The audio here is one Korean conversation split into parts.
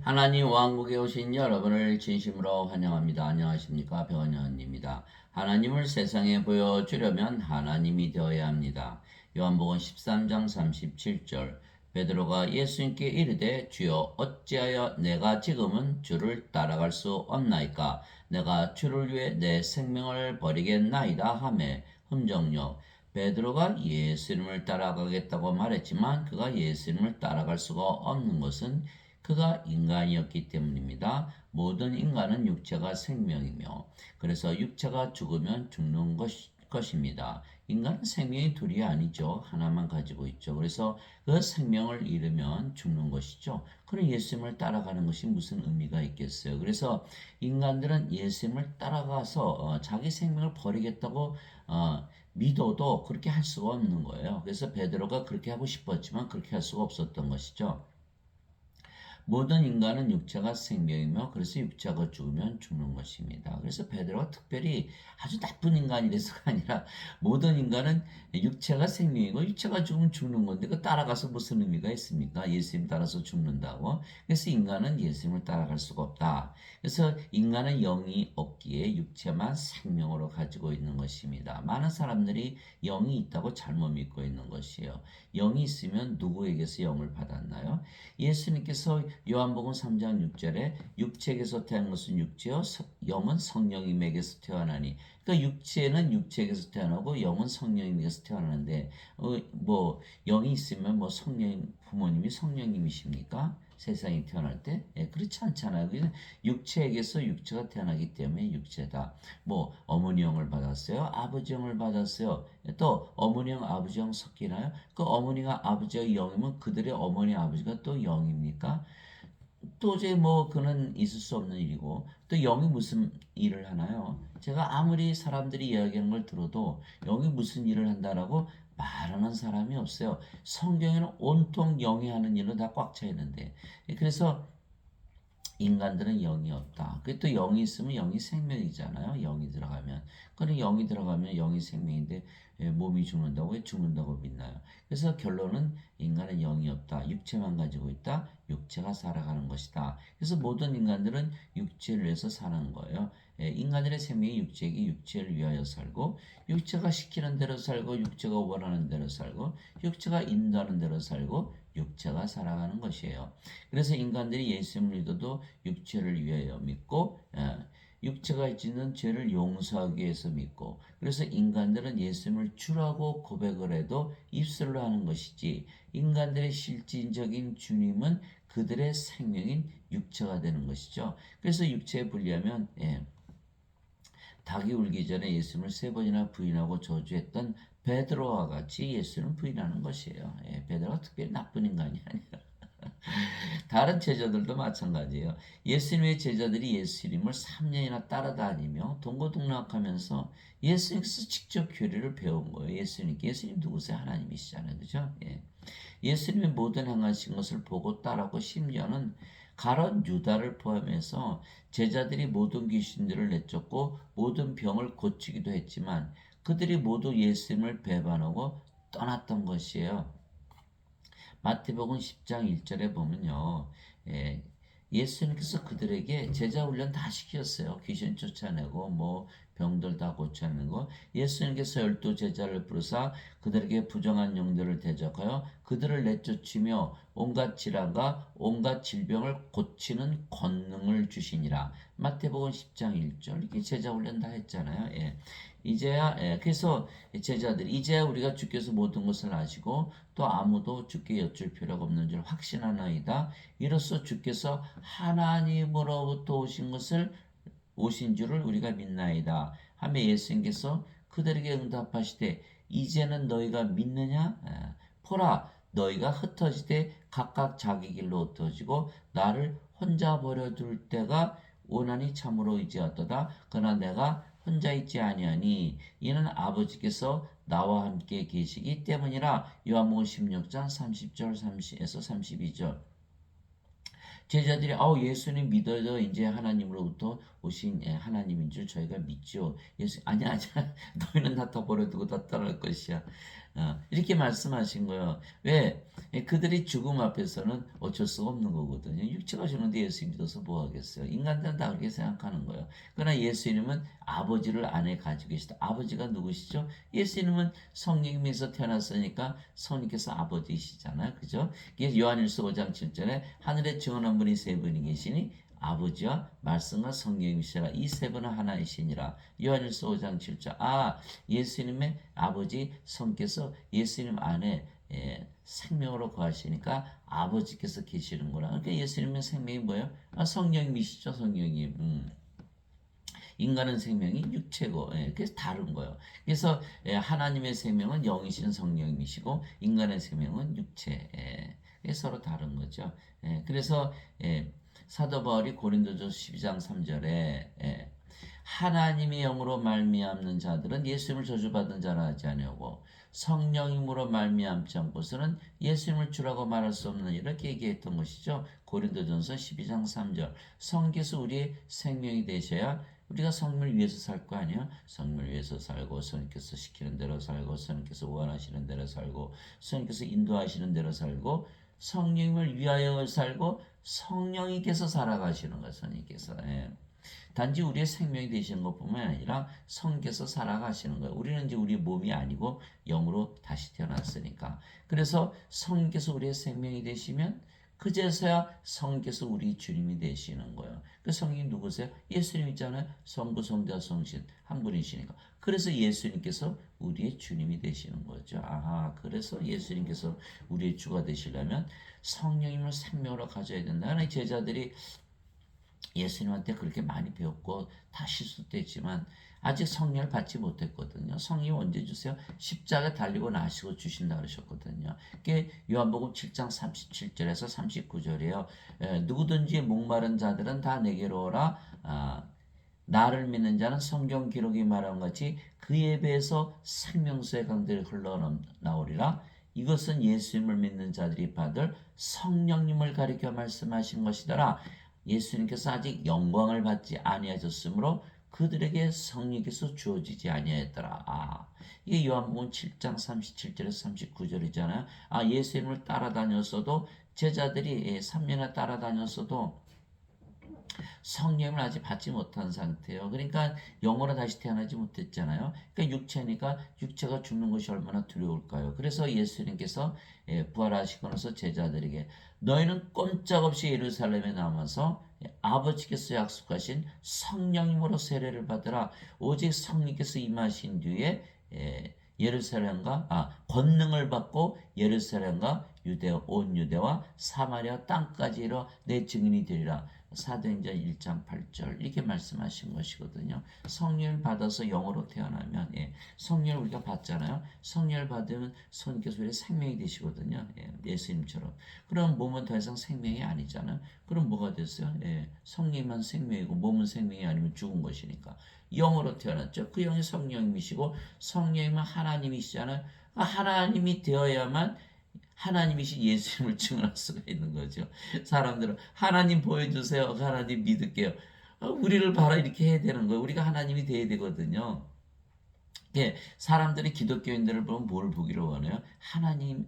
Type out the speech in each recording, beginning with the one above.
하나님 왕국에 오신 여러분을 진심으로 환영합니다. 안녕하십니까? 배원현입니다. 하나님을 세상에 보여주려면 하나님이 되어야 합니다. 요한복음 13장 37절 베드로가 예수님께 이르되 주여 어찌하여 내가 지금은 주를 따라갈 수 없나이까? 내가 주를 위해 내 생명을 버리겠나이다 하매 흠정요 베드로가 예수님을 따라가겠다고 말했지만 그가 예수님을 따라갈 수가 없는 것은 그가 인간이었기 때문입니다. 모든 인간은 육체가 생명이며 그래서 육체가 죽으면 죽는 것입니다. 인간은 생명이 둘이 아니죠. 하나만 가지고 있죠. 그래서 그 생명을 잃으면 죽는 것이죠. 그럼 예수님을 따라가는 것이 무슨 의미가 있겠어요. 그래서 인간들은 예수님을 따라가서 자기 생명을 버리겠다고 믿어도 그렇게 할 수가 없는 거예요. 그래서 베드로가 그렇게 하고 싶었지만 그렇게 할 수가 없었던 것이죠. 모든 인간은 육체가 생명이며 그래서 육체가 죽으면 죽는 것입니다. 그래서 베드로가 특별히 아주 나쁜 인간이 돼서가 아니라 모든 인간은 육체가 생명이고 육체가 죽으면 죽는 건데 그 따라가서 무슨 의미가 있습니까? 예수님 따라서 죽는다고. 그래서 인간은 예수님을 따라갈 수가 없다. 그래서 인간은 영이 없기에 육체만 생명으로 가지고 있는 것입니다. 많은 사람들이 영이 있다고 잘못 믿고 있는 것이에요. 영이 있으면 누구에게서 영을 받았나요? 예수님께서 요한복음 3장 6절에 육체에게서 태어난 것은 육체요 영은 성령님에게서 태어나니 그러니까 육체는 육체에게서 태어나고 영은 성령님에게서 태어나는데 뭐 영이 있으면 뭐 성령 부모님이 성령님이십니까? 세상에 태어날 때? 예, 그렇지 않잖아요. 그래서 육체에게서 육체가 태어나기 때문에 육체다. 뭐 어머니 영을 받았어요. 아버지 영을 받았어요. 또 어머니 영 아버지 영 섞이나요? 그 어머니가 아버지가 영이면 그들의 어머니 아버지가 또 영입니까? 도저히 뭐 그는 있을 수 없는 일이고 또 영이 무슨 일을 하나요? 제가 아무리 사람들이 이야기하는 걸 들어도 영이 무슨 일을 한다라고 말하는 사람이 없어요. 성경에는 온통 영이 하는 일로 다 꽉 차 있는데 그래서 인간들은 영이 없다. 그게 또 영이 있으면 영이 생명이잖아요. 영이 들어가면. 그럼 영이 들어가면 영이 생명인데 몸이 죽는다고 왜 죽는다고 믿나요? 그래서 결론은 인간은 영이 없다. 육체만 가지고 있다. 육체가 살아가는 것이다. 그래서 모든 인간들은 육체를 위해서 사는 거예요. 인간들의 생명이 육체에게 육체를 위하여 살고 육체가 시키는 대로 살고 육체가 원하는 대로 살고 육체가 인도하는 대로 살고 육체가 살아가는 것이에요. 그래서 인간들이 예수님을 믿어도 육체를 위하여 믿고 육체가 짓는 죄를 용서하기 위해서 믿고 그래서 인간들은 예수님을 주라고 고백을 해도 입술로 하는 것이지 인간들의 실질적인 주님은 그들의 생명인 육체가 되는 것이죠. 그래서 육체에 분리하면 닭이 울기 전에 예수님을 세 번이나 부인하고 저주했던 베드로와 같이 예수님을 부인하는 것이에요. 베드로가 특별히 나쁜 인간이 아니라 다른 제자들도 마찬가지예요. 예수님의 제자들이 예수님을 3년이나 따라다니며 동고동락하면서 예수님께서 직접 교리를 배운 거예요. 예수님 누구세요? 하나님이시잖아요. 그죠? 예수님의 모든 행하신 것을 보고 따라고 심지어는 가론 유다를 포함해서 제자들이 모든 귀신들을 내쫓고 모든 병을 고치기도 했지만 그들이 모두 예수님을 배반하고 떠났던 것이에요. 마태복음 10장 1절에 보면요. 예, 예수님께서 그들에게 제자 훈련 다 시켰어요. 귀신 쫓아내고 뭐 병들 다 고쳐내는 거. 예수님께서 12 제자를 부르사 그들에게 부정한 영들을 대적하여 그들을 내쫓으며 온갖 질환과 온갖 질병을 고치는 권능을 주시니라. 마태복음 10장 1절 이게 제자 훈련 다 했잖아요. 이제야 그래서 제자들이 이제야 우리가 주께서 모든 것을 아시고 또 아무도 주께 여쭐 필요가 없는 줄 확신하나이다. 이로써 주께서 하나님으로부터 오신 줄을 우리가 믿나이다. 하며 예수님께서 그들에게 응답하시되 이제는 너희가 믿느냐? 보라 너희가 흩어지되 각각 자기 길로 흩어지고 나를 혼자 버려둘 때가 오나니 참으로 이제었도다. 그러나 내가 혼자 있지 아니하니 이는 아버지께서 나와 함께 계시기 때문이라. 요한복음 16장 30절 30에서 32절. 제자들이 예수님 믿어도 이제 하나님으로부터 오신 하나님인 줄 저희가 믿죠. 예수 아니야 너희는 다 버려두고 다 떠날 것이야. 이렇게 말씀하신 거예요. 왜? 그들이 죽음 앞에서는 어쩔 수가 없는 거거든요. 육체가 죽는데 예수 믿어서 뭐 하겠어요? 인간들은 다 그렇게 생각하는 거예요. 그러나 예수님은 아버지를 안에 가지고 계시다. 아버지가 누구시죠? 예수님은 성령님에서 태어났으니까 성령께서 아버지이시잖아요. 그죠? 이게 요한일서 5장 7절에 하늘에 증언한 분이 세 분이 계시니 아버지와 말씀과 성령이시라 이 세 분은 하나이시니라. 요한일서 5장 7절. 예수님의 아버지 성께서 예수님 안에 생명으로 거하시니까 아버지께서 계시는구나. 그러니까 예수님의 생명이 뭐예요? 성령님이시죠, 성령님. 인간은 생명이 육체고, 그래서 다른 거예요. 그래서 하나님의 생명은 영이신 성령님이시고 인간의 생명은 육체. 서로 다른 거죠. 그래서 사도 바울이 고린도전서 12장 3절에 하나님의 영으로 말미암는 자들은 예수님을 저주받은 자라 하지 아니하고 성령님으로 말미암지 않고서는 예수님을 주라고 말할 수 없는 이렇게 얘기했던 것이죠. 고린도전서 12장 3절. 성께서 우리의 생명이 되셔야 우리가 성령을 위해서 살 거 아니에요? 성령을 위해서 살고 성령께서 시키는 대로 살고 성령께서 원하시는 대로 살고 성령께서 인도하시는 대로 살고 성령을 위하여 살고 성령님께서 살아가시는 거예요. 성령께서. 단지 우리의 생명이 되시는 것뿐만 아니라 성께서 살아가시는 거예요. 우리는 이제 우리 몸이 아니고 영으로 다시 태어났으니까. 그래서 성께서 우리의 생명이 되시면 그제서야 성께서 우리 주님이 되시는 거예요. 그 성이 누구세요? 예수님 있잖아요. 성부, 성자, 성신 한 분이시니까. 그래서 예수님께서 우리의 주님이 되시는 거죠. 그래서 예수님께서 우리의 주가 되시려면 성령님을 생명으로 가져야 된다. 제자들이 예수님한테 그렇게 많이 배웠고 다 실수도 했지만 아직 성령을 받지 못했거든요. 성령 언제 주세요? 십자가에 달리고 나시고 주신다 그러셨거든요. 그게 요한복음 7장 37절에서 39절이에요. 누구든지 목마른 자들은 다 내게로 오라. 나를 믿는 자는 성경 기록이 말한 같이 그에 비해서 생명수의 강들이 흘러나오리라. 이것은 예수님을 믿는 자들이 받을 성령님을 가리켜 말씀하신 것이더라. 예수님께서 아직 영광을 받지 아니하셨으므로 그들에게 성령께서 주어지지 아니하였더라. 이게 요한복음 7장 37절에서 39절이잖아요. 예수님을 따라다녔어도 제자들이 3년이나 따라다녔어도 성령을 아직 받지 못한 상태예요. 그러니까 영으로 다시 태어나지 못했잖아요. 그러니까 육체니까 육체가 죽는 것이 얼마나 두려울까요? 그래서 예수님께서 부활하시고 나서 제자들에게 너희는 꼼짝없이 예루살렘에 남아서 아버지께서 약속하신 성령님으로 세례를 받으라. 오직 성령께서 임하신 뒤에 예루살렘과 권능을 받고 예루살렘과 온 유대와 사마리아 땅까지 이르러 내 증인이 되리라. 사도행전 1장 8절 이렇게 말씀하신 것이거든요. 성령을 받아서 영으로 태어나면 성령을 우리가 받잖아요. 성령을 받으면 성령께서 우리의 생명이 되시거든요. 예수님처럼. 그럼 몸은 더 이상 생명이 아니잖아요. 그럼 뭐가 됐어요? 성령만 생명이고 몸은 생명이 아니면 죽은 것이니까. 영으로 태어났죠. 그 영이 성령님이시고 성령님은 하나님이시잖아요. 하나님이 되어야만 하나님이신 예수님을 증언할 수가 있는 거죠. 사람들은 하나님 보여주세요. 하나님 믿을게요. 우리를 봐라 이렇게 해야 되는 거예요. 우리가 하나님이 돼야 되거든요. 사람들이 기독교인들을 보면 뭘 보기를 원해요? 하나님을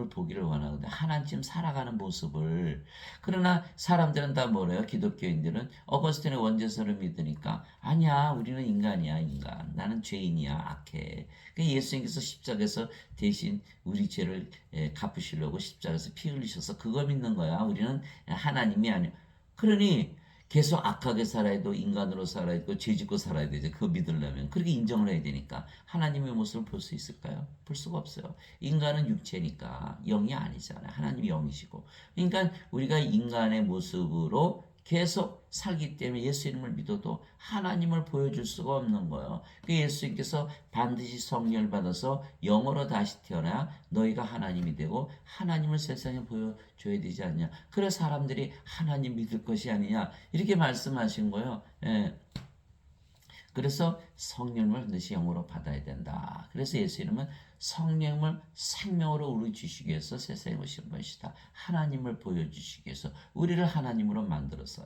보기를 원하거든요. 하나님 살아가는 모습을. 그러나 사람들은 다 뭐래요? 기독교인들은 어거스틴의 원죄서를 믿으니까 아니야 우리는 인간이야 인간. 나는 죄인이야 악해. 예수님께서 십자가에서 대신 우리 죄를 갚으시려고 십자가에서 피 흘리셔서 그거 믿는 거야. 우리는 하나님이 아니야. 그러니 계속 악하게 살아야 도 인간으로 살아야 되고 죄짓고 살아야 되죠. 그거 믿으려면. 그렇게 인정을 해야 되니까. 하나님의 모습을 볼 수 있을까요? 볼 수가 없어요. 인간은 육체니까 영이 아니잖아요. 하나님이 영이시고. 그러니까 우리가 인간의 모습으로 계속 살기 때문에 예수 이름을 믿어도 하나님을 보여줄 수가 없는 거예요. 그 예수님께서 반드시 성령을 받아서 영으로 다시 태어나야 너희가 하나님이 되고 하나님을 세상에 보여줘야 되지 않냐. 그래 사람들이 하나님 믿을 것이 아니냐 이렇게 말씀하신 거예요. 그래서 성령을 반드시 영으로 받아야 된다. 그래서 예수 이름은 성령을 생명으로 우리 주시기 위해서 세상에 오신 것이다. 하나님을 보여주시기 위해서 우리를 하나님으로 만들어서.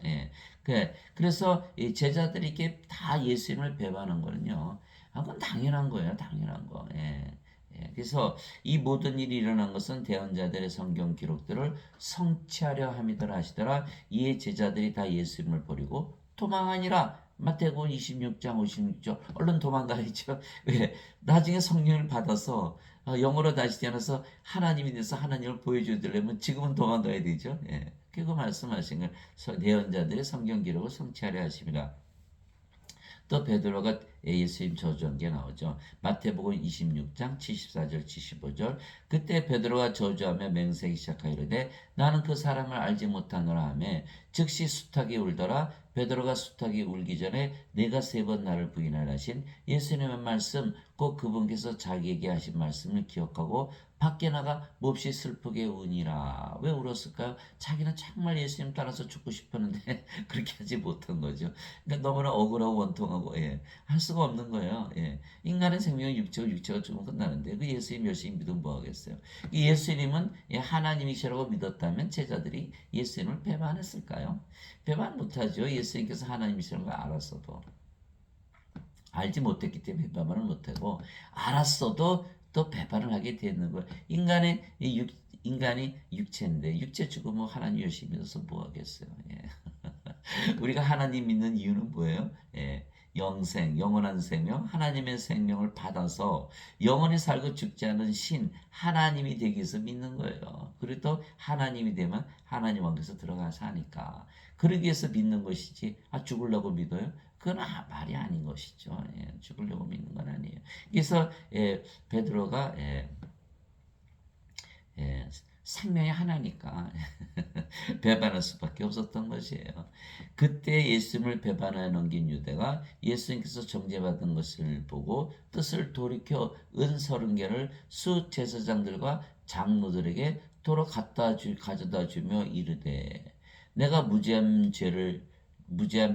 그래서 제자들이 이렇게 다 예수 이름을 배반한 거는요. 그건 당연한 거예요. 당연한 거. 그래서 이 모든 일이 일어난 것은 대언자들의 성경 기록들을 성취하려 함이더라 하시더라. 이에 제자들이 다 예수님을 버리고 도망하니라. 마태복음 26장 56절 얼른 도망가야죠. 왜? 나중에 성령을 받아서 영어로 다시 태어나서 하나님이 돼서 하나님을 보여주려면 지금은 도망가야 되죠. 그거 말씀하신 걸 대언자들의 성경 기록을 성취하려 하십니다. 또 베드로가 예수님 저주한 게 나오죠. 마태복음 26장 74절 75절 그때 베드로가 저주하며 맹세하기 시작하이르되 나는 그 사람을 알지 못하노라 하며 즉시 수탉이 울더라. 베드로가 수탉이 울기 전에 내가 3번 나를 부인하라 하신 예수님의 말씀 꼭 그분께서 자기에게 하신 말씀을 기억하고 밖에 나가 몹시 슬프게 우니라. 왜 울었을까요? 자기는 정말 예수님 따라서 죽고 싶었는데 그렇게 하지 못한 거죠. 그러니까 너무나 억울하고 원통하고 할 수가 없는 거예요. 인간의 생명은 육체고 육체가 죽으면 끝나는데 그 예수님 열심히 믿으면 뭐 하겠어요. 예수님은 하나님이시라고 믿었다면 제자들이 예수님을 배반했을까요? 배반 못하죠. 예수님께서 하나님이시라는 걸 알았어도. 알지 못했기 때문에 배반을 못하고 알았어도 또 배반을 하게 되는 거예요. 인간이 육체인데 육체 죽으면 하나님 열심히 믿어서 뭐 하겠어요. 우리가 하나님 믿는 이유는 뭐예요? 영생, 영원한 생명, 하나님의 생명을 받아서 영원히 살고 죽지 않은 신, 하나님이 되기 위해서 믿는 거예요. 그리고 또 하나님이 되면 하나님 왕국에서 들어가서 하니까. 그러기 위해서 믿는 것이지, 죽으려고 믿어요? 그건 말이 아닌 것이죠. 죽으려고 믿는 건 아니에요. 그래서 베드로가 생명이 하나니까 배반할 수밖에 없었던 것이에요. 그때 예수님을 배반하여 넘긴 유대가 예수님께서 정죄받은 것을 보고 뜻을 돌이켜 은 30개를 수제사장들과 장로들에게 도로 가져다 주며 이르되 내가 무죄한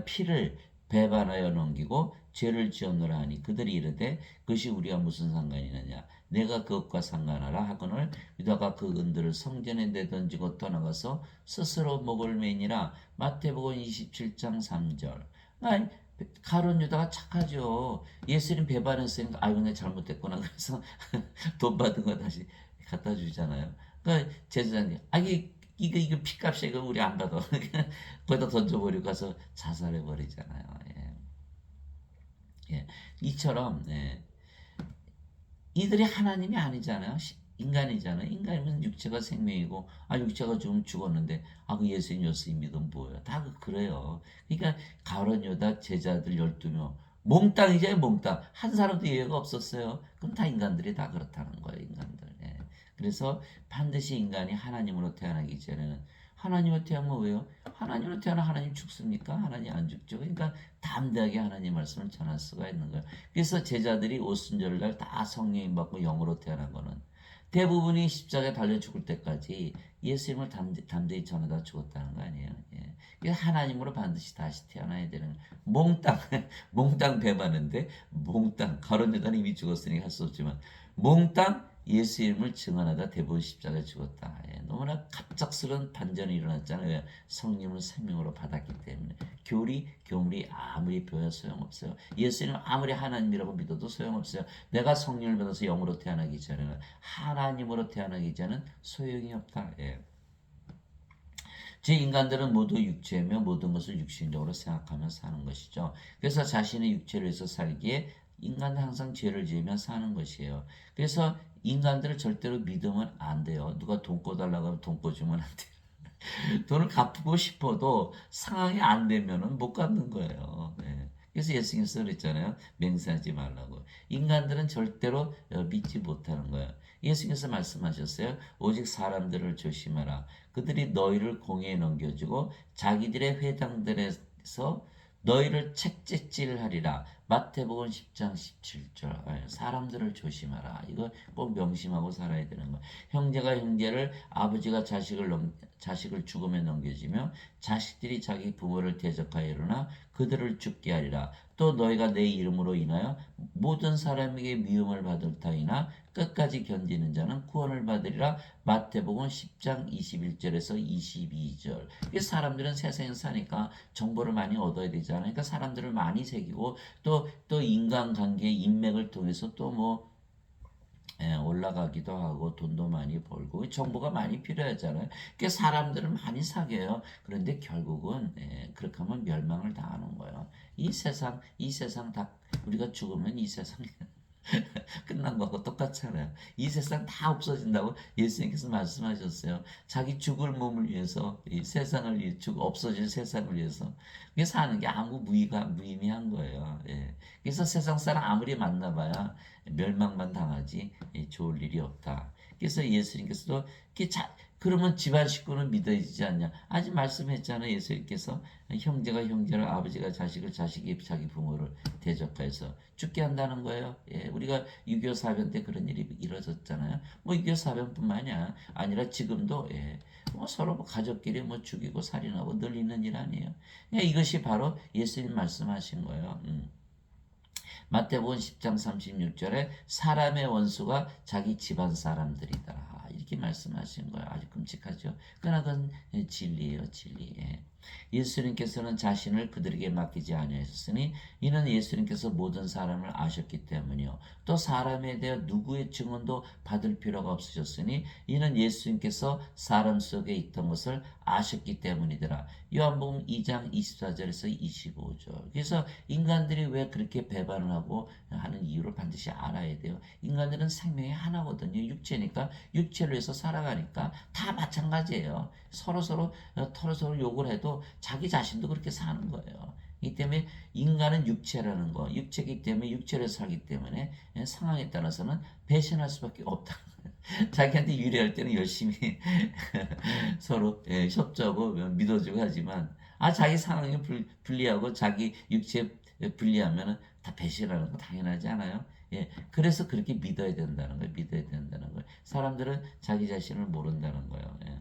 피를 배반하여 넘기고 죄를 지었노라 하니 그들이 이르되 그것이 우리와 무슨 상관이느냐 내가 그것과 상관하라 하거늘 유다가 그 은들을 성전에 내던지고 떠나가서 스스로 목을 매니라. 마태복음 27장 3절. 가룟 유다가 착하죠. 예수님 배반했으니까 아이고 내가 잘못했구나. 그래서 돈 받은 거 다시 갖다 주잖아요. 그러니까 제사장님 이거 피값이야. 이거 우리 안 받아. 거기다 던져버리고 가서 자살해 버리잖아요. 이처럼 이들이 하나님이 아니잖아요. 인간이잖아요. 인간이면 육체가 생명이고 육체가 좀 죽었는데 그 예수님 믿으면 뭐예요? 다 그래요. 그러니까 가룟 유다 제자들 12명 몽땅이죠. 몽땅. 한 사람도 예외가 없었어요. 그럼 다 인간들이 다 그렇다는 거예요. 인간들. 그래서 반드시 인간이 하나님으로 태어나기 전에는 하나님으로 태어나면 왜요? 하나님으로 태어나 하나님 죽습니까? 하나님 안 죽죠. 그러니까 담대하게 하나님 말씀을 전할 수가 있는 거예요. 그래서 제자들이 오순절날 다 성령님 받고 영으로 태어난 거는 대부분이 십자가에 달려 죽을 때까지 예수님을 담대히 전하다 죽었다는 거 아니에요. 그래서 하나님으로 반드시 다시 태어나야 되는 몽땅 몽땅 배반인데 몽땅 가룟 유다는 이미 죽었으니 할 수 없지만 몽땅 예수님을 증언하다 대부분 십자가에 죽었다. 너무나 갑작스러운 반전이 일어났잖아요. 성령을 생명으로 받았기 때문에. 교물이 아무리 배워야 소용없어요. 예수님 아무리 하나님이라고 믿어도 소용없어요. 내가 성령을 받아서 영으로 태어나기 전에는 하나님으로 태어나기 전에는 소용이 없다. 제 인간들은 모두 육체며 모든 것을 육신적으로 생각하며 사는 것이죠. 그래서 자신의 육체를 위해서 살기에 인간은 항상 죄를 지으며 사는 것이에요. 그래서 인간들을 절대로 믿으면 안 돼요. 누가 돈 꿔달라고 하면 돈 꿔주면 안 돼요. 돈을 갚고 싶어도 상황이 안 되면은 못 갚는 거예요. 그래서 예수님께서 그랬잖아요. 맹세하지 말라고. 인간들은 절대로 믿지 못하는 거예요. 예수님께서 말씀하셨어요. 오직 사람들을 조심하라. 그들이 너희를 공회에 넘겨주고 자기들의 회당들에서 너희를 책제질하리라. 마태복음 10장 17절. 사람들을 조심하라. 이거 꼭 명심하고 살아야 되는 거야. 형제가 형제를 아버지가 자식을 죽음에 넘겨주며 자식들이 자기 부모를 대적하여 일어나 그들을 죽게 하리라. 또 너희가 내 이름으로 인하여 모든 사람에게 미움을 받을 터이나 끝까지 견디는 자는 구원을 받으리라. 마태복음 10장 21절에서 22절. 사람들은 세상에 사니까 정보를 많이 얻어야 되잖아요. 그러니까 사람들을 많이 새기고 또 인간관계 인맥을 통해서 또 올라가기도 하고 돈도 많이 벌고 정보가 많이 필요하잖아요. 그러니까 사람들을 많이 사귀어요. 그런데 결국은 그렇게 하면 멸망을 당하는 거예요. 이 세상 다 우리가 죽으면 이 세상 끝난 거하고 똑같잖아요. 이 세상 다 없어진다고 예수님께서 말씀하셨어요. 자기 죽을 몸을 위해서 이 세상을 없어질 세상을 위해서 그게 사는 게 아무 무의미한 거예요. 예. 그래서 세상 사람 아무리 만나봐야 멸망만 당하지 좋을 일이 없다. 그래서 예수님께서도 그러면 집안 식구는 믿어지지 않냐? 아직 말씀했잖아요. 예수님께서 형제가 형제를 아버지가 자식을 자식이 자기 부모를 대적해서 죽게 한다는 거예요. 예, 우리가 6.25 사변 때 그런 일이 이루어졌잖아요. 뭐 6.25 사변뿐만이 아니라 지금도 뭐 서로 뭐 가족끼리 뭐 죽이고 살인하고 늘 있는 일 아니에요. 그러니까 이것이 바로 예수님 말씀하신 거예요. 마태복음 10장 36절에 사람의 원수가 자기 집안 사람들이다. 이렇게 말씀하신 거예요. 아주 끔찍하죠. 그러나 그건 진리예요, 진리. 예수님께서는 자신을 그들에게 맡기지 아니하셨으니 이는 예수님께서 모든 사람을 아셨기 때문이요. 또 사람에 대해 누구의 증언도 받을 필요가 없으셨으니 이는 예수님께서 사람 속에 있던 것을 아셨기 때문이더라. 요한복음 2장 24절에서 25절. 그래서 인간들이 왜 그렇게 배반을 하고 하는 이유를 반드시 알아야 돼요. 인간들은 생명이 하나거든요. 육체니까 육체를 위해서 살아가니까 다 마찬가지예요. 서로서로 욕을 해도 자기 자신도 그렇게 사는 거예요. 이 때문에 인간은 육체라는 거, 육체이기 때문에 육체를 살기 때문에 상황에 따라서는 배신할 수밖에 없다. 자기한테 유리할 때는 열심히 서로 협조하고 믿어주고 하지만 자기 상황이 불리하고 자기 육체 불리하면 다 배신하는 거 당연하지 않아요? 예, 그래서 그렇게 믿어야 된다는 거예요. 믿어야 된다는 거예요. 사람들은 자기 자신을 모른다는 거예요. 예.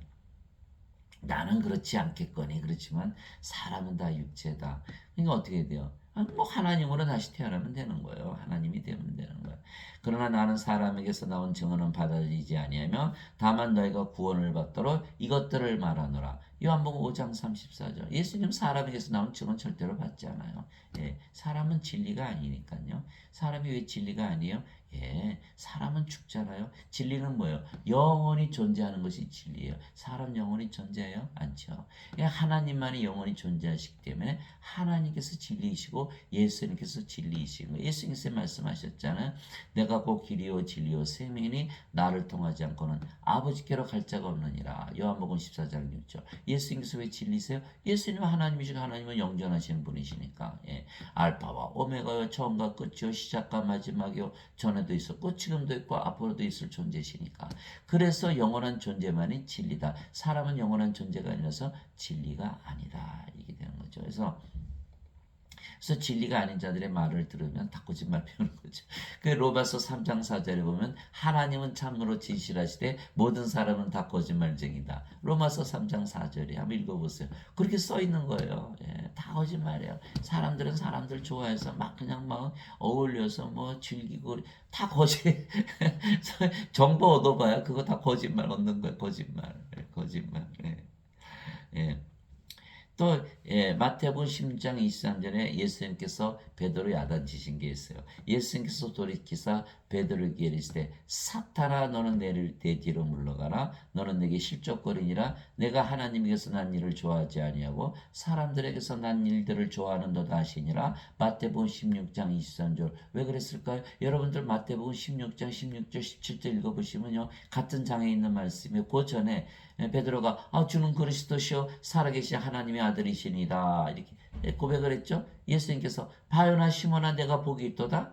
나는 그렇지 않겠거니 그렇지만 사람은 다 육체다. 그러니까 어떻게 돼요? 뭐 하나님으로 다시 태어나면 되는 거예요. 하나님이 되면 되는 거예요. 그러나 나는 사람에게서 나온 증언은 받아들이지 아니하며 다만 너희가 구원을 받도록 이것들을 말하노라. 요한복음 5장 34절. 예수님 사람에게서 나온 증언 절대로 받지 않아요. 예, 사람은 진리가 아니니까요. 사람이 왜 진리가 아니에요? 예, 사람은 죽잖아요. 진리는 뭐예요? 영원히 존재하는 것이 진리예요. 사람 영원히 존재해요? 않죠. 하나님만이 영원히 존재하시기 때문에 하나님께서 진리이시고 예수님께서 진리이신 거예요. 예수님께서 말씀하셨잖아요. 내가 곧 길이요 진리요 생명이니 나를 통하지 않고는 아버지께로 갈 자가 없느니라. 요한복음 14장 6절. 예수님께서 왜 진리세요? 예수님은 하나님이시고 하나님은 영존하시는 분이시니까. 예. 알파와 오메가요 처음과 끝이요 시작과 마지막이요 전에도 있었고 지금도 있고 앞으로도 있을 존재시니까. 그래서 영원한 존재만이 진리다. 사람은 영원한 존재가 아니라서 진리가 아니다. 이게 되는 거죠. 그래서 진리가 아닌 자들의 말을 들으면 다 거짓말 피우는 거죠. 그 로마서 3장 4절에 보면 하나님은 참으로 진실하시되 모든 사람은 다 거짓말쟁이다. 로마서 3장 4절에 한번 읽어보세요. 그렇게 써 있는 거예요. 예, 다 거짓말이에요. 사람들은 사람들 좋아해서 그냥 어울려서 즐기고 다 거짓. 정보 얻어봐야 그거 다 거짓말 얻는 거예요. 거짓말. 예. 예. 또 마태복음 16장 23절에 예수님께서 베드로 야단치신 게 있어요. 예수님께서 돌이키사 베드로에게 이르시되 사탄아 너는 내 뒤로 물러가라. 너는 내게 실족거리니라. 내가 하나님에게서 난 일을 좋아하지 아니하고 사람들에게서 난 일들을 좋아하는도다 하시니라. 마태복음 16장 23절. 왜 그랬을까요? 여러분들 마태복음 16장 16절 17절 읽어보시면요. 같은 장에 있는 말씀이에요. 그 전에 베드로가 주는 그리스도시요 살아계신 하나님의 아들이시니다 이렇게 고백을 했죠. 예수님께서 바요나 시몬아 내가 복이 있도다.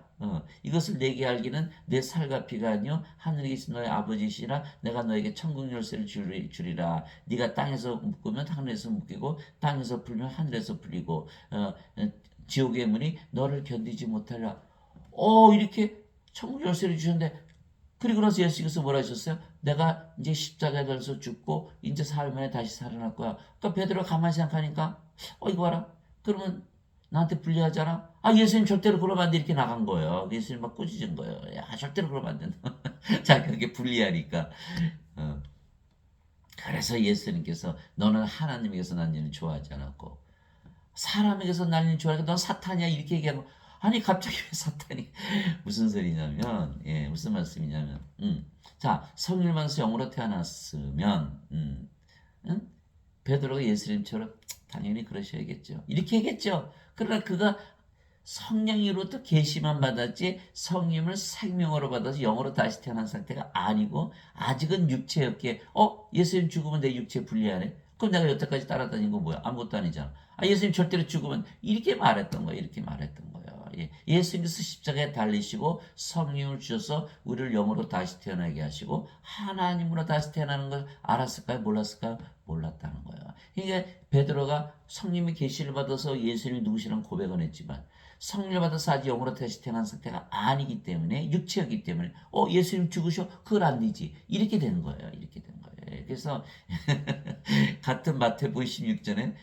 이것을 내게 알기는 내 살과 피가 아니요 하늘에 계신 너의 아버지시라. 내가 너에게 천국 열쇠를 주리라. 네가 땅에서 묶으면 하늘에서 묶이고 땅에서 풀면 하늘에서 풀리고 지옥의 문이 너를 견디지 못하리라. 이렇게 천국 열쇠를 주셨는데 그리고 나서 예수께서 뭐라 하셨어요? 내가 이제 십자가에 달려서 죽고 이제 사흘 만에 다시 살아날 거야. 그러니까 베드로가 가만히 생각하니까 이거 봐라. 그러면 나한테 불리하잖아. 예수님 절대로 그러면 안 돼. 이렇게 나간 거예요. 예수님 막 꾸짖은 거예요. 야 절대로 그러면 안 된다. 자기가 그렇게 불리하니까. 그래서 예수님께서 너는 하나님에게서 난 일을 좋아하지 않았고 사람에게서 난 일을 좋아하니까 넌 사탄이야 이렇게 얘기하는 거. 아니 갑자기 왜 사탄이 무슨 소리냐면 무슨 말씀이냐면 자 성령을 받아서 영으로 태어났으면 응? 베드로가 예수님처럼 당연히 그러셔야겠죠. 이렇게 했겠죠. 그러나 그가 성령으로부터 계시만 받았지 성령을 생명으로 받아서 영으로 다시 태어난 상태가 아니고 아직은 육체였기에 예수님 죽으면 내 육체 분리하네. 그럼 내가 여태까지 따라다닌 거 뭐야? 아무것도 아니잖아. 예수님 절대로 죽으면 이렇게 말했던 거예요. 이렇게 말했던 거예요. 예수님께서 십자가에 달리시고 성령을 주셔서 우리를 영으로 다시 태어나게 하시고 하나님으로 다시 태어나는 걸 알았을까요? 몰랐을까요? 몰랐다는 거예요. 그러니까 베드로가 성령의 계시를 받아서 예수님이 누구시라는 고백은 했지만 성령을 받아서 아직 영으로 다시 태어난 상태가 아니기 때문에 육체였기 때문에 예수님 죽으셔? 그걸 안 되지. 이렇게 되는 거예요. 이렇게 되는 거예요. 그래서 같은 마태복음 16장에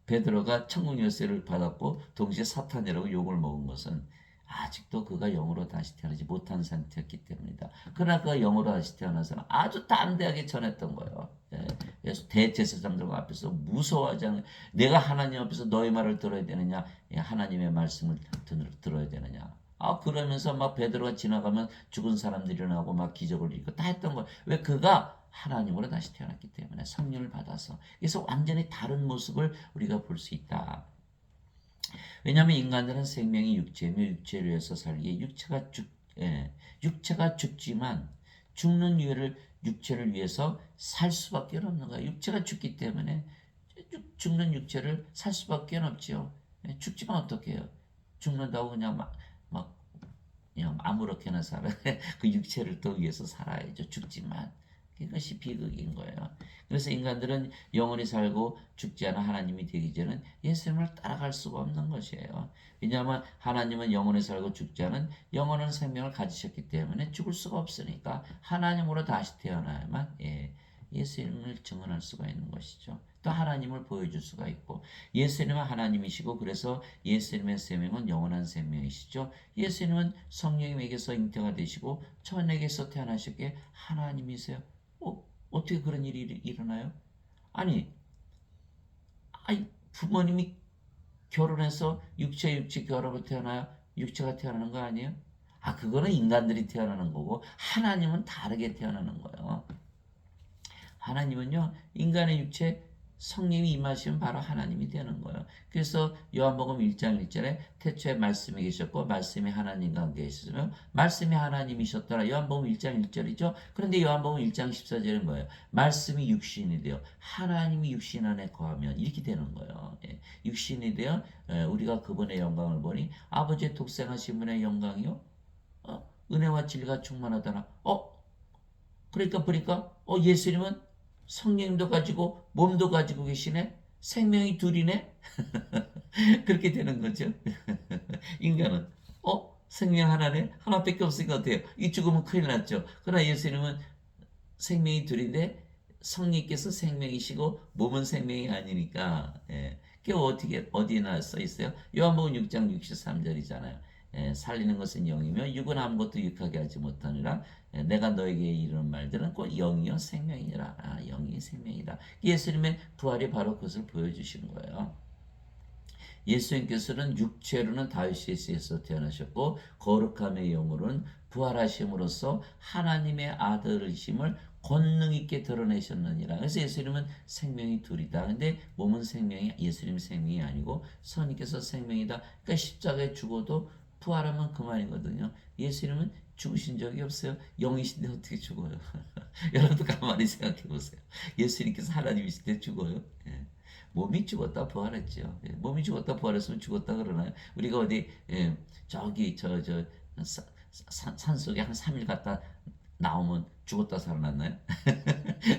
베드로가 천국 열쇠를 받았고 동시에 사탄이라고 욕을 먹은 것은 아직도 그가 영으로 다시 태어나지 못한 상태였기 때문이다. 그러나 그가 영으로 다시 태어나서는 아주 담대하게 전했던 거예요. 그래서 대제사장들 앞에서 무서워하지 않는 내가 하나님 앞에서 너희 말을 들어야 되느냐 하나님의 말씀을 들어야 되느냐 그러면서 막 베드로가 지나가면 죽은 사람들이 일어나고 막 기적을 일으키고 다 했던 거예요. 왜? 그가 하나님으로 다시 태어났기 때문에 성령을 받아서. 그래서 완전히 다른 모습을 우리가 볼 수 있다. 왜냐하면 인간들은 생명이 육체며 육체를 위해서 살기에 육체가 죽지만 죽는 이유를 육체를 위해서 살 수밖에 없는 거야. 육체가 죽기 때문에 죽는 육체를 살 수밖에 없지요. 죽지만 어떻게 해요? 죽는다고 그냥 그냥 아무렇게나 살아. 그 육체를 또 위해서 살아야죠. 죽지만. 그것이 비극인 거예요. 그래서 인간들은 영원히 살고 죽지 않은 하나님이 되기 전에는 예수님을 따라갈 수가 없는 것이에요. 왜냐하면 하나님은 영원히 살고 죽지 않은 영원한 생명을 가지셨기 때문에 죽을 수가 없으니까 하나님으로 다시 태어나야만 예수님을 증언할 수가 있는 것이죠. 또 하나님을 보여줄 수가 있고 예수님은 하나님이시고 그래서 예수님의 생명은 영원한 생명이시죠. 예수님은 성령님에게서 잉태가 되시고 천에게서 태어나셨기에 하나님이세요. 어떻게 그런 일이 일어나요? 아니 부모님이 결혼해서 육체 결합을 태어나요? 육체가 태어나는 거 아니에요? 그거는 인간들이 태어나는 거고 하나님은 다르게 태어나는 거예요. 하나님은요 인간의 육체 성령이 임하시면 바로 하나님이 되는 거예요. 그래서 요한복음 1장 1절에 태초에 말씀이 계셨고 말씀이 하나님과 함께 계셨으며 말씀이 하나님이셨더라. 요한복음 1장 1절이죠. 그런데 요한복음 1장 14절은 뭐예요? 말씀이 육신이 되어 하나님이 육신 안에 거하면 이렇게 되는 거예요. 육신이 되어 우리가 그분의 영광을 보니 아버지의 독생하신 분의 영광이요 은혜와 진리가 충만하더라. 그러니까 보니까 예수님은 성령도 가지고 몸도 가지고 계시네. 생명이 둘이네. 그렇게 되는 거죠. 인간은 생명 하나네. 하나밖에 없으니까 어때요? 이 죽으면 큰일 났죠. 그러나 예수님은 생명이 둘인데 성령께서 생명이시고 몸은 생명이 아니니까 그게 어디에 써 있어요? 요한복음 6장 63절이잖아요. 살리는 것은 영이며 육은 아무것도 유익하게 하지 못하니라. 내가 너에게 이르는 말들은 곧 영이요 생명이니라. 영이 생명이다. 예수님의 부활이 바로 그것을 보여주시는 거예요. 예수님께서는 육체로는 다윗에서 태어나셨고 거룩함의 영으로는 부활하심으로써 하나님의 아들이심을 권능 있게 드러내셨느니라. 그래서 예수님은 생명이 둘이다. 근데 몸은 예수님 생명이 아니고 선님께서 생명이다. 그러니까 십자가에 죽어도 부활하면 그만이거든요. 예수님은 죽으신 적이 없어요. 영이신데 어떻게 죽어요? 여러분도 가만히 생각해 보세요. 예수님께서 하나님이실 때 죽어요? 몸이 죽었다 부활했죠. 몸이 죽었다 부활했으면 죽었다 그러나요? 우리가 어디 저기 산속에 한 3일 갔다 나오면 죽었다 살아났나요?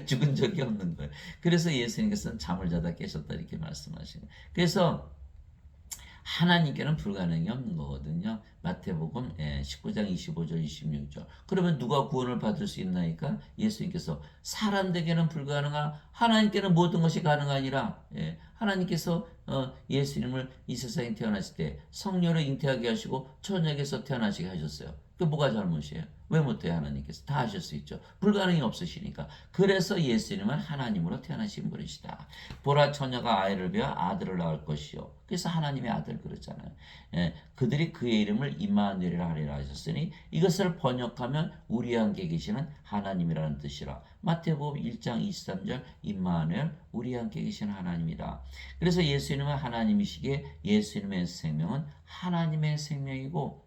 죽은 적이 없는 거예요. 그래서 예수님께서는 잠을 자다 깨셨다 이렇게 말씀하시는 거예요. 그래서 하나님께는 불가능이 없는 거거든요. 마태복음 19장 25절 26절. 그러면 누가 구원을 받을 수 있나이까? 예수님께서 사람들에게는 불가능하 하나님께는 모든 것이 가능하니라. 하나님께서 예수님을 이 세상에 태어났을 때 성녀로 잉태하게 하시고 처녀에게서 태어나시게 하셨어요. 그 뭐가 잘못이에요? 왜 못해요? 하나님께서 다 하실 수 있죠. 불가능이 없으시니까. 그래서 예수님은 하나님으로 태어나신 분이시다. 보라, 처녀가 아이를 베어 아들을 낳을 것이요. 그래서 하나님의 아들 그러잖아요. 예, 그들이 그의 이름을 임마누엘이라 하리라 하셨으니 이것을 번역하면 우리 함께 계시는 하나님이라는 뜻이라. 마태복음 1장 23절 임마누엘 우리 함께 계시는 하나님이다. 그래서 예수님은 하나님이시기에 예수님의 생명은 하나님의 생명이고,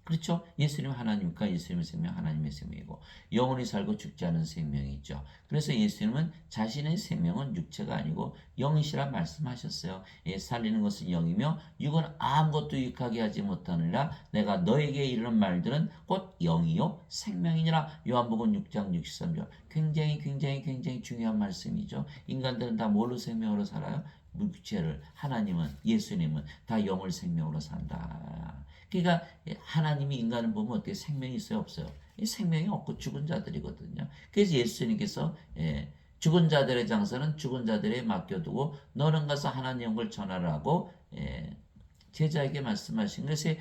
그렇죠? 예수님은 하나님이니까 예수님의 생명 하나님의 생명이고, 영원히 살고 죽지 않은 생명이 있죠. 그래서 예수님은 자신의 생명은 육체가 아니고 영이시라 말씀하셨어요. 예, 살리는 것은 영이며 육은 아무것도 유익하게 하지 못하느니라. 내가 너에게 이르는 말들은 곧 영이요 생명이니라. 요한복음 6장 63절. 굉장히 중요한 말씀이죠. 인간들은 다 뭘로 생명으로 살아요? 육체를. 하나님은, 예수님은 다 영을 생명으로 산다. 그러니까 하나님이 인간을 보면 어떻게 생명이 있어요? 없어요? 생명이 없고 죽은 자들이거든요. 그래서 예수님께서 죽은 자들의 장사는 죽은 자들에 맡겨두고 너는 가서 하나님 영을 전하라고 제자에게 말씀하신 것이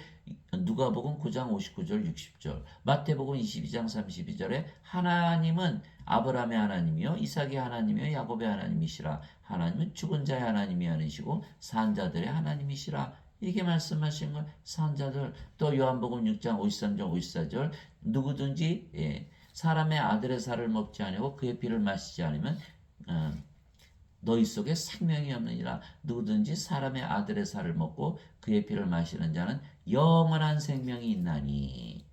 누가복음 9장 59절 60절, 마태복음 22장 32절에 하나님은 아브라함의 하나님이요 이삭의 하나님이요 야곱의 하나님이시라. 하나님은 죽은 자의 하나님이 아니시고 산 자들의 하나님이시라. 이렇게 말씀하신 건 산자들. 또 요한복음 6장 53절 54절 누구든지 사람의 아들의 살을 먹지 아니하고 그의 피를 마시지 않으면 너희 속에 생명이 없느니라. 누구든지 사람의 아들의 살을 먹고 그의 피를 마시는 자는 영원한 생명이 있나니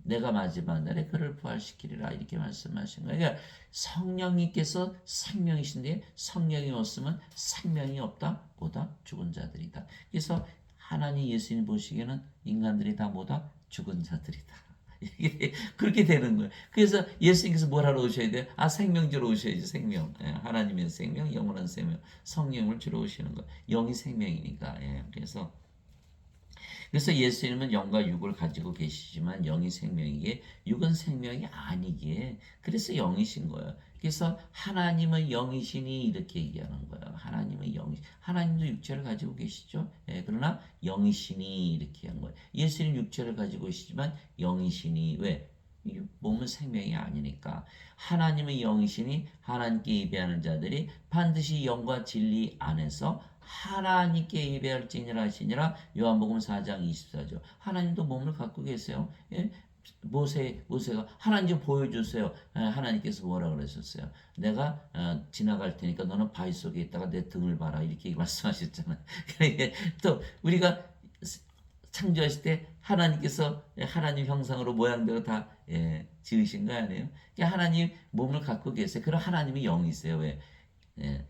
내가 마지막 날에 그를 부활시키리라. 이렇게 말씀하신 거예요. 그러니까 성령님께서 생명이신데 성령이 없으면 생명이 없다. 보다 죽은 자들이다. 그래서 하나님 예수님 보시기에는 인간들이 다 뭐다? 죽은 자들이다. 이게 그렇게 되는 거예요. 그래서 예수님께서 뭘 하러 오셔야 돼요? 생명 주러 오셔야지. 생명. 하나님의 생명, 영원한 생명, 성령을 주러 오시는 거예요. 영이 생명이니까. 그래서 예수님은 영과 육을 가지고 계시지만 영이 생명이기에 육은 생명이 아니기에 그래서 영이신 거예요. 그래서 하나님은 영이시니 이렇게 얘기하는 거예요. 하나님은 영이, 하나님도 육체를 가지고 계시죠. 그러나 영이시니 이렇게 한 거예요. 예수님 육체를 가지고 계시지만 영이시니 왜? 몸은 생명이 아니니까. 하나님은 영이시니 하나님께 예배하는 자들이 반드시 영과 진리 안에서 하나님께 예배할지니라 하시니라. 요한복음 4장 24절. 하나님도 몸을 갖고 계세요. 모세가 하나님 좀 보여주세요. 하나님께서 뭐라 그러셨어요? 내가 지나갈 테니까 너는 바위 속에 있다가 내 등을 봐라. 이렇게 말씀하셨잖아요. 또 우리가 창조하실 때 하나님께서 하나님 형상으로 모양대로 다 지으신 거 아니에요? 하나님 몸을 갖고 계세요. 그럼 하나님이 영이세요. 왜?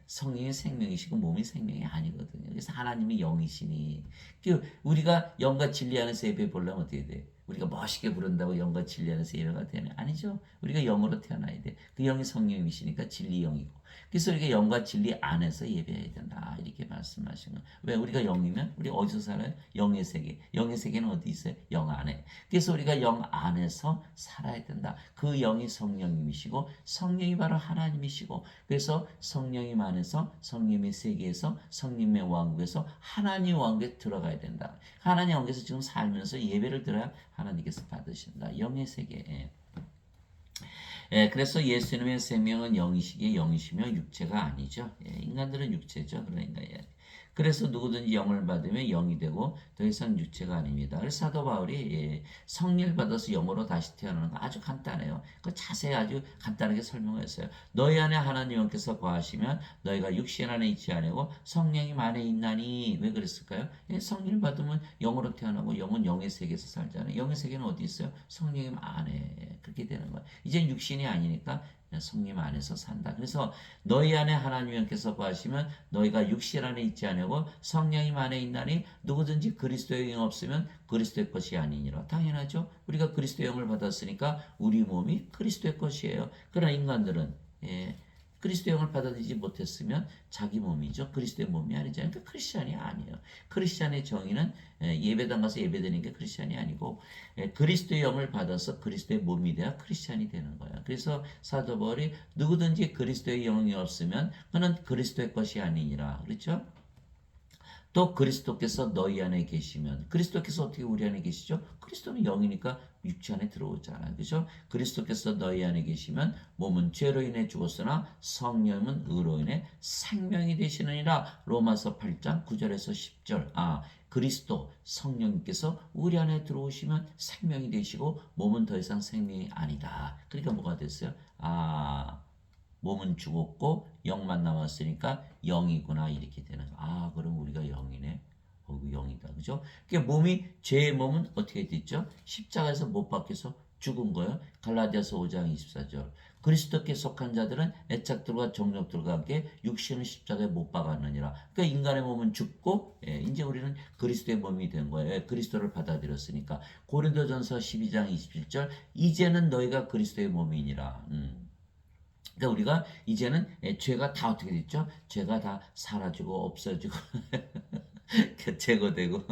성령이 생명이시고 몸이 생명이 아니거든요. 그래서 하나님이 영이시니 우리가 영과 진리 안에서 예배 보려면 어떻게 돼? 우리가 멋있게 부른다고 영과 진리 안에서 예배가 되냐? 아니죠. 우리가 영으로 태어나야 돼. 그 영이 성령이시니까 진리 영이고. 그래서 우리가 영과 진리 안에서 예배해야 된다. 이렇게 말씀하신 거예요. 왜? 우리가 영이면 우리 어디서 살아요? 영의 세계. 영의 세계는 어디 있어요? 영 안에. 그래서 우리가 영 안에서 살아야 된다. 그 영이 성령님이시고 성령이 바로 하나님이시고 그래서 성령님 안에서 성령의 세계에서 성령의 왕국에서 하나님 왕국에 들어가야 된다. 하나님 왕국에서 지금 살면서 예배를 드려야 하나님께서 받으신다. 영의 세계에. 그래서 예수님의 생명은 영이시기에 영이시며 육체가 아니죠. 인간들은 육체죠. 그러니까 그래서 누구든지 영을 받으면 영이 되고 더 이상 육체가 아닙니다. 그래서 사도 바울이 성령을 받아서 영으로 다시 태어나는 거 아주 간단해요. 그 자세히 아주 간단하게 설명했어요. 너희 안에 하나님 영께서 거하시면 너희가 육신 안에 있지 아니고 성령님 안에 있나니. 왜 그랬을까요? 성령을 받으면 영으로 태어나고 영은 영의 세계에서 살잖아요. 영의 세계는 어디 있어요? 성령님 안에. 그렇게 되는 거예요. 이제 육신이 아니니까 성령 안에서 산다. 그래서 너희 안에 하나님 영께서 거하시면 너희가 육신 안에 있지 아니고 성령님 안에 있나니 누구든지 그리스도의 영 없으면 그리스도의 것이 아니니라. 당연하죠. 우리가 그리스도의 영을 받았으니까 우리 몸이 그리스도의 것이에요. 그러나 인간들은 그리스도의 영을 받아들이지 못했으면 자기 몸이죠. 그리스도의 몸이 아니잖아요. 그러니까 크리스찬이 아니에요. 크리스찬의 정의는 예배당 가서 예배드리는 게 크리스찬이 아니고 그리스도의 영을 받아서 그리스도의 몸이 돼야 크리스찬이 되는 거예요. 그래서 사도 바울이 누구든지 그리스도의 영이 없으면 그는 그리스도의 것이 아니니라. 그렇죠? 또 그리스도께서 너희 안에 계시면 그리스도께서 어떻게 우리 안에 계시죠? 그리스도는 영이니까 육체 안에 들어오잖아요. 그죠? 그리스도께서 너희 안에 계시면 몸은 죄로 인해 죽었으나 성령은 의로 인해 생명이 되시느니라. 로마서 8장 9절에서 10절. 그리스도 성령님께서 우리 안에 들어오시면 생명이 되시고 몸은 더 이상 생명이 아니다. 그러니까 뭐가 됐어요? 몸은 죽었고 영만 남았으니까 영이구나 이렇게 되는 거야. 그럼 우리가 영이네. 영이다. 그죠? 그러니까 몸이 죄의 몸은 어떻게 됐죠? 십자가에서 못 박혀서 죽은 거예요. 갈라디아서 5장 24절. 그리스도께 속한 자들은 애착들과 정욕들과 함께 육신은 십자가에 못 박았느니라. 그러니까 인간의 몸은 죽고 이제 우리는 그리스도의 몸이 된 거예요. 그리스도를 받아들였으니까. 고린도전서 12장 27절. 이제는 너희가 그리스도의 몸이니라. 그러니까 우리가 이제는 죄가 다 어떻게 됐죠? 죄가 다 사라지고 없어지고 제거되고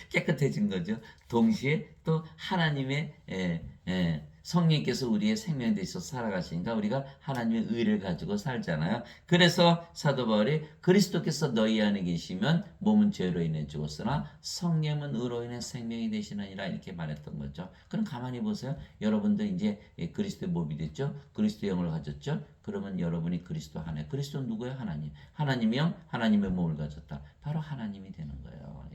깨끗해진 거죠. 동시에 또 하나님의 성령께서 우리의 생명 되셔서 살아가시니까 우리가 하나님의 의를 가지고 살잖아요. 그래서 사도 바울이 그리스도께서 너희 안에 계시면 몸은 죄로 인해 죽었으나 성령은 의로 인해 생명이 되시느니라 이렇게 말했던 거죠. 그럼 가만히 보세요. 여러분들 이제 그리스도의 몸이 됐죠. 그리스도의 영을 가졌죠. 그러면 여러분이 그리스도 안에. 그리스도는 누구예요? 하나님. 하나님의 영, 하나님의 몸을 가졌다. 바로 하나님이 되는 거예요.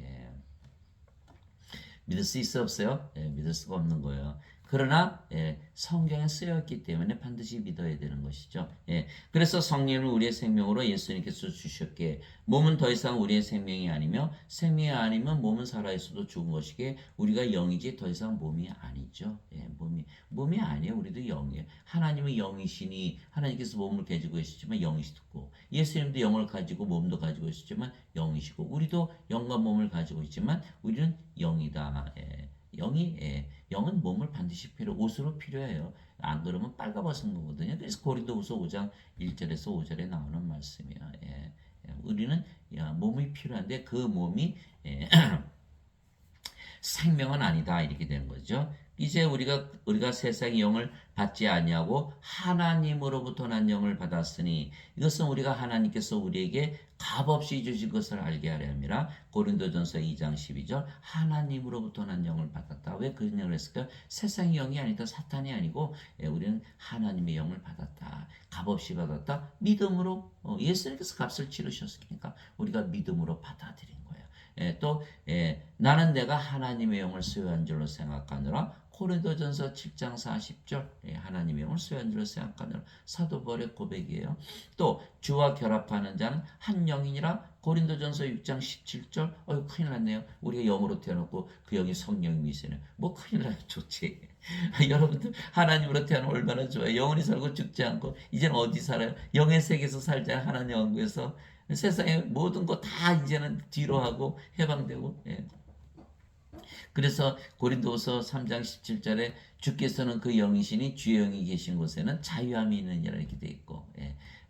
믿을 수 있어 없어요? 믿을 수가 없는 거예요. 그러나 성경에 쓰여있기 때문에 반드시 믿어야 되는 것이죠. 그래서 성령을 우리의 생명으로 예수님께서 주셨기에 몸은 더 이상 우리의 생명이 아니며 생명이 아니면 몸은 살아있어도 죽은 것이기에 우리가 영이지 더 이상 몸이 아니죠. 몸이 아니에요. 우리도 영이에요. 하나님은 영이시니 하나님께서 몸을 가지고 계시지만 영이시고 예수님도 영을 가지고 몸도 가지고 있었지만 영이시고 우리도 영과 몸을 가지고 있지만 우리는 영이다. 영은 몸을 반드시 옷으로 필요해요. 안 그러면 빨가벗은 거거든요. 그래서 고린도후서 5장 1절에서 5절에 나오는 말씀이에요. 우리는 몸이 필요한데 그 몸이 생명은 아니다 이렇게 되는 거죠. 이제 우리가 세상의 영을 받지 아니하고 하나님으로부터 난 영을 받았으니 이것은 우리가 하나님께서 우리에게 값없이 주신 것을 알게 하려 함이라. 고린도전서 2장 12절. 하나님으로부터 난 영을 받았다. 왜 그런 영을 했을까요? 세상의 영이 아니다. 사탄이 아니고 우리는 하나님의 영을 받았다. 값없이 받았다. 믿음으로 예수님께서 값을 치르셨으니까 우리가 믿음으로 받아들인 거예요. 또 나는 내가 하나님의 영을 소유한 줄로 생각하느라. 고린도전서 7장 40절. 하나님의 영을 소유한 줄로 생각하느라. 사도 바울의 고백이에요. 또 주와 결합하는 자는 한 영이니라. 고린도전서 6장 17절. 큰일 났네요. 우리가 영으로 태어났고 그 영이 성령이시네. 뭐 큰일 나요. 좋지. 여러분들 하나님으로 태어나면 얼마나 좋아요. 영원히 살고 죽지 않고 이제는 어디 살아요? 영의 세계에서 살자. 하나님 왕국에서. 세상의 모든 거 다 이제는 뒤로 하고 해방되고. 그래서 고린도후서 3장 17절에 주께서는 그 영이시니 주의 영이 계신 곳에는 자유함이 있느니라 이렇게 돼 있고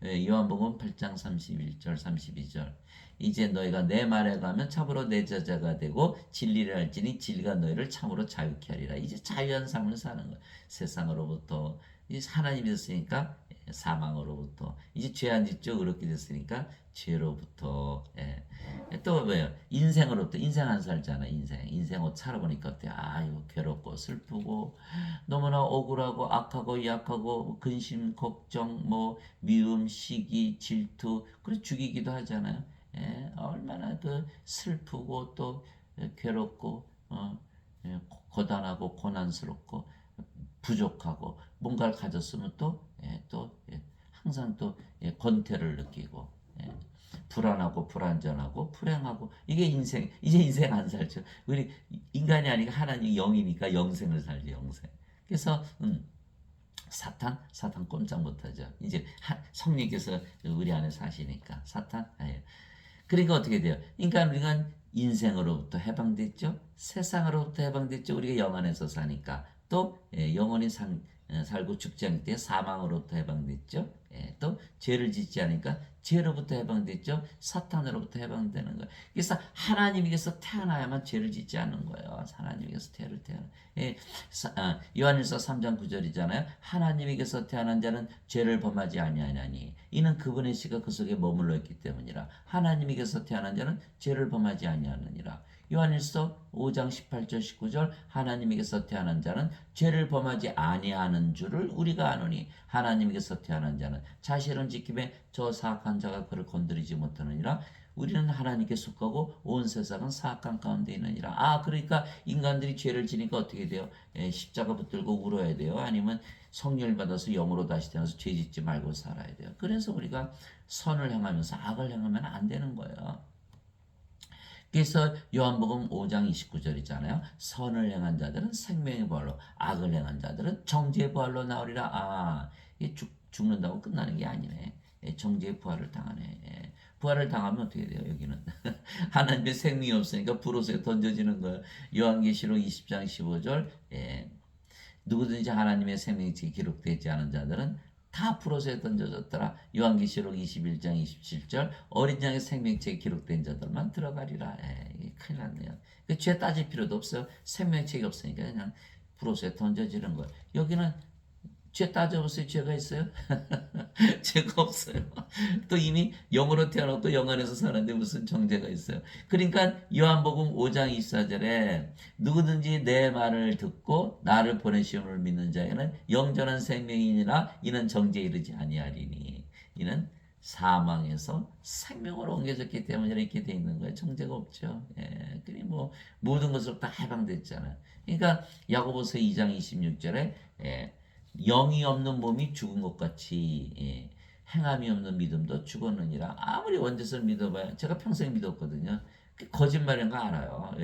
요한복음 8장 31절 32절 이제 너희가 내 말에 가면 참으로 내 제자가 되고 진리를 알지니 진리가 너희를 참으로 자유케 하리라. 이제 자유한 삶을 사는 거예요. 세상으로부터 이제 하나님이 됐으니까 사망으로부터 이제 죄 안 짓죠. 그렇게 됐으니까 죄로부터 또 뭐예요? 인생으로부터 인생 안 살잖아. 인생 옷 살아보니까 어때? 이거 괴롭고 슬프고 너무나 억울하고 악하고 약하고 근심 걱정 뭐 미움 시기 질투 그리고 죽이기도 하잖아요. 얼마나 그 슬프고 또 괴롭고 고단하고 고난스럽고 부족하고 뭔가를 가졌으면 또 항상 또 권태를 느끼고 불안하고 불안전하고 불행하고 이게 인생. 이제 인생 안 살죠. 우리 인간이 아니고 하나님 영이니까 영생을 살죠. 영생. 그래서 사탄 꼼짝 못하죠. 이제 성령께서 우리 안에 사시니까 사탄. 그러니까 어떻게 돼요? 그러니까 우리가 인생으로부터 해방됐죠. 세상으로부터 해방됐죠. 우리가 영 안에서 사니까 또 영원히 살고 죽지 않을 때 사망으로부터 해방됐죠. 또 죄를 짓지 않으니까 죄로부터 해방됐죠. 사탄으로부터 해방되는 거예요. 그래서 하나님에게서 태어나야만 죄를 짓지 않는 거예요. 하나님에게서 태어나. 요한일서 3장 9절이잖아요. 하나님에게서 태어난 자는 죄를 범하지 아니하나니 이는 그분의 씨가 그 속에 머물러 있기 때문이라. 하나님에게서 태어난 자는 죄를 범하지 아니하느니라. 요한일서 5장 18절 19절 하나님에게서 태어난 자는 죄를 범하지 아니하는 줄을 우리가 아노니 하나님에게서 태어난 자는 자신을 지킴에 저 사악한 자가 그를 건드리지 못하느니라. 우리는 하나님께 속하고 온 세상은 사악한 가운데 있느니라. 그러니까 인간들이 죄를 지니까 어떻게 돼요? 십자가 붙들고 울어야 돼요? 아니면 성령을 받아서 영으로 다시 태어나서 죄 짓지 말고 살아야 돼요? 그래서 우리가 선을 행하면서 악을 행하면 안 되는 거예요. 그래서 요한복음 5장 29절이잖아요. 선을 행한 자들은 생명의 부활로, 악을 행한 자들은 정죄의 부활로 나오리라. 이게 죽는다고 끝나는 게 아니네. 정죄의 부활을 당하네. 부활을 당하면 어떻게 돼요? 여기는 하나님의 생명이 없으니까 불옷에 던져지는 거예요. 요한계시록 20장 15절 누구든지 하나님의 생명이 기록되지 않은 자들은 다 불옷에 던져졌더라. 요한계시록 21장 27절 어린 양의 생명책에 기록된 자들만 들어가리라. 큰일 났네요. 죄 따질 필요도 없어요. 생명책이 없으니까 그냥 불옷에 던져지는 거예요. 여기는 죄 따져보세요. 죄가 있어요? 죄가 없어요. 또 이미 영으로 태어나고 또 영 안에서 사는데 무슨 정죄가 있어요. 그러니까 요한복음 5장 24절에 누구든지 내 말을 듣고 나를 보내심을 믿는 자에게는 영전한 생명이니라. 이는 정죄에 이르지 아니하리니. 이는 사망에서 생명으로 옮겨졌기 때문에 이렇게 돼 있는 거예요. 정죄가 없죠. 그리 뭐 모든 것으로 다 해방됐잖아요. 그러니까 야고보서 2장 26절에 영이 없는 몸이 죽은 것 같이 행함이 없는 믿음도 죽었느니라. 아무리 원죄를 믿어봐야, 제가 평생 믿었거든요. 거짓말인 거 알아요.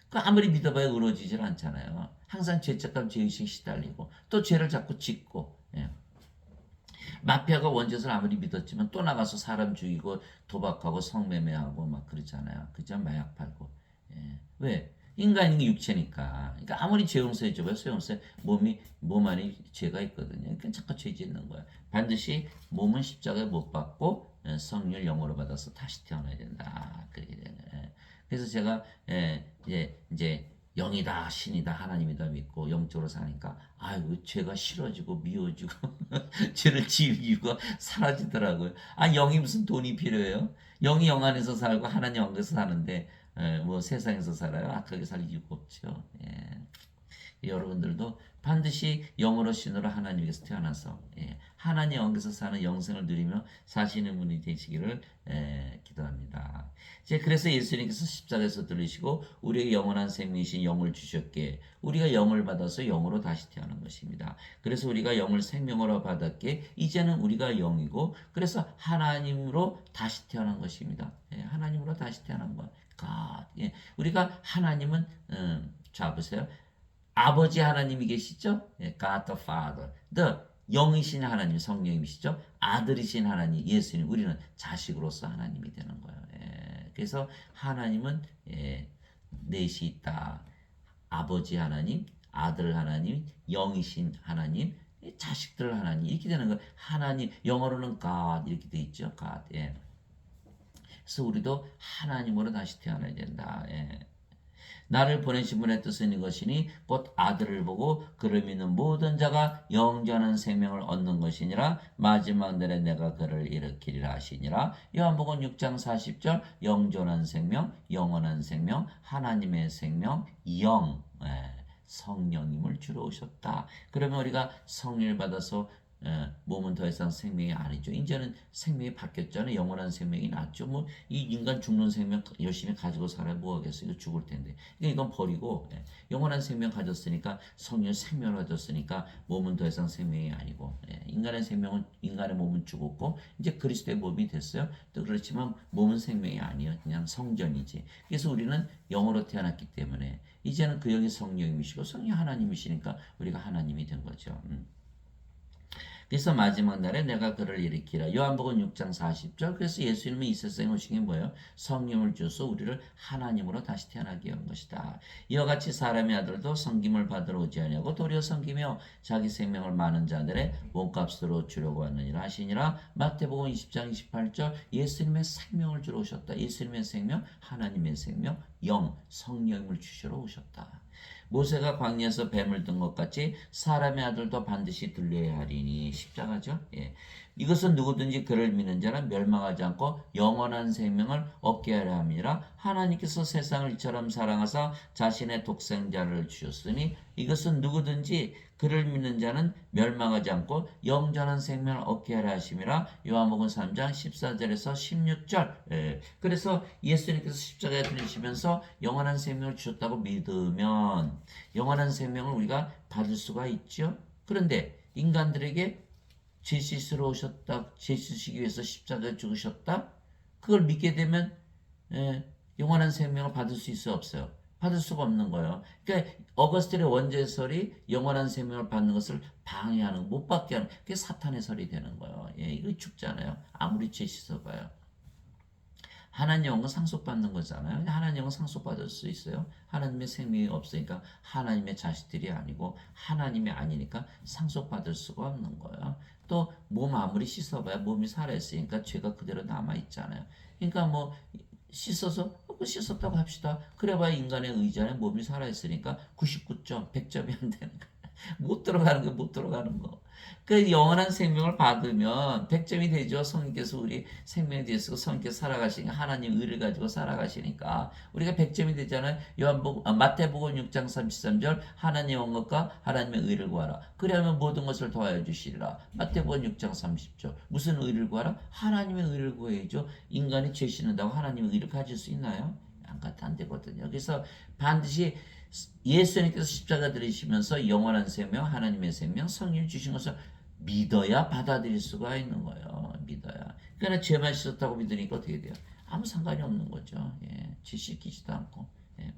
그 아무리 믿어봐야 이루어지질 않잖아요. 항상 죄책감, 죄의식 시달리고 또 죄를 자꾸 짓고. 마피아가 원죄를 아무리 믿었지만 또 나가서 사람 죽이고 도박하고 성매매하고 막 그러잖아요. 그죠? 마약 팔고. 왜? 인간이 육체니까. 그러니까 아무리 죄 용서해줘봐요. 소용없어요. 몸 안에 죄가 있거든요. 그러니까 자꾸 죄 짓는 거야. 반드시 몸은 십자가에 못 박고 성령을 영으로 받아서 다시 태어나야 된다. 그렇게 되는 거예요. 그래서 제가 이제 영이다, 신이다, 하나님이다 믿고 영적으로 사니까 아이고 죄가 싫어지고 미워지고 죄를 지을 이유가 사라지더라고요. 영이 무슨 돈이 필요해요? 영이 영 안에서 살고 하나님 안에서 사는데 뭐 세상에서 살아요? 악하게 살 이유가 없죠. 여러분들도 반드시 영으로 신으로 하나님께서 태어나서 하나님 영에서 사는 영생을 누리며 사시는 분이 되시기를 기도합니다. 그래서 예수님께서 십자가에서 들으시고 우리에게 영원한 생명이신 영을 주셨기에 우리가 영을 받아서 영으로 다시 태어난 것입니다. 그래서 우리가 영을 생명으로 받았기에 이제는 우리가 영이고 그래서 하나님으로 다시 태어난 것입니다. 하나님으로 다시 태어난 거예요. 우리가 하나님은 자 보세요. 아버지 하나님이 계시죠? God the Father. The 영이신 하나님, 성령이시죠? 아들이신 하나님, 예수님. 우리는 자식으로서 하나님이 되는 거예요. 그래서 하나님은 넷이 있다. 아버지 하나님, 아들 하나님, 영이신 하나님, 자식들 하나님 이렇게 되는 거예요. 하나님, 영어로는 God 이렇게 돼 있죠. God. 그래서 우리도 하나님으로 다시 태어나야 된다. 나를 보내신 분의 뜻은 이것이니 곧 아들을 보고 그를 믿는 모든 자가 영원한 생명을 얻는 것이니라. 마지막 날에 내가 그를 일으키리라 하시니라. 요한복음 6장 40절 영존한 생명, 영원한 생명, 하나님의 생명, 영 성령님을 주러 오셨다. 그러면 우리가 성령을 받아서 몸은 더 이상 생명이 아니죠. 이제는 생명이 바뀌었잖아요. 영원한 생명이 낫죠. 뭐 이 인간 죽는 생명 열심히 가지고 살아야 뭐 하겠어요. 이거 죽을 텐데. 그러니까 이건 버리고 영원한 생명 가졌으니까 성령 생명을 가졌으니까 몸은 더 이상 생명이 아니고 인간의 생명은 인간의 몸은 죽었고 이제 그리스도의 몸이 됐어요. 또 그렇지만 몸은 생명이 아니에요. 그냥 성전이지. 그래서 우리는 영으로 태어났기 때문에 이제는 그 영이 성령이시고 성령 하나님이시니까 우리가 하나님이 된 거죠. 그래서 마지막 날에 내가 그를 일으키라. 요한복음 6장 40절. 그래서 예수님은 이 세상에 오신 게 뭐예요? 성령을 주셔서 우리를 하나님으로 다시 태어나게 한 것이다. 이와 같이 사람의 아들도 섬김을 받으러 오지 아니하고 도리어 섬기며 자기 생명을 많은 자들의 몸값으로 주려고 왔느니라 하시니라. 마태복음 20장 28절. 예수님의 생명을 주러 오셨다. 예수님의 생명, 하나님의 생명, 영, 성령을 주시러 오셨다. 모세가 광야에서 뱀을 든 것 같이 사람의 아들도 반드시 들려야 하리니. 십자가죠. 예. 이것은 누구든지 그를 믿는 자는 멸망하지 않고 영원한 생명을 얻게 하려 함이라. 하나님께서 세상을 이처럼 사랑하사 자신의 독생자를 주셨으니 이것은 누구든지 그를 믿는 자는 멸망하지 않고 영원한 생명을 얻게 하려 하심이라. 요한복음 3장 14절에서 16절. 예. 그래서 예수님께서 십자가에 들리시면서 영원한 생명을 주셨다고 믿으면 영원한 생명을 우리가 받을 수가 있죠. 그런데 인간들에게 죄 씻으러 오셨다, 죄 씻으시기 위해서 십자가에 죽으셨다. 그걸 믿게 되면 영원한 생명을 받을 수 있어요, 없어요? 받을 수가 없는 거예요. 그러니까 어거스틴의 원죄설이 영원한 생명을 받는 것을 방해하는, 못 받게 하는, 그게 사탄의 설이 되는 거예요. 예, 이거 죽잖아요. 아무리 죄 씻어봐요. 하나님 영은 상속받는 거잖아요. 하나님 영은 상속받을 수 있어요. 하나님의 생명이 없으니까 하나님의 자식들이 아니고 하나님이 아니니까 상속받을 수가 없는 거예요. 또 몸 아무리 씻어봐야 몸이 살아있으니까 죄가 그대로 남아있잖아요. 그러니까 뭐 씻어서 씻었다고 합시다. 그래봐야 인간의 의지 안에 몸이 살아있으니까 99점, 100점이 안 되는 거예요. 못 들어가는 거, 못 들어가는 거. 그 영원한 생명을 받으면 100점이 되죠. 성령께서 우리 생명에 대해서 성령께서 살아가시니까 하나님 의를 가지고 살아가시니까 우리가 100점이 되잖아요. 마태복음 6장 33절 하나님의 언것과 하나님의 의를 구하라. 그러면 모든 것을 더하여 주시리라. 마태복음 6장 30절 무슨 의를 구하라? 하나님의 의를 구해야죠. 인간이 죄 씻는다고 하나님의 의를 가질 수 있나요? 안 되거든요. 그래서 반드시 예수님께서 십자가 들이시면서 영원한 생명, 하나님의 생명, 성령을 주신 것을 믿어야 받아들일 수가 있는 거예요. 믿어야. 그러나 죄만 씻었다고 믿으니까 어떻게 돼요? 아무 상관이 없는 거죠. 예, 죄 씻기지도 않고. 예.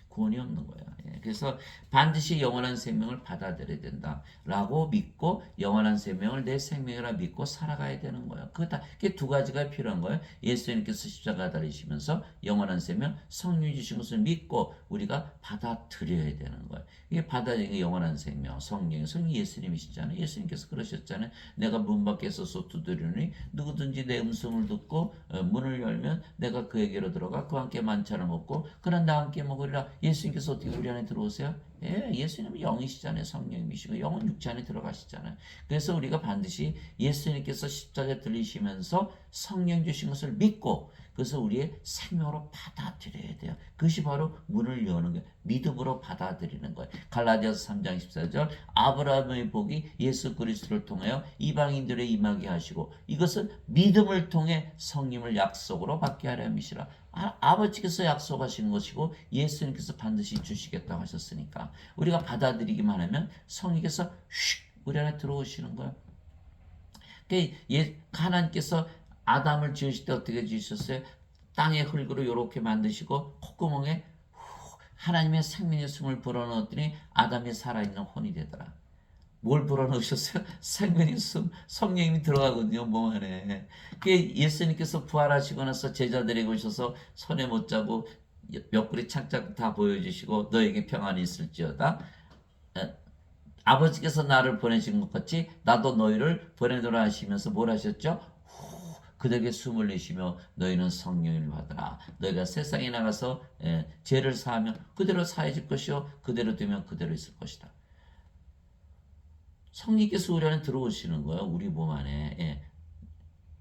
구원이 없는 거야. 예. 그래서 반드시 영원한 생명을 받아들여야 된다라고 믿고 영원한 생명을 내 생명이라 믿고 살아가야 되는 거예요. 그게 두 가지가 필요한 거예요. 예수님께서 십자가 달리시면서 영원한 생명, 성령 주신 것을 믿고 우리가 받아들여야 되는 거예요. 이게 받아들이는 게 영원한 생명, 성령 예수님이시잖아요. 예수님께서 그러셨잖아요. 내가 문 밖에 서서 두드리니 누구든지 내 음성을 듣고 문을 열면 내가 그에게로 들어가 그와 함께 만찬을 먹고 그는 나와 함께 먹으리라. 예수님께서 어떻게 우리 안에 들어오세요? 예, 예수님은 영이시잖아요. 성령이시고 영은 육체 안에 들어가시잖아요. 그래서 우리가 반드시 예수님께서 십자가에 들리시면서 성령 주신 것을 믿고 그래서 우리의 생명으로 받아들여야 돼요. 그것이 바로 문을 여는 거예요. 믿음으로 받아들이는 거예요. 갈라디아서 3장 14절 아브라함의 복이 예수 그리스도를 통하여 이방인들에 임하게 하시고 이것은 믿음을 통해 성령을 약속으로 받게 하려 함이시라. 아버지께서 약속하시는 것이고 예수님께서 반드시 주시겠다고 하셨으니까 우리가 받아들이기만 하면 성령께서 휙 우리 안에 들어오시는 거예요. 하나님께서 아담을 지으실 때 어떻게 지으셨어요? 땅의 흙으로 이렇게 만드시고 콧구멍에 하나님의 생명의 숨을 불어넣었더니 아담이 살아있는 혼이 되더라. 뭘 불어넣으셨어요? 생명의 숨, 성령님이 들어가거든요, 몸 안에. 예수님께서 부활하시고 나서 제자들에게 오셔서 손에 못 자고 옆구리 창자국 다 보여주시고 너에게 평안이 있을지어다. 아버지께서 나를 보내신 것 같이 나도 너희를 보내노라 하시면서 뭘 하셨죠? 그들에게 숨을 내쉬며 너희는 성령을 받으라. 너희가 세상에 나가서 죄를 사하면 그대로 사해질 것이요 그대로 되면 그대로 있을 것이다. 성령께서 우리 안에 들어오시는 거예요. 우리 몸 안에. 예.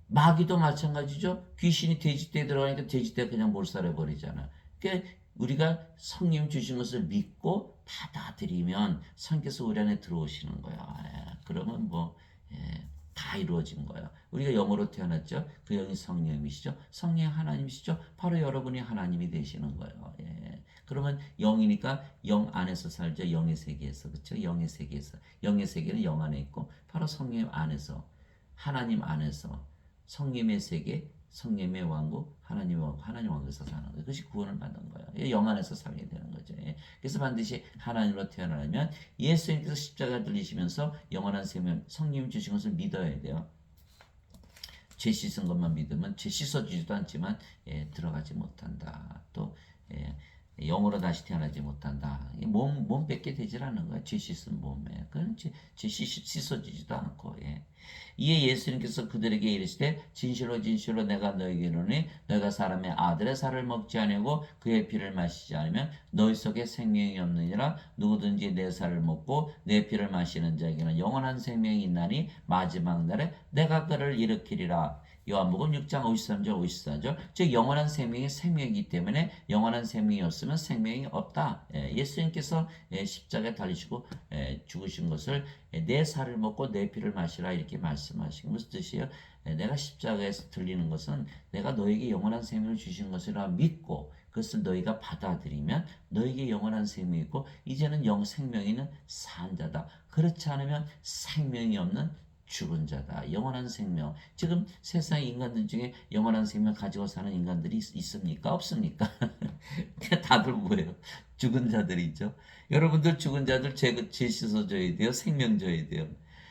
마귀도 마찬가지죠. 귀신이 돼지떼에 들어가니까 돼지떼가 그냥 몰살해버리잖아요. 그러니까 우리가 성령 주신 것을 믿고 받아들이면 성령께서 우리 안에 들어오시는 거예요. 예. 그러면 다 이루어진 거예요. 우리가 영으로 태어났죠. 그 영이 성령이시죠. 성령이 하나님이시죠. 바로 여러분이 하나님이 되시는 거예요. 예. 그러면 영이니까 영 안에서 살죠. 영의 세계에서. 그렇죠? 영의 세계에서. 영의 세계는 영 안에 있고 바로 성령 안에서 하나님 안에서 성령의 세계 성령의 왕국, 하나님의 왕국, 하나님 왕국에서 사는 거예요. 그것이 구원을 받는 거예요. 영 안에서 살게 되는 거죠. 예. 그래서 반드시 하나님으로 태어나려면 예수님께서 십자가 들리시면서 영원한 생명, 성령이 주신 것을 믿어야 돼요. 죄 씻은 것만 믿으면 죄 씻어주지도 않지만 들어가지 못한다. 또 영으로 다시 태어나지 못한다. 몸 뺏게 되질 않는 거야. 죄 씻은 몸에. 그건 죄 씻어지지도 않고. 이에 예수님께서 그들에게 이르시되 진실로 진실로 내가 너에게 이르노니 너희가 사람의 아들의 살을 먹지 아니하고 그의 피를 마시지 않으면 너희 속에 생명이 없느니라. 누구든지 내 살을 먹고 내 피를 마시는 자에게는 영원한 생명이 있나니 마지막 날에 내가 그를 일으키리라. 요한복음 6장 53절 54절. 즉 영원한 생명이 생명이기 때문에 영원한 생명이 없으면 생명이 없다. 예수님께서 십자가에 달리시고 죽으신 것을 내 살을 먹고 내 피를 마시라 이렇게 말씀하신 무슨 뜻이에요? 내가 십자가에서 들리는 것은 내가 너에게 영원한 생명을 주신 것이라 믿고 그것을 너희가 받아들이면 너에게 영원한 생명이 있고 이제는 생명이 있는 산 자다. 그렇지 않으면 생명이 없는 죽은 자다. 영원한 생명. 지금 세상 인간들 중에 영원한 생명 가지고 사는 인간들이 있습니까? 없습니까? 다들 뭐예요? 죽은 자들이죠. 여러분들 죽은 자들 죄 씻어줘야 돼요. 생명 줘야 돼요.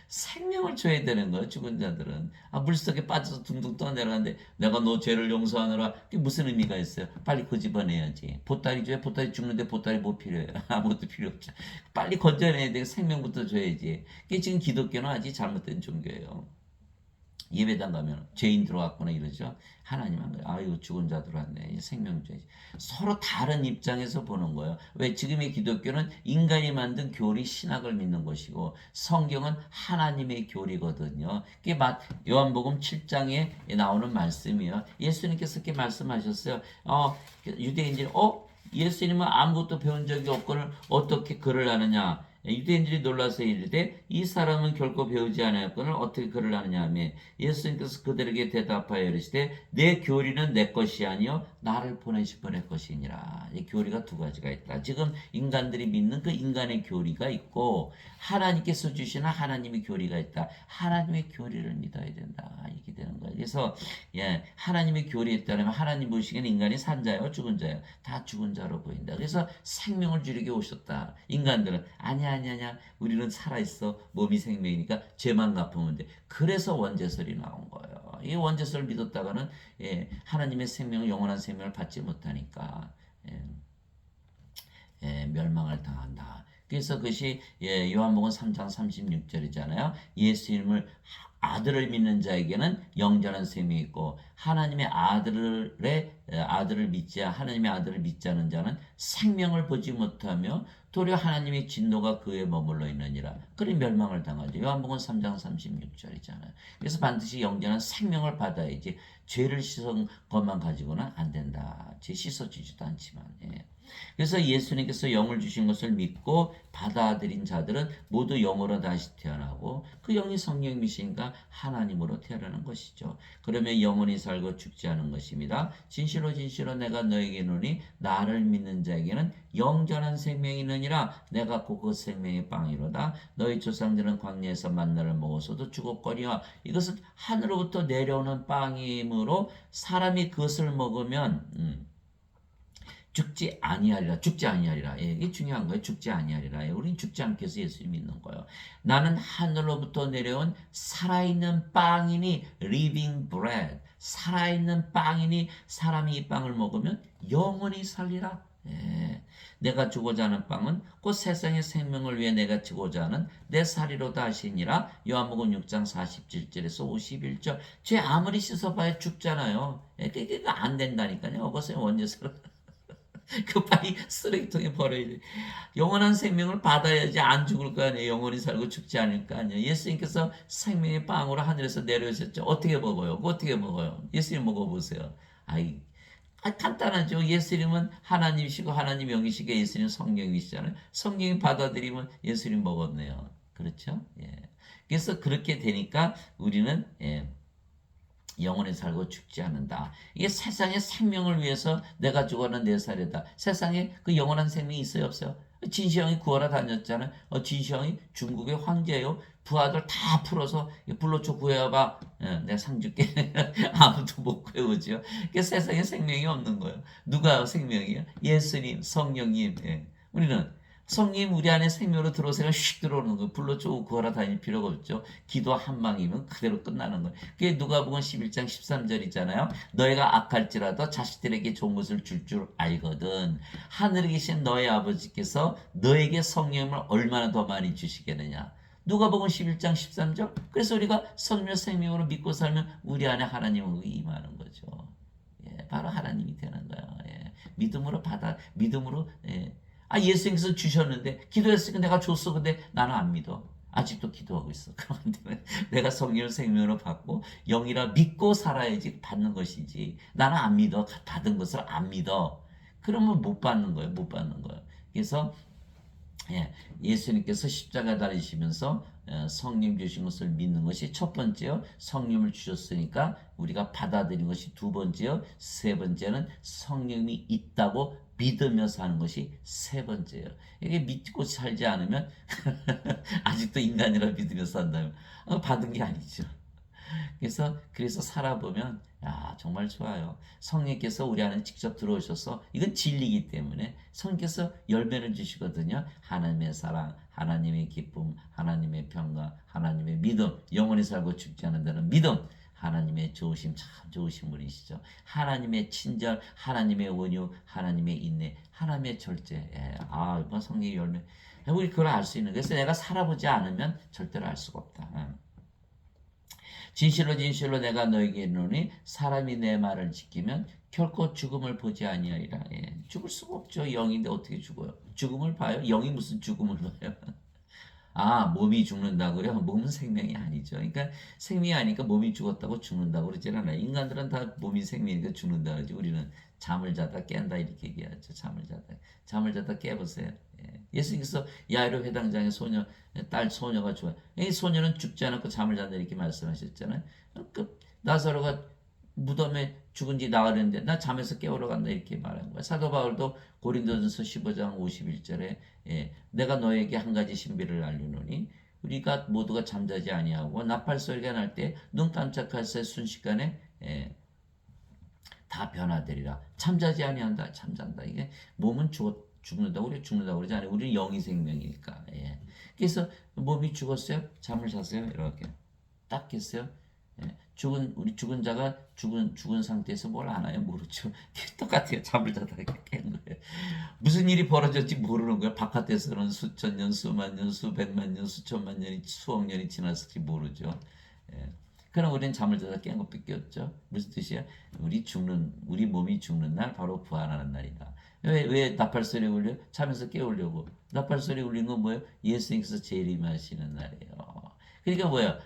생명을 줘야 되는 거예요. 죽은 자들은. 물속에 빠져서 둥둥 떠내려가는데 내가 너 죄를 용서하느라 그게 무슨 의미가 있어요? 빨리 건져내야지. 보따리 줘야 보따리 죽는데 보따리 뭐 필요해요? 아무것도 필요 없죠. 빨리 건져내야 돼. 생명부터 줘야지. 그게 지금 기독교는 아직 잘못된 종교예요. 예배당 가면 죄인 들어왔구나 이러죠. 하나님 한 거예요. 아유 죽은 자 들어왔네. 생명죄. 서로 다른 입장에서 보는 거예요. 왜 지금의 기독교는 인간이 만든 교리 신학을 믿는 것이고 성경은 하나님의 교리거든요. 그게 요한복음 7장에 나오는 말씀이에요. 예수님께서 그렇게 말씀하셨어요. 유대인들이 예수님은 아무것도 배운 적이 없거늘 어떻게 글을 하느냐. 유대인들이 놀라서 이르되 이 사람은 결코 배우지 않았거늘 어떻게 글을 하느냐 하며 예수님께서 그들에게 대답하여 이르시되 내 교리는 내 것이 아니요 나를 보내신 분의 것이니라. 이 교리가 두 가지가 있다. 지금 인간들이 믿는 그 인간의 교리가 있고 하나님께서 주시는 하나님의 교리가 있다. 하나님의 교리를 믿어야 된다. 이렇게 되는 거예요. 그래서 하나님의 교리에 따르면 하나님 보시기에는 인간이 산 자요 죽은 자요 다 죽은 자로 보인다. 그래서 생명을 주려고 오셨다. 인간들은 아니야 우리는 살아있어. 몸이 생명이니까 죄만 갚으면 돼. 그래서 원죄설이 나온 거예요. 이 원죄설을 믿었다가는 하나님의 생명을 영원한 생명을 받지 못하니까 멸망을 당한다. 그래서 그것이 요한복음 3장 36절이잖아요. 예수님을 아들을 믿는 자에게는 영전한 생명이 있고 하나님의 아들을 믿지 하나님의 아들을 믿지 않은 자는 생명을 보지 못하며 도리어 하나님의 진노가 그에 머물러 있느니라. 그리 멸망을 당하죠. 요한복음 3장 36절이잖아요. 그래서 반드시 영전한 생명을 받아야지 죄를 씻은 것만 가지고는 안 된다. 죄 씻어주지도 않지만. 그래서 예수님께서 영을 주신 것을 믿고 받아들인 자들은 모두 영으로 다시 태어나고 그 영이 성령이시니까 하나님으로 태어나는 것이죠. 그러면 영원히 살고 죽지 않은 것입니다. 진실로 진실로 내가 너에게 이르노니 나를 믿는 자에게는 영전한 생명이 있느니라. 내가 그 생명의 빵이로다. 너희 조상들은 광야에서 만나를 먹어서도 죽었거니와 이것은 하늘로부터 내려오는 빵이므로 사람이 그것을 먹으면 죽지 아니하리라. 이게 중요한 거예요. 죽지 아니하리라. 우린 죽지 않게 해서 예수님 믿는 거예요. 나는 하늘로부터 내려온 살아있는 빵이니 living bread. 살아있는 빵이니 사람이 이 빵을 먹으면 영원히 살리라. 내가 주고자 하는 빵은 곧 세상의 생명을 위해 내가 주고자 하는 내 살이로다 하시니라. 요한복음 6장 47절에서 51절. 죄 아무리 씻어봐야 죽잖아요. 그게 안 된다니까요. 그것은 원죄스러워. 그 빨리 쓰레기통에 버려야 돼. 영원한 생명을 받아야지 안 죽을 거 아니에요. 영원히 살고 죽지 않을 거 아니에요. 예수님께서 생명의 빵으로 하늘에서 내려오셨죠. 어떻게 먹어요? 어떻게 먹어요? 예수님 먹어보세요. 간단하죠. 예수님은 하나님이시고 하나님 영이시고 예수님 성령이시잖아요. 성령이 받아들이면 예수님 먹었네요. 그렇죠? 그래서 그렇게 되니까 우리는 영원히 살고 죽지 않는다. 이게 세상의 생명을 위해서 내가 죽어는 내 살이다. 세상에 그 영원한 생명이 있어요 없어요? 진시황이 구하러 다녔잖아요. 진시황이 중국의 황제요. 부하들 다 풀어서 불로초 구해와봐. 내가 상 줄게. 아무도 못 구해오죠. 그 세상에 생명이 없는 거예요. 누가 생명이에요? 예수님, 성령님. 예. 우리는 성님 우리 안에 생명으로 들어오세요. 휙 들어오는 거예요. 불로초 구하러 다닐 필요가 없죠. 기도 한 방이면 그대로 끝나는 거예요. 그게 누가복음 11장 13절이잖아요. 너희가 악할지라도 자식들에게 좋은 것을 줄 줄 알거든. 하늘에 계신 너희 아버지께서 너에게 성령을 얼마나 더 많이 주시겠느냐. 누가복음 11장 13절. 그래서 우리가 성령 생명으로 믿고 살면 우리 안에 하나님은 임하는 거죠. 예, 바로 하나님이 되는 거예요. 예, 믿음으로 믿음으로. 예. 예수님께서 주셨는데 기도했으니까 내가 줬어. 근데 나는 안 믿어. 아직도 기도하고 있어. 그런데 내가 성령을 생명으로 받고 영이라 믿고 살아야지 받는 것이지. 나는 안 믿어. 받은 것을 안 믿어. 그러면 못 받는 거예요. 못 받는 거예요. 그래서 예수님께서 십자가 달리시면서 성령 주신 것을 믿는 것이 첫 번째요. 성령을 주셨으니까 우리가 받아들인 것이 두 번째요. 세 번째는 성령이 있다고 믿으며 사는 것이 세 번째예요. 이게 믿고 살지 않으면 아직도 인간이라 믿으며 산다면 받은 게 아니죠. 그래서 살아보면 정말 좋아요. 성령께서 우리 안에 직접 들어오셔서 이건 진리이기 때문에 성령께서 열매를 주시거든요. 하나님의 사랑, 하나님의 기쁨, 하나님의 평강, 하나님의 믿음, 영원히 살고 죽지 않는다는 믿음, 하나님의 좋으심, 참 좋으신 분이시죠. 하나님의 친절, 하나님의 온유, 하나님의 인내, 하나님의 절제. 뭐 성령의 열매. 우리 그걸 알 수 있는. 그래서 내가 살아보지 않으면 절대로 알 수가 없다. 진실로 진실로 내가 너에게 이르노니 사람이 내 말을 지키면 결코 죽음을 보지 아니하리라. 죽을 수가 없죠. 영인데 어떻게 죽어요? 죽음을 봐요? 영이 무슨 죽음을 봐요? 몸이 죽는다고요? 몸은 생명이 아니죠. 그러니까 생명이 아니니까 몸이 죽었다고 죽는다고 그러진 않아요. 인간들은 다 몸이 생명이니까 죽는다 그러지. 우리는 잠을 자다 깬다 이렇게 얘기하죠. 잠을 자다 깨보세요. 예수님께서 야이로 회당장의 딸 소녀가 좋아요. 이 소녀는 죽지 않았고 잠을 잔다 이렇게 말씀하셨잖아요. 나사로가 무덤에 죽은 지 나가려는데 나 잠에서 깨우러 간다 이렇게 말한 거야. 사도 바울도 고린도전서 15장 51절에 내가 너에게 한 가지 신비를 알리노니 우리가 모두가 잠자지 아니하고 나팔 소리가 날 때 눈 깜짝할 새 순식간에 다 변화되리라. 잠자지 아니한다. 잠잔다. 이게 몸은 죽는다고 우리 죽는다고 그러지 않아요. 우리는 영이 생명이니까. 그래서 몸이 죽었어요. 잠을 잤어요. 이렇게 딱 깼어요. 우리 죽은 자가 죽은 상태에서 뭘 아나요? 모르죠. 똑같아요. 잠을 자다 깬 거예요. 무슨 일이 벌어졌지 모르는 거예요. 바깥에서는 수천 년, 수만 년, 수백만 년, 수천만 년이 수억 년이 지났을지 모르죠. 그럼 우리는 잠을 자다 깬 것밖에 없죠. 무슨 뜻이야? 우리 몸이 죽는 날 바로 부활하는 날이다. 왜 나팔 소리 울려? 잠에서 깨우려고. 나팔 소리 울린 건 뭐예요? 예수님께서 재림하시는 날이에요. 그러니까 뭐예요?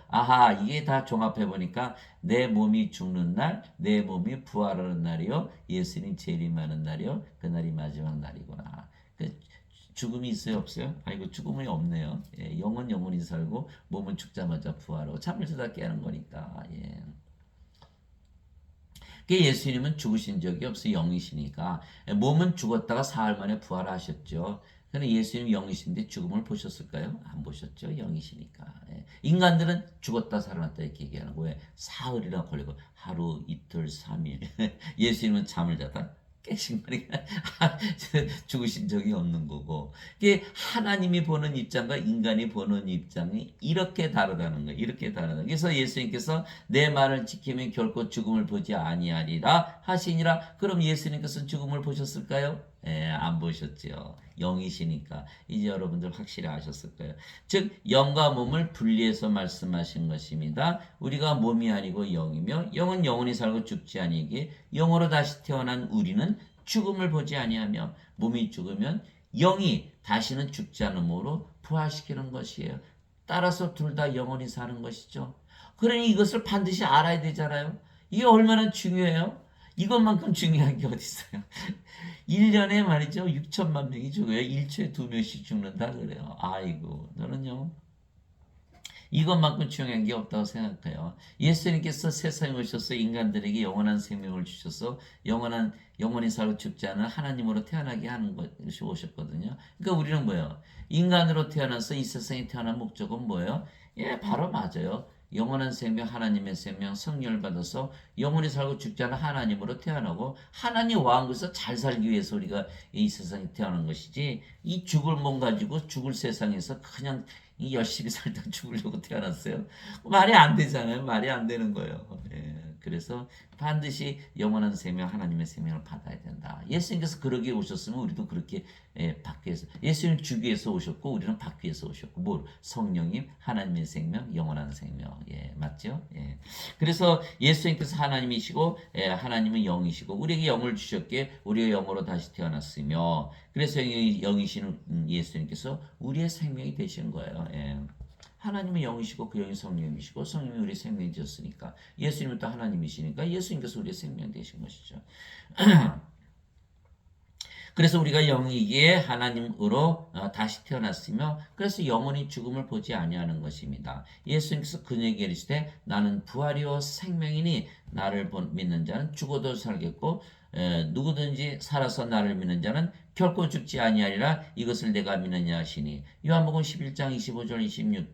이게 다 종합해 보니까 내 몸이 죽는 날, 내 몸이 부활하는 날이요, 예수님 재림하는 날이요, 그 날이 마지막 날이구나. 죽음이 있어요, 없어요? 죽음이 없네요. 영은 영원히 살고 몸은 죽자마자 부활하고 잠을 자다 깨는 거니까. 예수님은 죽으신 적이 없어요. 영이시니까. 몸은 죽었다가 사흘 만에 부활하셨죠. 그런데 예수님 영이신데 죽음을 보셨을까요? 안 보셨죠. 영이시니까. 인간들은 죽었다 살아났다 이렇게 얘기하는 거예요. 사흘이나 걸리고 하루, 이틀, 3일. 예수님은 잠을 자다 깨신 거니까 죽으신 적이 없는 거고. 이게 하나님이 보는 입장과 인간이 보는 입장이 이렇게 다르다는 거예요. 이렇게 다르다. 그래서 예수님께서 내 말을 지키면 결코 죽음을 보지 아니하리라 하시니라. 그럼 예수님께서 죽음을 보셨을까요? 안 보셨죠. 영이시니까 이제 여러분들 확실히 아셨을 거예요. 즉 영과 몸을 분리해서 말씀하신 것입니다. 우리가 몸이 아니고 영이며 영은 영원히 살고 죽지 아니하기에 영으로 다시 태어난 우리는 죽음을 보지 아니하며 몸이 죽으면 영이 다시는 죽지 않음으로 부활시키는 것이에요. 따라서 둘 다 영원히 사는 것이죠. 그러니 이것을 반드시 알아야 되잖아요. 이게 얼마나 중요해요? 이것만큼 중요한 게 어디 있어요? 1년에 말이죠. 6천만 명이 죽어요. 1초에 2명씩 죽는다 그래요. 아이고, 너는요. 이것만큼 중요한 게 없다고 생각해요. 예수님께서 세상에 오셔서 인간들에게 영원한 생명을 주셔서 영원히 살고 죽지 않은 하나님으로 태어나게 하는 것이 오셨거든요. 그러니까 우리는 뭐예요? 인간으로 태어나서 이 세상에 태어난 목적은 뭐예요? 예, 바로 맞아요. 영원한 생명, 하나님의 생명, 성령을 받아서 영원히 살고 죽지 않은 하나님으로 태어나고 하나님 왕국에서 잘 살기 위해서 우리가 이 세상에 태어난 것이지 이 죽을 몸 가지고 죽을 세상에서 그냥 열심히 살다 죽으려고 태어났어요. 말이 안 되잖아요. 말이 안 되는 거예요. 예, 그래서 반드시 영원한 생명, 하나님의 생명을 받아야 된다. 예수님께서 그러기 오셨으면 우리도 그렇게 받기 위해서 예수님 주기 위해서 오셨고 우리는 받기 위해서 오셨고 뭘 성령님, 하나님의 생명, 영원한 생명. 예, 맞죠? 예. 그래서 예수님께서 하나님이시고 하나님은 영이시고 우리에게 영을 주셨기에 우리의 영으로 다시 태어났으며 그래서 영이신 예수님께서 우리의 생명이 되신 거예요. 예. 하나님은 영이시고 그 영이 성령이시고 성령이 우리의 생명이 되었으니까 예수님은 또 하나님이시니까 예수님께서 우리의 생명이 되신 것이죠. 그래서 우리가 영이기에 하나님으로 다시 태어났으며 그래서 영원히 죽음을 보지 아니하는 것입니다. 예수님께서 그에게 이르시되 나는 부활이요 생명이니 나를 믿는 자는 죽어도 살겠고 누구든지 살아서 나를 믿는 자는 결코 죽지 아니하리라 이것을 내가 믿느냐 하시니 요한복음 11장 25절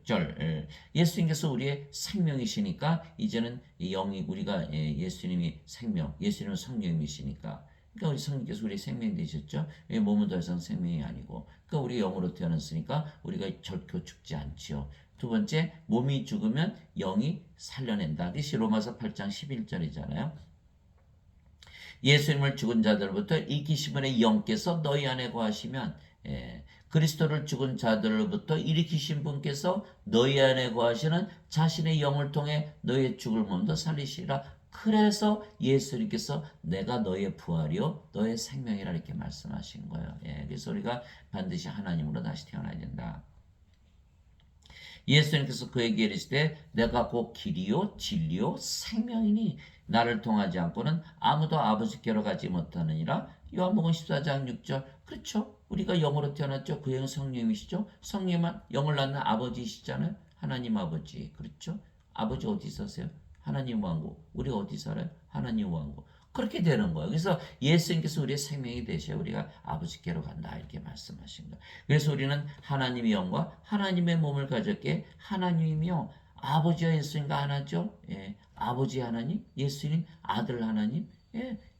26절 예수님께서 우리의 생명이시니까 이제는 영이 우리가 예수님이 생명 예수님은 성령이시니까 그러니까 우리 성령께서 우리의 생명이 되셨죠. 몸은 더 이상 생명이 아니고 그러니까 우리 영으로 태어났으니까 우리가 결코 죽지 않지요. 두 번째 몸이 죽으면 영이 살려낸다. 이것이 로마서 8장 11절이잖아요. 예수님을 죽은 자들로부터 일으키심의 영께서 너희 안에 거하시면 그리스도를 죽은 자들로부터 일으키신 분께서 너희 안에 거하시는 자신의 영을 통해 너희의 죽을 몸도 살리시리라. 그래서 예수님께서 내가 너의 부활이요 너의 생명이라 이렇게 말씀하신 거예요. 그래서 우리가 반드시 하나님으로 다시 태어나야 된다. 예수님께서 그에게 이르시되 내가 곧 길이요 진리요 생명이니 나를 통하지 않고는 아무도 아버지께로 가지 못하느니라. 요한복음 14장 6절. 그렇죠. 우리가 영으로 태어났죠. 그 영은 성령이시죠. 성령은 영을 낳는 아버지시잖아요. 하나님 아버지. 그렇죠. 아버지 어디 사세요? 하나님 왕국. 우리 어디 살아요? 하나님 왕국. 그렇게 되는 거예요. 그래서 예수님께서 우리의 생명이 되셔야 우리가 아버지께로 간다 이렇게 말씀하신 거예요. 그래서 우리는 하나님의 영과 하나님의 몸을 가졌기에 하나님이며 아버지와 예수님과 하나죠. 아버지 하나님, 예수님, 아들 하나님,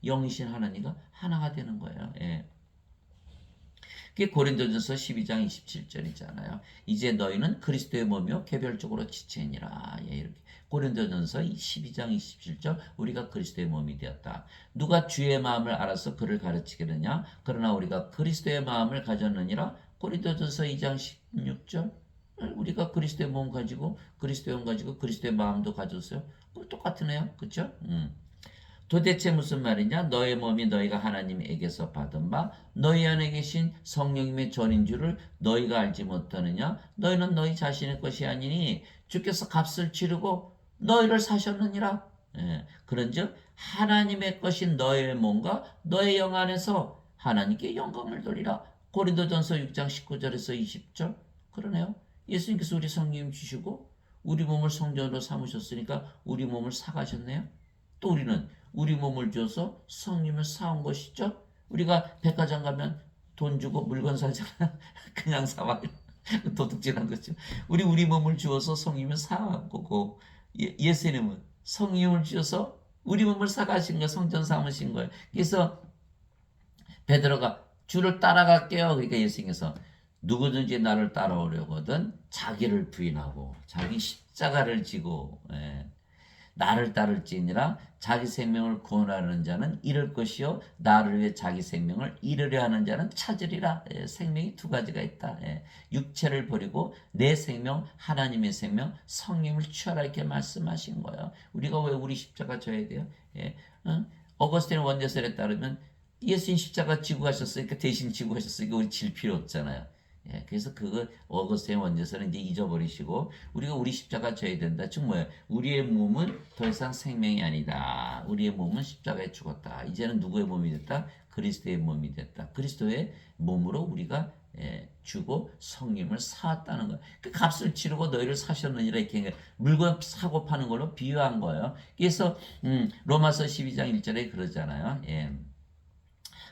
영이신 하나님과 하나가 되는 거예요. 그게 고린도전서 12장 27절이잖아요. 이제 너희는 그리스도의 몸이요 개별적으로 지체니라. 이렇게 고린도전서 12장 27절 우리가 그리스도의 몸이 되었다. 누가 주의 마음을 알아서 그를 가르치겠느냐? 그러나 우리가 그리스도의 마음을 가졌느니라. 고린도전서 2장 16절 우리가 그리스도의 몸 가지고 그리스도의 영 가지고 그리스도의 마음도 가졌어요. 똑같으네요. 그렇죠? 도대체 무슨 말이냐? 너의 몸이 너희가 하나님에게서 받은 바 너희 안에 계신 성령님의 전인 줄을 너희가 알지 못하느냐? 너희는 너희 자신의 것이 아니니 주께서 값을 치르고 너희를 사셨느니라. 그런즉 하나님의 것인 너의 몸과 너의 영 안에서 하나님께 영광을 돌리라. 고린도전서 6장 19절에서 20절. 그러네요. 예수님께서 우리 성령 주시고 우리 몸을 성전으로 삼으셨으니까 우리 몸을 사가셨네요. 또 우리는 우리 몸을 주어서 성령을 사온 것이죠. 우리가 백화점 가면 돈 주고 물건 사잖아. 그냥 사와요. 도둑질한 거죠. 우리 몸을 주어서 성령을 사온 거고 예수님은 성령을 주어서 우리 몸을 사가신 거 성전 삼으신 거예요. 그래서 베드로가 주를 따라갈게요. 그러니까 예수님께서 누구든지 나를 따라오려거든 자기를 부인하고 자기 십자가를 지고 나를 따를지니라. 자기 생명을 구원하는 자는 잃을 것이요 나를 위해 자기 생명을 잃으려 하는 자는 찾으리라. 생명이 두 가지가 있다. 육체를 버리고 내 생명 하나님의 생명 성령을 취하라 이렇게 말씀하신 거예요. 우리가 왜 우리 십자가 져야 돼요? 어거스틴 원제설에 따르면 예수님 십자가 지고 가셨으니까 대신 지고 가셨으니까 우리 질 필요 없잖아요. 그래서 그거 어거스틴 원제설은 이제 잊어버리시고 우리가 우리 십자가 져야 된다. 즉 뭐예요? 우리의 몸은 더 이상 생명이 아니다. 우리의 몸은 십자가에 죽었다. 이제는 누구의 몸이 됐다? 그리스도의 몸이 됐다. 그리스도의 몸으로 우리가 주고 성님을 사왔다는 거예요. 그 값을 치르고 너희를 사셨느니라 이렇게 물건 사고 파는 걸로 비유한 거예요. 그래서 로마서 12장 1절에 그러잖아요.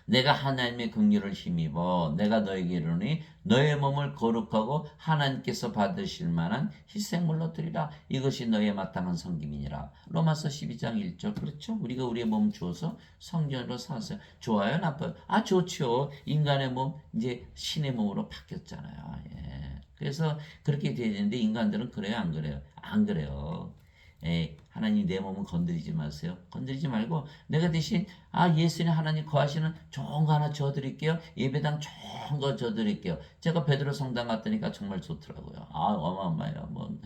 내가 하나님의 긍휼을 힘입어 내가 너에게 이르노니 너의 몸을 거룩하고 하나님께서 받으실 만한 희생물로 드리라. 이것이 너의 마땅한 섬김이니라. 로마서 12장 1절. 그렇죠? 우리가 우리의 몸 주어서 성전으로 사세요. 좋아요? 나빠요? 좋죠. 인간의 몸 이제 신의 몸으로 바뀌었잖아요. 그래서 그렇게 돼야 되는데 인간들은 그래요? 안 그래요? 안 그래요. 하나님 내 몸은 건드리지 마세요. 건드리지 말고 내가 대신 예수님 하나님 거하시는 좋은 거 하나 줘드릴게요. 예배당 좋은 거 줘드릴게요. 제가 베드로 성당 갔더니까 정말 좋더라고요. 어마어마해요. 뭐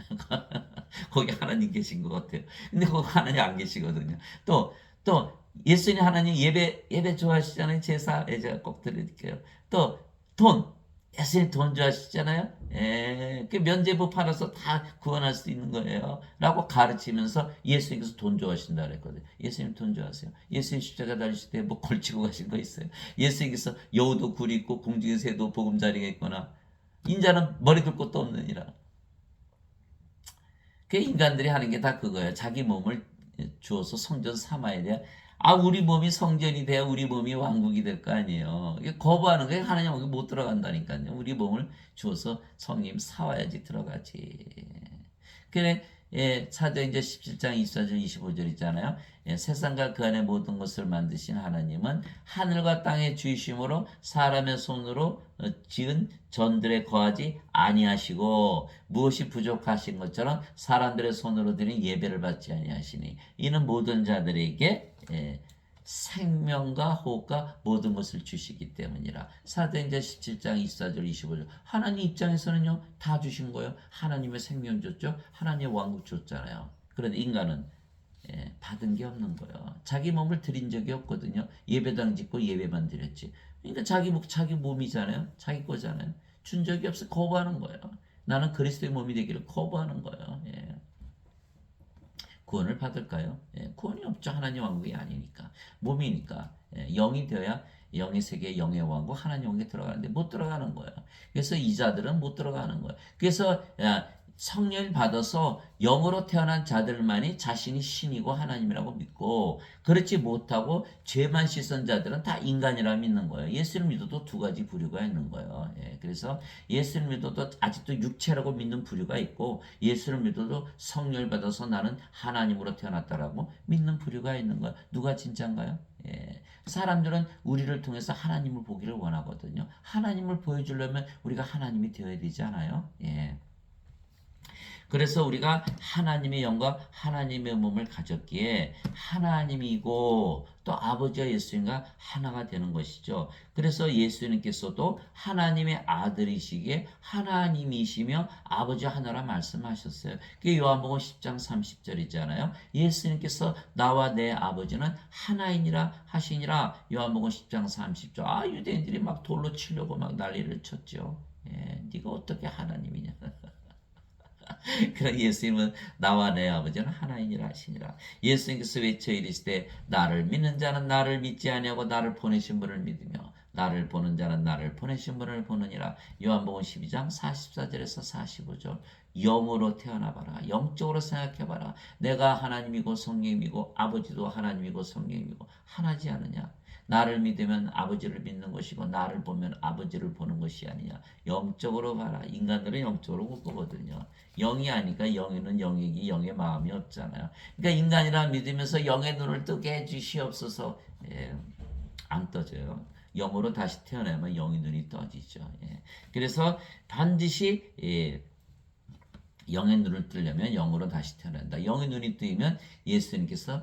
거기 하나님 계신 것 같아요. 근데 거기 하나님 안 계시거든요. 또 예수님 하나님 예배 좋아하시잖아요. 제사 제가 꼭 드릴게요. 또 돈. 예수님 돈 좋아하시잖아요. 그 면제부 팔아서 다 구원할 수 있는 거예요. 라고 가르치면서 예수님께서 돈 좋아하신다 그랬거든요. 예수님 돈 좋아하세요. 예수님 십자가 달리실 때 뭐 걸치고 가신 거 있어요. 예수님께서 여우도 굴이 있고 공중의 새도 보금자리가 있거나 인자는 머리 둘 곳도 없느니라. 그 인간들이 하는 게 다 그거예요. 자기 몸을 주어서 성전 삼아야 돼. 우리 몸이 성전이 돼야 우리 몸이 왕국이 될 거 아니에요. 이게 거부하는 게 하나님 거기 못 들어간다니까요. 우리 몸을 주어서 성님 사와야지 들어가지. 그래, 사도행전 17장 24절 25절 있잖아요. 세상과 그 안에 모든 것을 만드신 하나님은 하늘과 땅의 주이심으로 사람의 손으로 지은 전들에 거하지 아니하시고 무엇이 부족하신 것처럼 사람들의 손으로 드린 예배를 받지 아니하시니 이는 모든 자들에게 생명과 호흡과 모든 것을 주시기 때문이라. 사도행전 17장 24절 25절. 하나님 입장에서는요 다 주신 거예요. 하나님의 생명 줬죠. 하나님의 왕국 줬잖아요. 그런데 인간은 받은 게 없는 거예요. 자기 몸을 드린 적이 없거든요. 예배당 짓고 예배만 드렸지. 그러니까 자기 몸이잖아요. 자기 거잖아요. 준 적이 없어 거부하는 거예요. 나는 그리스도의 몸이 되기를 거부하는 거예요. 구원을 받을까요? 구원이 없죠. 하나님 왕국이 아니니까. 몸이니까. 영이 되어야 영의 세계, 영의 왕국, 하나님 왕국에 들어가는데 못 들어가는 거예요. 그래서 이자들은 못 들어가는 거예요. 그래서 성령을 받아서 영으로 태어난 자들만이 자신이 신이고 하나님이라고 믿고 그렇지 못하고 죄만 씻은 자들은 다 인간이라 믿는 거예요. 예수를 믿어도 두 가지 부류가 있는 거예요. 그래서 예수를 믿어도 아직도 육체라고 믿는 부류가 있고 예수를 믿어도 성령을 받아서 나는 하나님으로 태어났다라고 믿는 부류가 있는 거예요. 누가 진짜인가요? 사람들은 우리를 통해서 하나님을 보기를 원하거든요. 하나님을 보여주려면 우리가 하나님이 되어야 되지 않아요? 그래서 우리가 하나님의 영과 하나님의 몸을 가졌기에 하나님이고 또 아버지와 예수님과 하나가 되는 것이죠. 그래서 예수님께서도 하나님의 아들이시기에 하나님이시며 아버지와 하나라 말씀하셨어요. 그게 요한복음 10장 30절이잖아요. 예수님께서 나와 내 아버지는 하나이니라 하시니라. 요한복음 10장 30절. 유대인들이 막 돌로 치려고 막 난리를 쳤죠. 네가 어떻게 하나님이냐. 그러나 예수님은 나와 내 아버지는 하나이니라 하시니라. 예수님께서 외쳐 이르시되 나를 믿는 자는 나를 믿지 아니하고 나를 보내신 분을 믿으며 나를 보는 자는 나를 보내신 분을 보느니라. 요한복음 12장 44절에서 45절. 영으로 태어나봐라. 영적으로 생각해봐라. 내가 하나님이고 성령이고 아버지도 하나님이고 성령이고 하나지 않느냐. 나를 믿으면 아버지를 믿는 것이고 나를 보면 아버지를 보는 것이 아니냐. 영적으로 봐라. 인간들은 영적으로 못 보거든요. 영이 아니까 영에는 영이기 영의 마음이 없잖아요. 그러니까 인간이라 믿으면서 영의 눈을 뜨게 해주시옵소서. 안 떠져요. 영으로 다시 태어나면 영의 눈이 떠지죠. 그래서 반드시 영의 눈을 뜨려면 영으로 다시 태어난다. 영의 눈이 뜨이면 예수님께서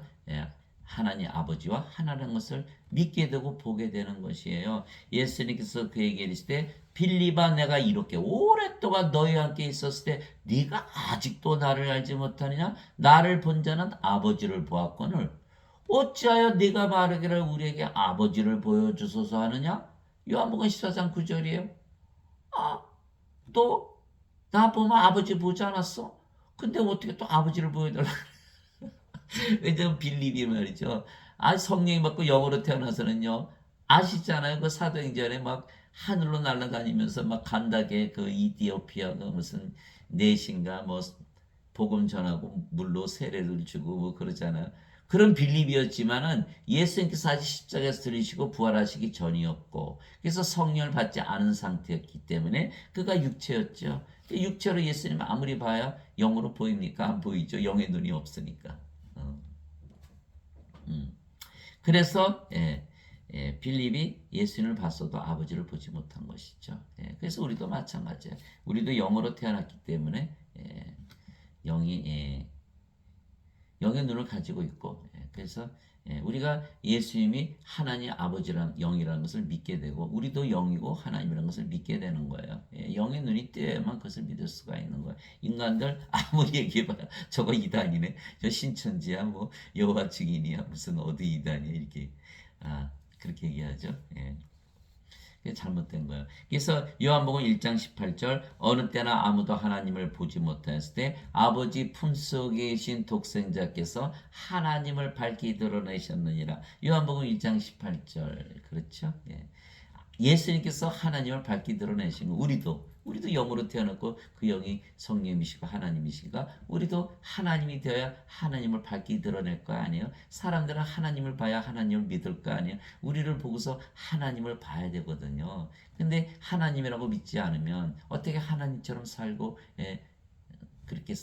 하나님 아버지와 하나라는 것을 믿게 되고 보게 되는 것이에요. 예수님께서 그에게 이르시되 빌립아 내가 이렇게 오랫동안 너희와 함께 있었을 때 네가 아직도 나를 알지 못하느냐? 나를 본 자는 아버지를 보았거늘 어찌하여 네가 말하기를 우리에게 아버지를 보여주소서 하느냐? 요한복음 14장 9절이에요. 또 나 보면 아버지 보지 않았어? 근데 어떻게 또 아버지를 보여달라? 왜냐면 빌립이 말이죠. 성령이 받고 영으로 태어나서는요. 아시잖아요. 그 사도행전에 막 하늘로 날아다니면서 막 간다게 그 이디오피아가 무슨 내신가 뭐 복음 전하고 물로 세례를 주고 뭐 그러잖아요. 그런 빌립이었지만은 예수님께서 아직 십자가에서 들으시고 부활하시기 전이었고 그래서 성령을 받지 않은 상태였기 때문에 그가 육체였죠. 육체로 예수님 아무리 봐야 영으로 보입니까? 안 보이죠. 영의 눈이 없으니까. 어. 그래서 빌립이 예수님을 봤어도 아버지를 보지 못한 것이죠. 그래서 우리도 마찬가지예요. 우리도 영으로 태어났기 때문에 영이 영의 눈을 가지고 있고 그래서 우리가 예수님이 하나님 아버지란 영이라는 것을 믿게 되고 우리도 영이고 하나님이라는 것을 믿게 되는 거예요. 영의 눈이 뜨야만 그것을 믿을 수가 있는 거예요. 인간들 아무리 얘기해봐야 저거 이단이네, 저 신천지야, 뭐 여호와 증인이야, 무슨 어디 이단이야 이렇게 그렇게 얘기하죠. 그게 잘못된 거예요. 그래서 요한복음 1장 18절 어느 때나 아무도 하나님을 보지 못하였을 때 아버지 품속에 계신 독생자께서 하나님을 밝히 드러내셨느니라. 요한복음 1장 18절 그렇죠? 예수님께서 하나님을 밝히 드러내신 거 우리도 영으로 태어났고 그 영이 성령이시고 하나님이시니까 우리도 하나님이 되어야 하나님을 밝히 드러낼 거 아니에요. 사람들은 하나님을 봐야 하나님을 믿을 거 아니에요. 우리를 보고서 하나님을 봐야 되거든요. 근데 하나님이라고 믿지 않으면 어떻게 하나님처럼 살고 그렇게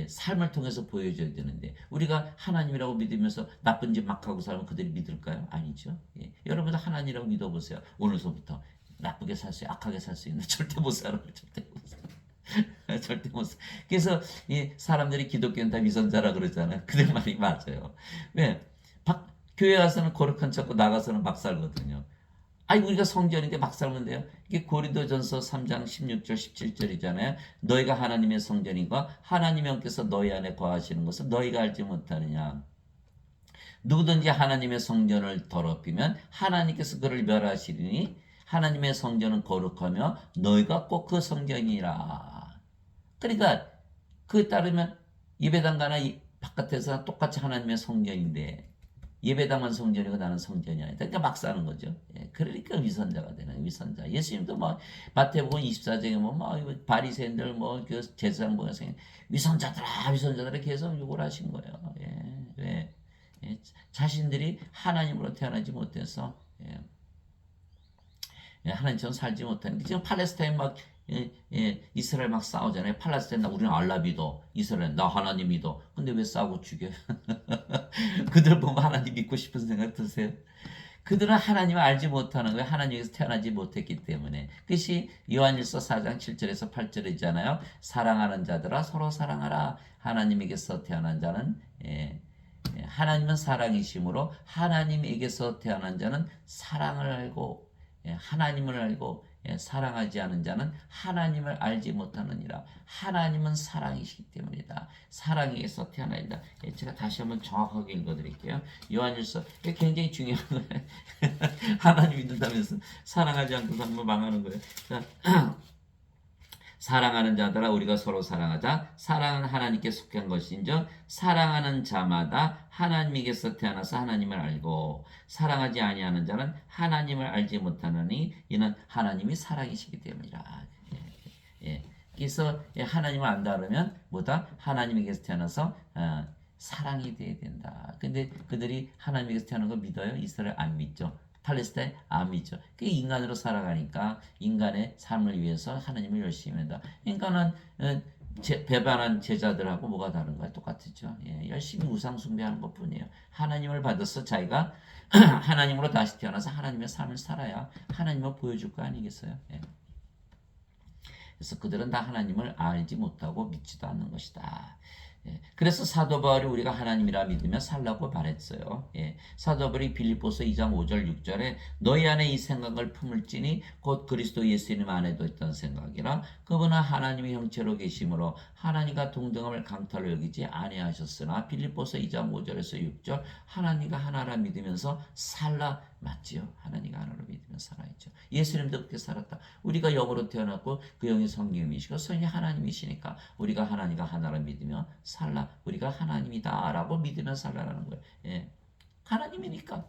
삶을 통해서 보여줘야 되는데 우리가 하나님이라고 믿으면서 나쁜 짓 막 하고 살면 그들이 믿을까요? 아니죠. 여러분도 하나님이라고 믿어보세요. 오늘서부터 나쁘게 살 수, 악하게 살 수 있는 절대 못 살아요. 절대 못 살아. 절대 못 살아. 그래서 이 사람들이 기독교는 다 위선자라 그러잖아요. 그들 말이 맞아요. 왜? 교회 가서는 거룩한 척하고 나가서는 막 살거든요. 아니 우리가 성전인데 막 살면 돼요. 이게 고린도전서 3장 16절 17절이잖아요. 너희가 하나님의 성전인가 하나님의 영께서 너희 안에 거하시는 것을 너희가 알지 못하느냐. 누구든지 하나님의 성전을 더럽히면 하나님께서 그를 멸하시리니 하나님의 성전은 거룩하며 너희가 꼭 그 성전이라. 그러니까 그에 따르면 예배당 가나 바깥에서 똑같이 하나님의 성전인데 예배당만 성전이고 나는 성전이 아니다. 그러니까 막 사는 거죠. 그러니까 위선자가 되는 위선자. 예수님도 뭐 마태복음 24장에 뭐 바리새인들 뭐그 제사장보에서 위선자들아 위선자들아 계속 욕을 하신 거예요. 왜? 자신들이 하나님으로 태어나지 못해서 하나님처럼 살지 못하는 지금 팔레스타인 막 이스라엘 막 싸우잖아요. 팔레스타인 우리는 알라 믿어. 이스라엘 나 하나님 믿어. 근데 왜 싸우고 죽여? 그들 보면 하나님 믿고 싶은 생각 드세요? 그들은 하나님을 알지 못하는 거예요. 하나님에서 태어나지 못했기 때문에. 그것이 요한일서 4장 7절에서 8절이잖아요. 사랑하는 자들아 서로 사랑하라. 하나님에게서 태어난 자는 하나님은 사랑이시므로 하나님에게서 태어난 자는 사랑을 알고 하나님을 알고 사랑하지 않은 자는 하나님을 알지 못하느니라. 하나님은 사랑이시기 때문이다. 사랑에서 태어나이다. 제가 다시 한번 정확하게 읽어드릴게요. 요한일서 굉장히 중요한 거예요. 하나님 믿는다면서 사랑하지 않고 살면 망하는 거예요. 자, 사랑하는 자들아 우리가 서로 사랑하자. 사랑은 하나님께 속한 것인즉 사랑하는 자마다 하나님에게서 태어나서 하나님을 알고 사랑하지 아니하는 자는 하나님을 알지 못하느니 이는 하나님이 사랑이시기 때문이라. 그래서 하나님을 안다 그러면 뭐다? 하나님에게서 태어나서 사랑이 돼야 된다. 근데 그들이 하나님에게서 태어난 거 믿어요? 이스라엘 안 믿죠. 팔레스타인 안 믿죠. 그 인간으로 살아가니까 인간의 삶을 위해서 하나님을 열심히 한다. 인간은 배반한 제자들하고 뭐가 다른가요? 똑같죠. 열심히 우상 숭배하는 것뿐이에요. 하나님을 받아서 자기가 하나님으로 다시 태어나서 하나님의 삶을 살아야 하나님을 보여줄 거 아니겠어요? 그래서 그들은 다 하나님을 알지 못하고 믿지도 않는 것이다. 그래서 사도 바울이 우리가 하나님이라 믿으며 살라고 말했어요. 사도 바울이 빌립보서 2장 5절 6절에 너희 안에 이 생각을 품을지니 곧 그리스도 예수님 안에도 있던 생각이라 그분은 하나님의 형체로 계심으로 하나님과 동등함을 강탈로 여기지 아니하셨으나 빌립보서 2장 5절에서 6절 하나님과 하나라 믿으면서 살라. 맞지요? 하나님과 하나로 믿으면 살아있죠. 예수님도 그렇게 살았다. 우리가 영으로 태어났고 그 영이 성령이시고 성령이 하나님이시니까 우리가 하나님과 하나로 믿으며 살라. 우리가 하나님이다 라고 믿으며 살라라는 거예요. 하나님이니까.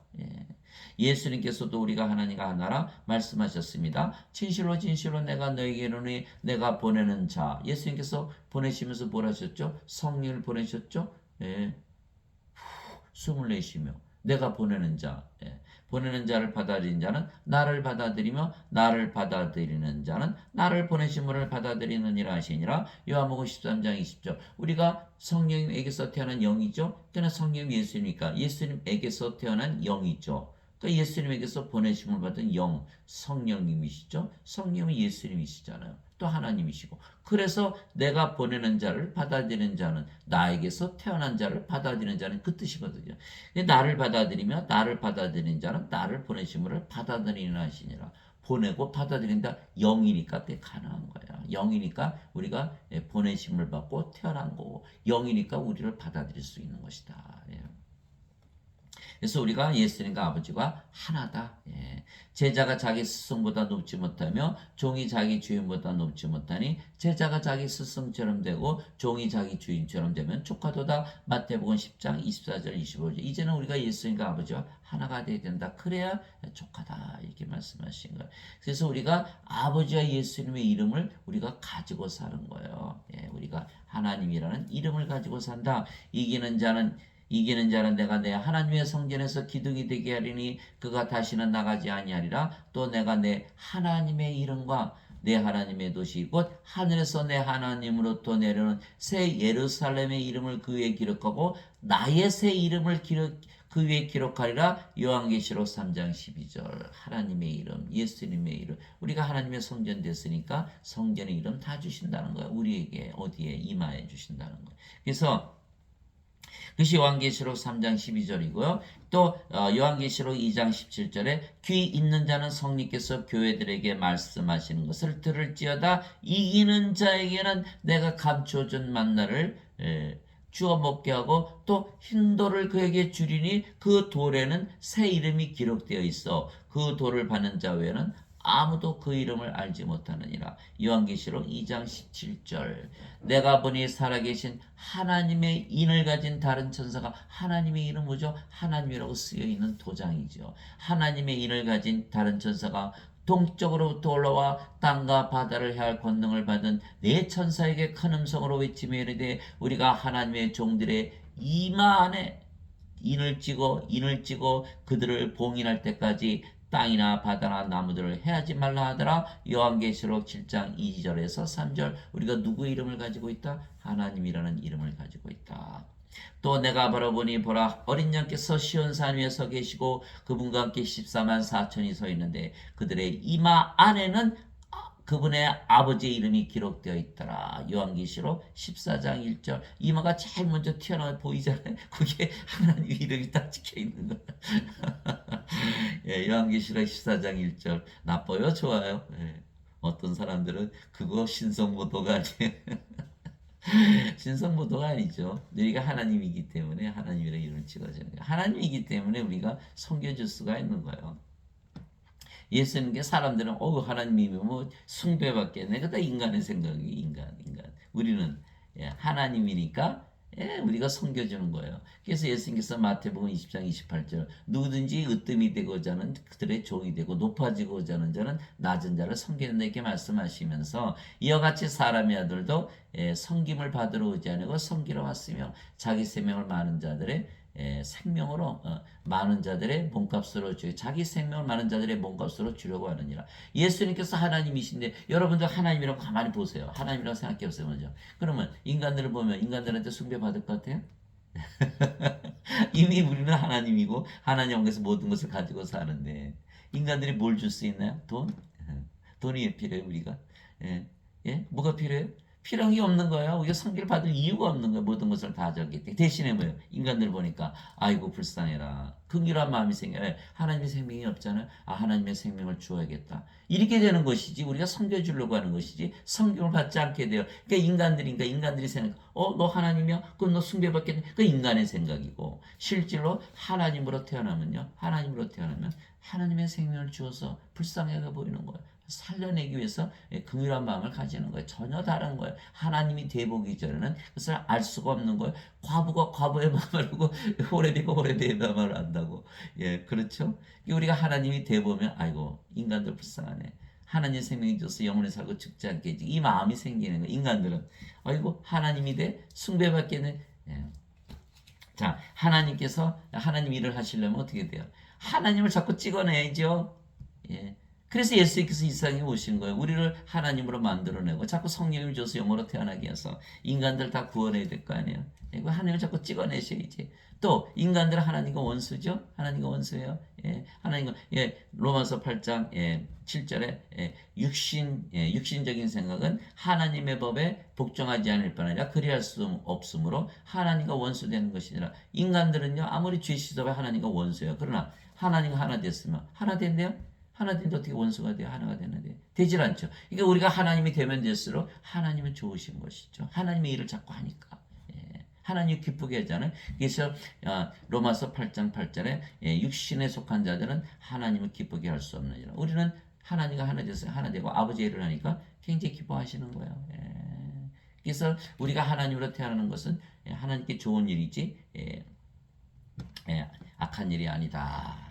예수님께서도 우리가 하나님과 하나라 말씀하셨습니다. 진실로 진실로 내가 너에게 이르노니 내가 보내는 자. 예수님께서 보내시면서 뭘 하셨죠? 성령을 보내셨죠? 예. 숨을 내쉬며 내가 보내는 자. 예. 보내는 자를 받아들이는 자는 나를 받아들이며 나를 받아들이는 자는 나를 보내심을 받아들이느니라 하시니라. 요한복음 13장 20절. 우리가 성령에게서 태어난 영이죠. 그러나 성령 예수님이니까 예수님에게서 태어난 영이죠. 그러니까 예수님에게서 보내심을 받은 영, 성령님이시죠. 성령은 예수님이시잖아요. 또 하나님이시고. 그래서 내가 보내는 자를 받아들이는 자는 나에게서 태어난 자를 받아들이는 자는 그 뜻이거든요. 나를 받아들이며 나를 받아들이는 자는 나를 보내심을 받아들이는 하시니라. 보내고 받아들인다. 영이니까 그게 가능한 거야. 영이니까 우리가 보내심을 받고 태어난 거고 영이니까 우리를 받아들일 수 있는 것이다. 예. 그래서 우리가 예수님과 아버지가 하나다. 예. 제자가 자기 스승보다 높지 못하며 종이 자기 주인보다 높지 못하니 제자가 자기 스승처럼 되고 종이 자기 주인처럼 되면 족하도다. 마태복음 10장 24절 25절. 이제는 우리가 예수님과 아버지와 하나가 되어야 된다. 그래야 족하다. 이렇게 말씀하신 거예요. 그래서 우리가 아버지와 예수님의 이름을 우리가 가지고 사는 거예요. 예. 우리가 하나님이라는 이름을 가지고 산다. 이기는 자는 내가 내 하나님의 성전에서 기둥이 되게 하리니 그가 다시는 나가지 아니하리라. 또 내가 내 하나님의 이름과 내 하나님의 도시 곧 하늘에서 내 하나님으로부터 내려오는 새 예루살렘의 이름을 그 위에 기록하고 나의 새 이름을 그 위에 기록하리라. 요한계시록 3장 12절. 하나님의 이름, 예수님의 이름. 우리가 하나님의 성전 됐으니까 성전의 이름 다 주신다는 거예요. 우리에게 어디에 임하여 주신다는 거예요. 그래서 그것이 요한계시록 3장 12절이고요. 또 요한계시록 2장 17절에 귀 있는 자는 성령께서 교회들에게 말씀하시는 것을 들을지어다. 이기는 자에게는 내가 감춰준 만나를 주어 먹게 하고 또 흰 돌을 그에게 주리니 그 돌에는 새 이름이 기록되어 있어 그 돌을 받는 자 외에는 아무도 그 이름을 알지 못하느니라. 요한계시록 2장 17절. 내가 보니 살아계신 하나님의 인을 가진 다른 천사가 하나님의 이름 뭐죠? 하나님이라고 쓰여있는 도장이죠. 하나님의 인을 가진 다른 천사가 동쪽으로부터 올라와 땅과 바다를 향할 권능을 받은 네 천사에게 큰 음성으로 외치며 이르되 우리가 하나님의 종들의 이마 안에 인을 찌고 그들을 봉인할 때까지 땅이나 바다나 나무들을 해하지 말라 하더라. 요한계시록 7장 2절에서 3절. 우리가 누구의 이름을 가지고 있다? 하나님이라는 이름을 가지고 있다. 또 내가 바라보니 보라 어린 양께서 시온산 위에 서 계시고 그분과 함께 14만 4천이 서 있는데 그들의 이마 안에는 그분의 아버지의 이름이 기록되어 있더라. 요한계시록 14장 1절. 이마가 제일 먼저 튀어나와 보이잖아요. 거기에 하나님 이름이 딱 찍혀 있는 거야. 예, 요한계시록 14장 1절. 나빠요? 좋아요? 예. 어떤 사람들은 그거 신성모독가 아니에요. 신성모독가 아니죠. 우리가 하나님이기 때문에 하나님이라는 이름을 찍어주는 거예요. 하나님이기 때문에 우리가 섬겨줄 수가 있는 거예요. 예수님께 사람들은 하나님이면 뭐 숭배받겠네. 그다 인간의 생각이 인간. 우리는 하나님이니까 우리가 섬겨주는 거예요. 그래서 예수님께서 마태복음 20장 28절 누구든지 으뜸이 되고자 하는 그들의 종이 되고 높아지고자 하는 자는 낮은 자를 섬기는 데 이렇게 말씀하시면서 이와 같이 사람의 아들도 섬김을 받으러 오지 않고 섬기러 왔으며 자기 생명을 많은 자들의 생명으로 많은 자들의 몸값으로 자기 생명을 많은 자들의 몸값으로 주려고 하느니라. 예수님께서 하나님이신데 여러분들 하나님이라고 가만히 보세요. 하나님이라고 생각해 보세요. 먼저. 그러면 인간들을 보면 인간들한테 숭배 받을 것 같아요? 이미 우리는 하나님이고 하나님께서 모든 것을 가지고 사는데 인간들이 뭘 줄 수 있나요? 돈이 필요해요. 우리가 뭐가 필요해요? 필요한 게 없는 거예요. 우리가 섬기를 받을 이유가 없는 거예요. 모든 것을 다 저기 대신에 뭐예요? 인간들 보니까 아이고 불쌍해라. 긍휼한 마음이 생겨요. 하나님의 생명이 없잖아요. 하나님의 생명을 주어야겠다. 이렇게 되는 것이지 우리가 섬겨주려고 하는 것이지 섬김을 받지 않게 돼요. 그러니까 인간들이 생각 너 하나님이야? 그럼 너 숭배받겠네? 그 인간의 생각이고 실제로 하나님으로 태어나면 하나님의 생명을 주어서 불쌍하게 보이는 거예요. 살려내기 위해서 긍휼한 마음을 가지는 거예요. 전혀 다른 거예요. 하나님이 되보기 전에는 그것을 알 수가 없는 거예요. 과부가 과부의 마음을 알고 오래되고 오래된 마음을 안다고. 예, 그렇죠? 우리가 하나님이 돼보면 아이고 인간들 불쌍하네. 하나님 생명이 줘서 영원히 살고 죽지 않겠지. 이 마음이 생기는 거. 인간들은 아이고 하나님이 돼 숭배받겠네. 예. 자, 하나님 일을 하시려면 어떻게 돼요? 하나님을 자꾸 찍어내야죠. 예. 그래서 예수님께서 이 세상에 오신 거예요. 우리를 하나님으로 만들어내고 자꾸 성령을 줘서 영으로 태어나게 해서 인간들 다 구원해야 될 거 아니에요. 그 하나님을 자꾸 찍어내셔야지. 또 인간들은 하나님과 원수죠. 하나님과 원수예요. 예. 하나님과 로마서 8장 7절에 육신적인 생각은 하나님의 법에 복종하지 않을 뿐 아니라 그리할 수 없으므로 하나님과 원수되는 것이니라. 인간들은요 아무리 죄 씻어봐 하나님과 원수예요. 그러나 하나님과 하나 됐으면 하나 된대요. 하나 된데 어떻게 원수가 돼요? 하나가 되는데 되질 않죠. 그러니까 우리가 하나님이 되면 될수록 하나님은 좋으신 것이죠. 하나님의 일을 자꾸 하니까. 하나님 기쁘게 하잖아요. 그래서 로마서 8장 8절에 육신에 속한 자들은 하나님을 기쁘게 할 수 없느니라. 우리는 하나님과 하나 돼서 하나 되고 아버지의 일을 하니까 굉장히 기뻐하시는 거예요. 그래서 우리가 하나님으로 태어나는 것은 하나님께 좋은 일이지 악한 일이 아니다.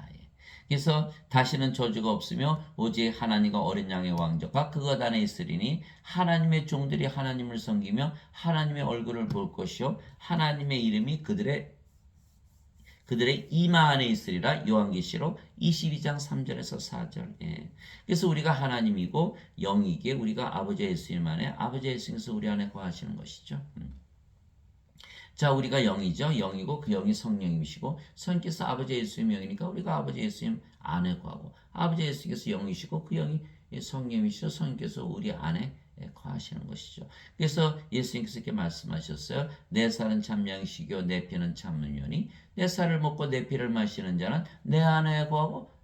그래서 다시는 저주가 없으며 오직 하나님과 어린 양의 왕족과 그것 안에 있으리니 하나님의 종들이 하나님을 섬기며 하나님의 얼굴을 볼 것이요 하나님의 이름이 그들의 이마 안에 있으리라. 요한계시록 22장 3절에서 4절. 그래서 우리가 하나님이고 영이기에 우리가 아버지 예수님 안에 아버지 예수님께서 우리 안에 거하시는 것이죠. 자, 우리가 영이죠. 영이고 그 영이 성령이시고 성령께서 아버지 예수님 영이니까 우리가 아버지 예수님 안에 거하고 아버지 예수님께서 영이시고 그 영이 성령이시죠. 성령께서 우리 안에 거하시는 것이죠. 그래서 예수님께서 이렇게 말씀하셨어요. 내 살은 참 양식이요 내 피는 참 은연이 내 살을 먹고 내 피를 마시는 자는 내 안에 거하고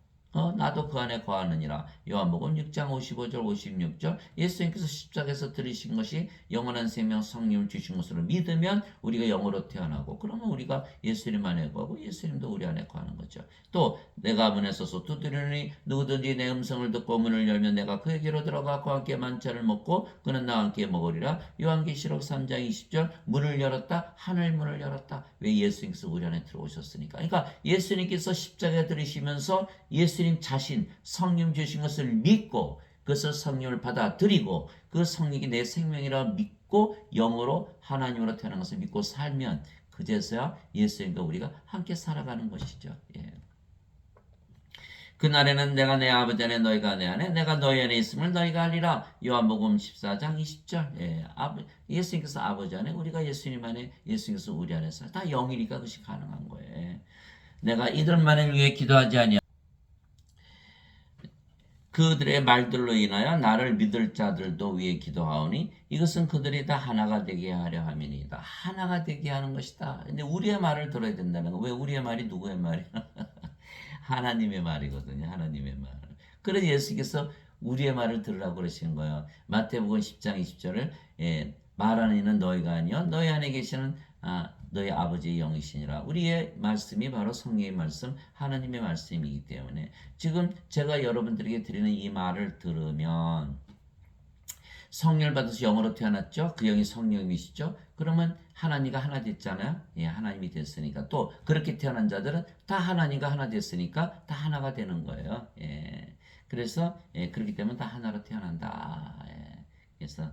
나도 그 안에 거하느니라. 요한복음 6장 55절 56절. 예수님께서 십자가에서 들으신 것이 영원한 생명 성령을 주신 것으로 믿으면 우리가 영으로 태어나고 그러면 우리가 예수님 안에 거하고 예수님도 우리 안에 거하는 거죠. 또 내가 문에 서서 두드리니 누구든지 내 음성을 듣고 문을 열면 내가 그에게로 들어가 그와 함께 만찬을 먹고 그는 나와 함께 먹으리라. 요한계시록 3장 20절. 문을 열었다. 하늘 문을 열었다. 왜? 예수님께서 우리 안에 들어오셨으니까. 그러니까 예수님께서 십자가에 들으시면서 예수님 자신 성령 주신 것을 믿고 그것을 성령을 받아들이고 그 성령이 내 생명이라 믿고 영으로 하나님으로 태어난 것을 믿고 살면 그제서야 예수님과 우리가 함께 살아가는 것이죠. 그날에는 내가 내 아버지 안에 너희가 내 안에 내가 너희 안에 있음을 너희가 알리라. 요한복음 14장 20절. 예수님께서 아버지 안에 우리가 예수님 안에 예수님께서 우리 안에서 다 영이니까 그것이 가능한 거예요. 내가 이들만을 위해 기도하지 아니하 그들의 말들로 인하여 나를 믿을 자들도 위해 기도하오니 이것은 그들이 다 하나가 되게 하려 함이니이다. 하나가 되게 하는 것이다. 근데 우리의 말을 들어야 된다는 거. 왜 우리의 말이 누구의 말이야? 하나님의 말이거든요. 하나님의 말. 그래서 예수께서 우리의 말을 들으라고 그러시는 거예요. 마태복음 10장 20절을 말하는 이는 너희가 아니요 너희 안에 계시는 너희 아버지의 영이시니라. 우리의 말씀이 바로 성령의 말씀, 하나님의 말씀이기 때문에 지금 제가 여러분들에게 드리는 이 말을 들으면 성령을 받아서 영으로 태어났죠. 그 영이 성령이시죠. 그러면 하나님과 하나 됐잖아요. 하나님이 됐으니까 또 그렇게 태어난 자들은 다 하나님과 하나 됐으니까 다 하나가 되는 거예요. 그래서 그렇기 때문에 다 하나로 태어난다. 그래서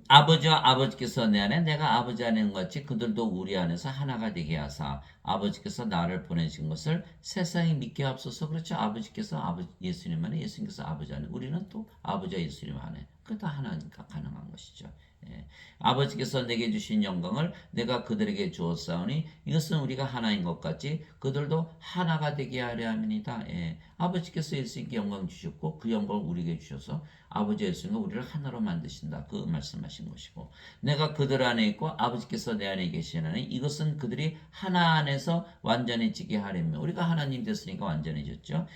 아버지와 아버지께서 내 안에 내가 아버지 안에 있는 것 같이 그들도 우리 안에서 하나가 되게 하사 아버지께서 나를 보내신 것을 세상이 믿게 앞서서 그렇죠. 아버지께서 예수님 안에 예수님께서 아버지 안에 우리는 또 아버지와 예수님 안에 그 다 하나니까 가능한 것이죠. 아버지께서 내게 주신 영광을 내가 그들에게 주었사오니 이것은 우리가 하나인 것 같이 그들도 하나가 되게 하려 함이니이다. 아버지께서 예수님께 영광 주셨고 그 영광을 우리에게 주셔서 아버지 예수님과 우리를 하나로 만드신다. 그 말씀하신 것이고 내가 그들 안에 있고 아버지께서 내 안에 계시나니 이것은 그들이 하나 안에서 완전해지게 하려면 우리가 하나님 됐으니까 완전해졌죠.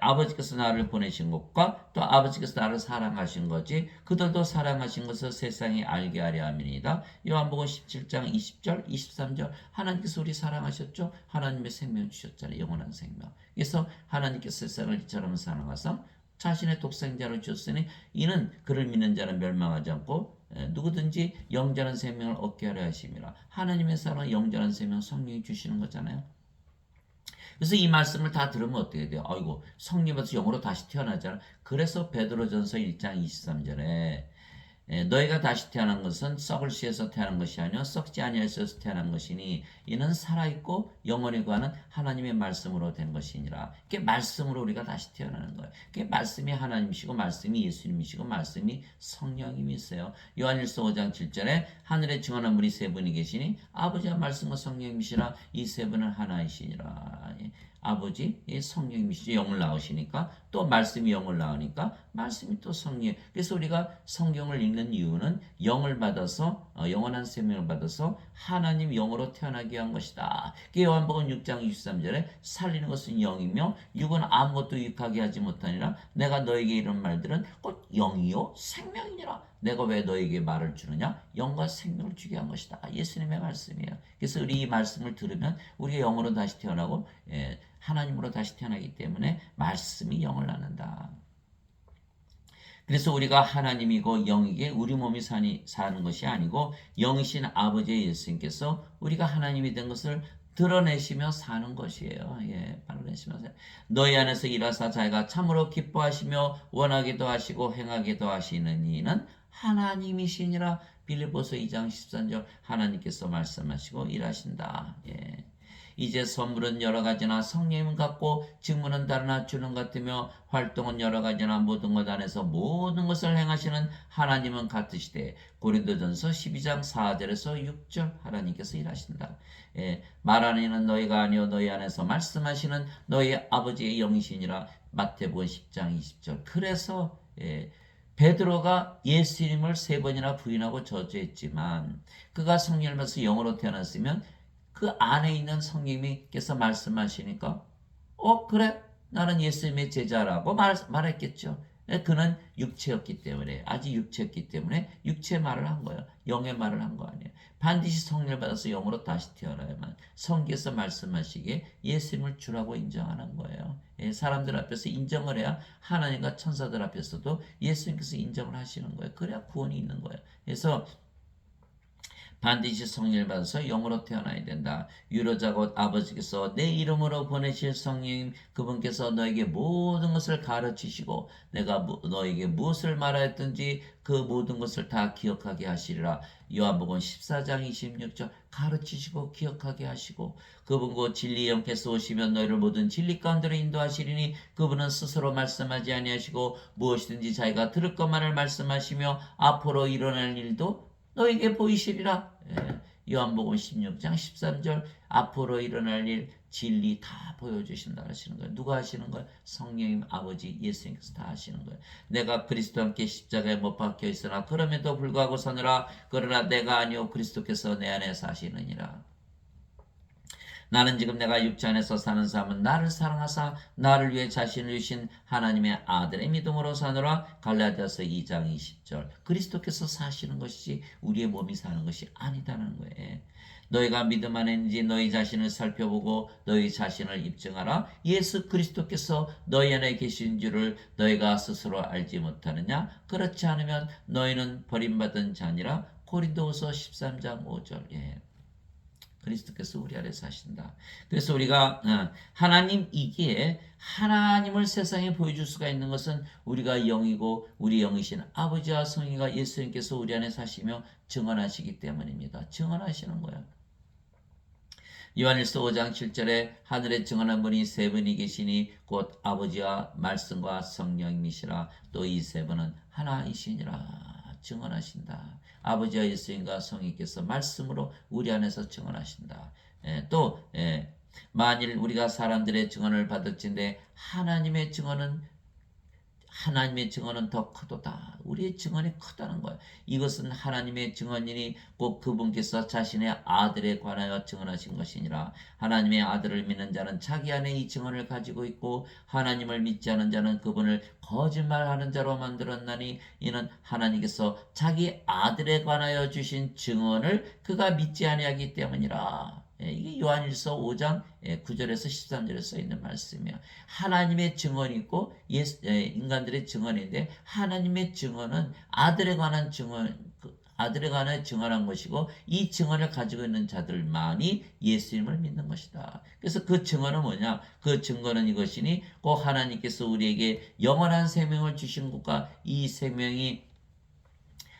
아버지께서 나를 보내신 것과 또 아버지께서 나를 사랑하신 거지 그들도 사랑하신 것을 세상에 알게 하려 함이니이다. 요한복음 17장 20절 23절. 하나님께서 우리 사랑하셨죠. 하나님의 생명 주셨잖아요. 영원한 생명. 그래서 하나님께서 세상을 이처럼 사랑하사 자신의 독생자를 주셨으니 이는 그를 믿는 자는 멸망하지 않고 누구든지 영전한 생명을 얻게 하려 하심이라. 하나님의 사랑은 영전한 생명 성령이 주시는 거잖아요. 그래서 이 말씀을 다 들으면 어떻게 돼요? 아이고, 성령에서 영으로 다시 태어나잖아. 그래서 베드로전서 1장 23절에 너희가 다시 태어난 것은 썩을 씨에서 태어난 것이 아니요 썩지 아니할 씨에서 태어난 것이니 이는 살아있고 영원히 구하는 하나님의 말씀으로 된 것이니라. 그게 말씀으로 우리가 다시 태어나는 거예요. 그게 말씀이 하나님이시고 말씀이 예수님이시고 말씀이 성령님이세요. 요한일서 5장 7절에 하늘에 증언한 분이 세 분이 계시니 아버지와 말씀과 성령님이시라. 이 세 분은 하나이시니라. 아버지, 성령님이시죠. 영을 낳으시니까 또 말씀이 영을 낳으니까 말씀이 또 성령. 그래서 우리가 성경을 읽는 이유는 영을 받아서 영원한 생명을 받아서 하나님 영으로 태어나기 위한 것이다. 요한복음 6장 23절에 살리는 것은 영이며 육은 아무것도 유익하게 하지 못하니라. 내가 너에게 이런 말들은 곧 영이요 생명이니라. 내가 왜 너에게 말을 주느냐? 영과 생명을 주게 한 것이다. 예수님의 말씀이에요. 그래서 우리 이 말씀을 들으면 우리가 영으로 다시 태어나고 하나님으로 다시 태어나기 때문에 말씀이 영을 낳는다. 그래서 우리가 하나님이고 영이기에 우리 몸이 사는 것이 아니고 영이신 아버지의 예수님께서 우리가 하나님이 된 것을 드러내시며 사는 것이에요. 드러내시며 너희 안에서 일하사 자기가 참으로 기뻐하시며 원하기도 하시고 행하기도 하시는 이는 하나님이시니라. 빌립보서 2장 13절 하나님께서 말씀하시고 일하신다. 이제 선물은 여러 가지나 성령은 같고 직무는 다르나 주는 같으며 활동은 여러 가지나 모든 것 안에서 모든 것을 행하시는 하나님은 같으시되 고린도전서 12장 4절에서 6절 하나님께서 일하신다. 말하는 이는 너희가 아니요 너희 안에서 말씀하시는 너희 아버지의 영이시니라. 마태복음 10장 20절. 그래서 베드로가 예수님을 3번이나 부인하고 저주했지만 그가 성령을 받아서 영으로 태어났으면 그 안에 있는 성령님께서 말씀하시니까 그래 나는 예수님의 제자라고 말했겠죠. 그는 육체였기 때문에 아직 육체였기 때문에 육체 말을 한 거예요. 영의 말을 한 거 아니에요. 반드시 성령을 받아서 영으로 다시 태어나야만 성경에서 말씀하시기에 예수님을 주라고 인정하는 거예요. 사람들 앞에서 인정을 해야 하나님과 천사들 앞에서도 예수님께서 인정을 하시는 거예요. 그래야 구원이 있는 거예요. 그래서 반드시 성령을 받아서 영으로 태어나야 된다. 유로자 곧 아버지께서 내 이름으로 보내실 성령님 그분께서 너에게 모든 것을 가르치시고 내가 너에게 무엇을 말하였든지 그 모든 것을 다 기억하게 하시리라. 요한복음 14장 26절 가르치시고 기억하게 하시고 그분 곧 진리의 영께서 오시면 너희를 모든 진리 가운데로 인도하시리니 그분은 스스로 말씀하지 아니하시고 무엇이든지 자기가 들을 것만을 말씀하시며 앞으로 일어날 일도 너에게 보이시리라. 요한복음 16장 13절 앞으로 일어날 일 진리 다 보여주신다 하시는 거예요. 누가 하시는 거예요? 성령님 아버지 예수님께서 다 하시는 거예요. 내가 그리스도와 함께 십자가에 못 박혀 있으나 그럼에도 불구하고 서느라 그러나 내가 아니오 그리스도께서 내 안에 사시느니라. 나는 지금 내가 육체 안에서 사는 삶은 나를 사랑하사 나를 위해 자신을 주신 하나님의 아들의 믿음으로 사느라. 갈라디아서 2장 20절 그리스도께서 사시는 것이지 우리의 몸이 사는 것이 아니다는 거예요. 너희가 믿음 안에 있는지 너희 자신을 살펴보고 너희 자신을 입증하라. 예수 그리스도께서 너희 안에 계신 줄을 너희가 스스로 알지 못하느냐? 그렇지 않으면 너희는 버림받은 자니라. 고린도후서 13장 5절. 그리스도께서 우리 안에 사신다. 그래서 우리가 하나님이기에 하나님을 세상에 보여줄 수가 있는 것은 우리가 영이고 우리 영이신 아버지와 성령과 예수님께서 우리 안에 사시며 증언하시기 때문입니다. 증언하시는 거예요. 요한일서 5장 7절에 하늘에 증언한 분이 세 분이 계시니 곧 아버지와 말씀과 성령이시라. 또 이 세 분은 하나이시니라. 증언하신다. 아버지와 예수님과 성령께서 말씀으로 우리 안에서 증언하신다. 또 만일 우리가 사람들의 증언을 받을진데 하나님의 증언은 더 크도다. 우리의 증언이 크다는 거예요. 이것은 하나님의 증언이니 꼭 그분께서 자신의 아들에 관하여 증언하신 것이니라. 하나님의 아들을 믿는 자는 자기 안에 이 증언을 가지고 있고 하나님을 믿지 않은 자는 그분을 거짓말하는 자로 만들었나니 이는 하나님께서 자기 아들에 관하여 주신 증언을 그가 믿지 아니하기 때문이라. 이게 요한일서 5장 9절에서 13절에 써있는 말씀이에요. 하나님의 증언이 있고 인간들의 증언인데 하나님의 증언은 아들에 관한 증언, 아들에 관해 증언한 것이고 이 증언을 가지고 있는 자들만이 예수님을 믿는 것이다. 그래서 그 증언은 뭐냐? 그 증거는 이것이니 꼭 하나님께서 우리에게 영원한 생명을 주신 것과 이 생명이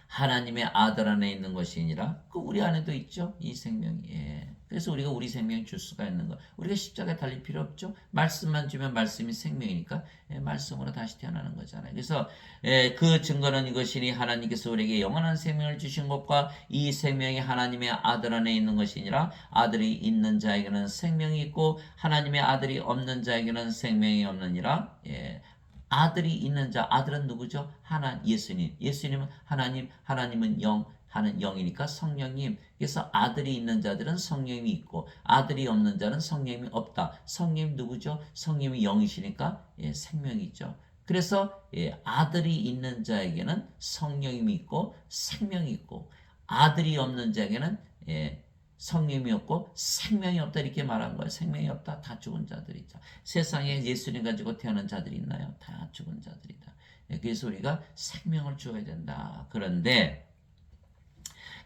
하나님의 아들 안에 있는 것이 아니라 그 우리 안에도 있죠. 이 생명이. 예. 그래서 우리가 우리 생명 줄 수가 있는 거. 우리가 십자가에 달릴 필요 없죠. 말씀만 주면 말씀이 생명이니까 말씀으로 다시 태어나는 거잖아요. 그래서 그 증거는 이것이니 하나님께서 우리에게 영원한 생명을 주신 것과 이 생명이 하나님의 아들 안에 있는 것이 아니라 아들이 있는 자에게는 생명이 있고 하나님의 아들이 없는 자에게는 생명이 없느니라. 아들이 있는 자, 아들은 누구죠? 예수님. 예수님은 하나님, 하나님은 영, 하는 영이니까 성령님. 그래서 아들이 있는 자들은 성령이 있고 아들이 없는 자는 성령이 없다. 성령 누구죠? 성령이 영이시니까 생명이 있죠. 그래서 아들이 있는 자에게는 성령이 있고 생명이 있고 아들이 없는 자에게는 성령이 없고 생명이 없다 이렇게 말한 거예요. 생명이 없다. 다 죽은 자들이죠. 세상에 예수님 가지고 태어난 자들이 있나요? 다 죽은 자들이다. 그래서 우리가 생명을 주어야 된다. 그런데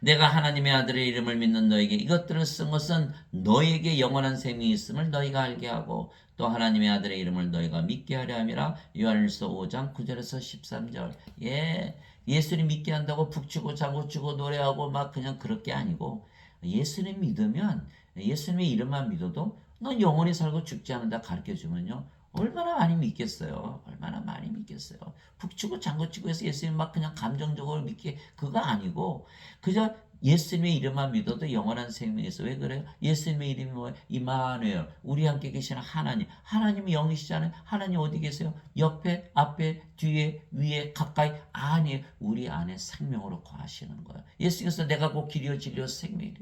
내가 하나님의 아들의 이름을 믿는 너에게 이것들을 쓴 것은 너에게 영원한 생명이 있음을 너희가 알게 하고 또 하나님의 아들의 이름을 너희가 믿게 하려 함이라. 요한일서 5장 9절에서 13절. 예수님 믿게 한다고 북치고 장구치고 노래하고 막 그냥 그럴 게 아니고 예수님 믿으면 예수님의 이름만 믿어도 넌 영원히 살고 죽지 않는다 가르쳐주면요. 얼마나 많이 믿겠어요. 얼마나 많이 믿겠어요. 북치고 장구치고 해서 예수님 막 그냥 감정적으로 믿게 그거 아니고 그저 예수님의 이름만 믿어도 영원한 생명이 있어. 왜 그래요? 예수님의 이름이 뭐예요? 이마누엘. 우리 함께 계시는 하나님. 하나님이 영이시잖아요. 하나님 어디 계세요? 옆에, 앞에, 뒤에, 위에, 가까이. 아니에요. 우리 안에 생명으로 거하시는 거예요. 예수님께서 내가 곧 길이요 진리요 생명이래.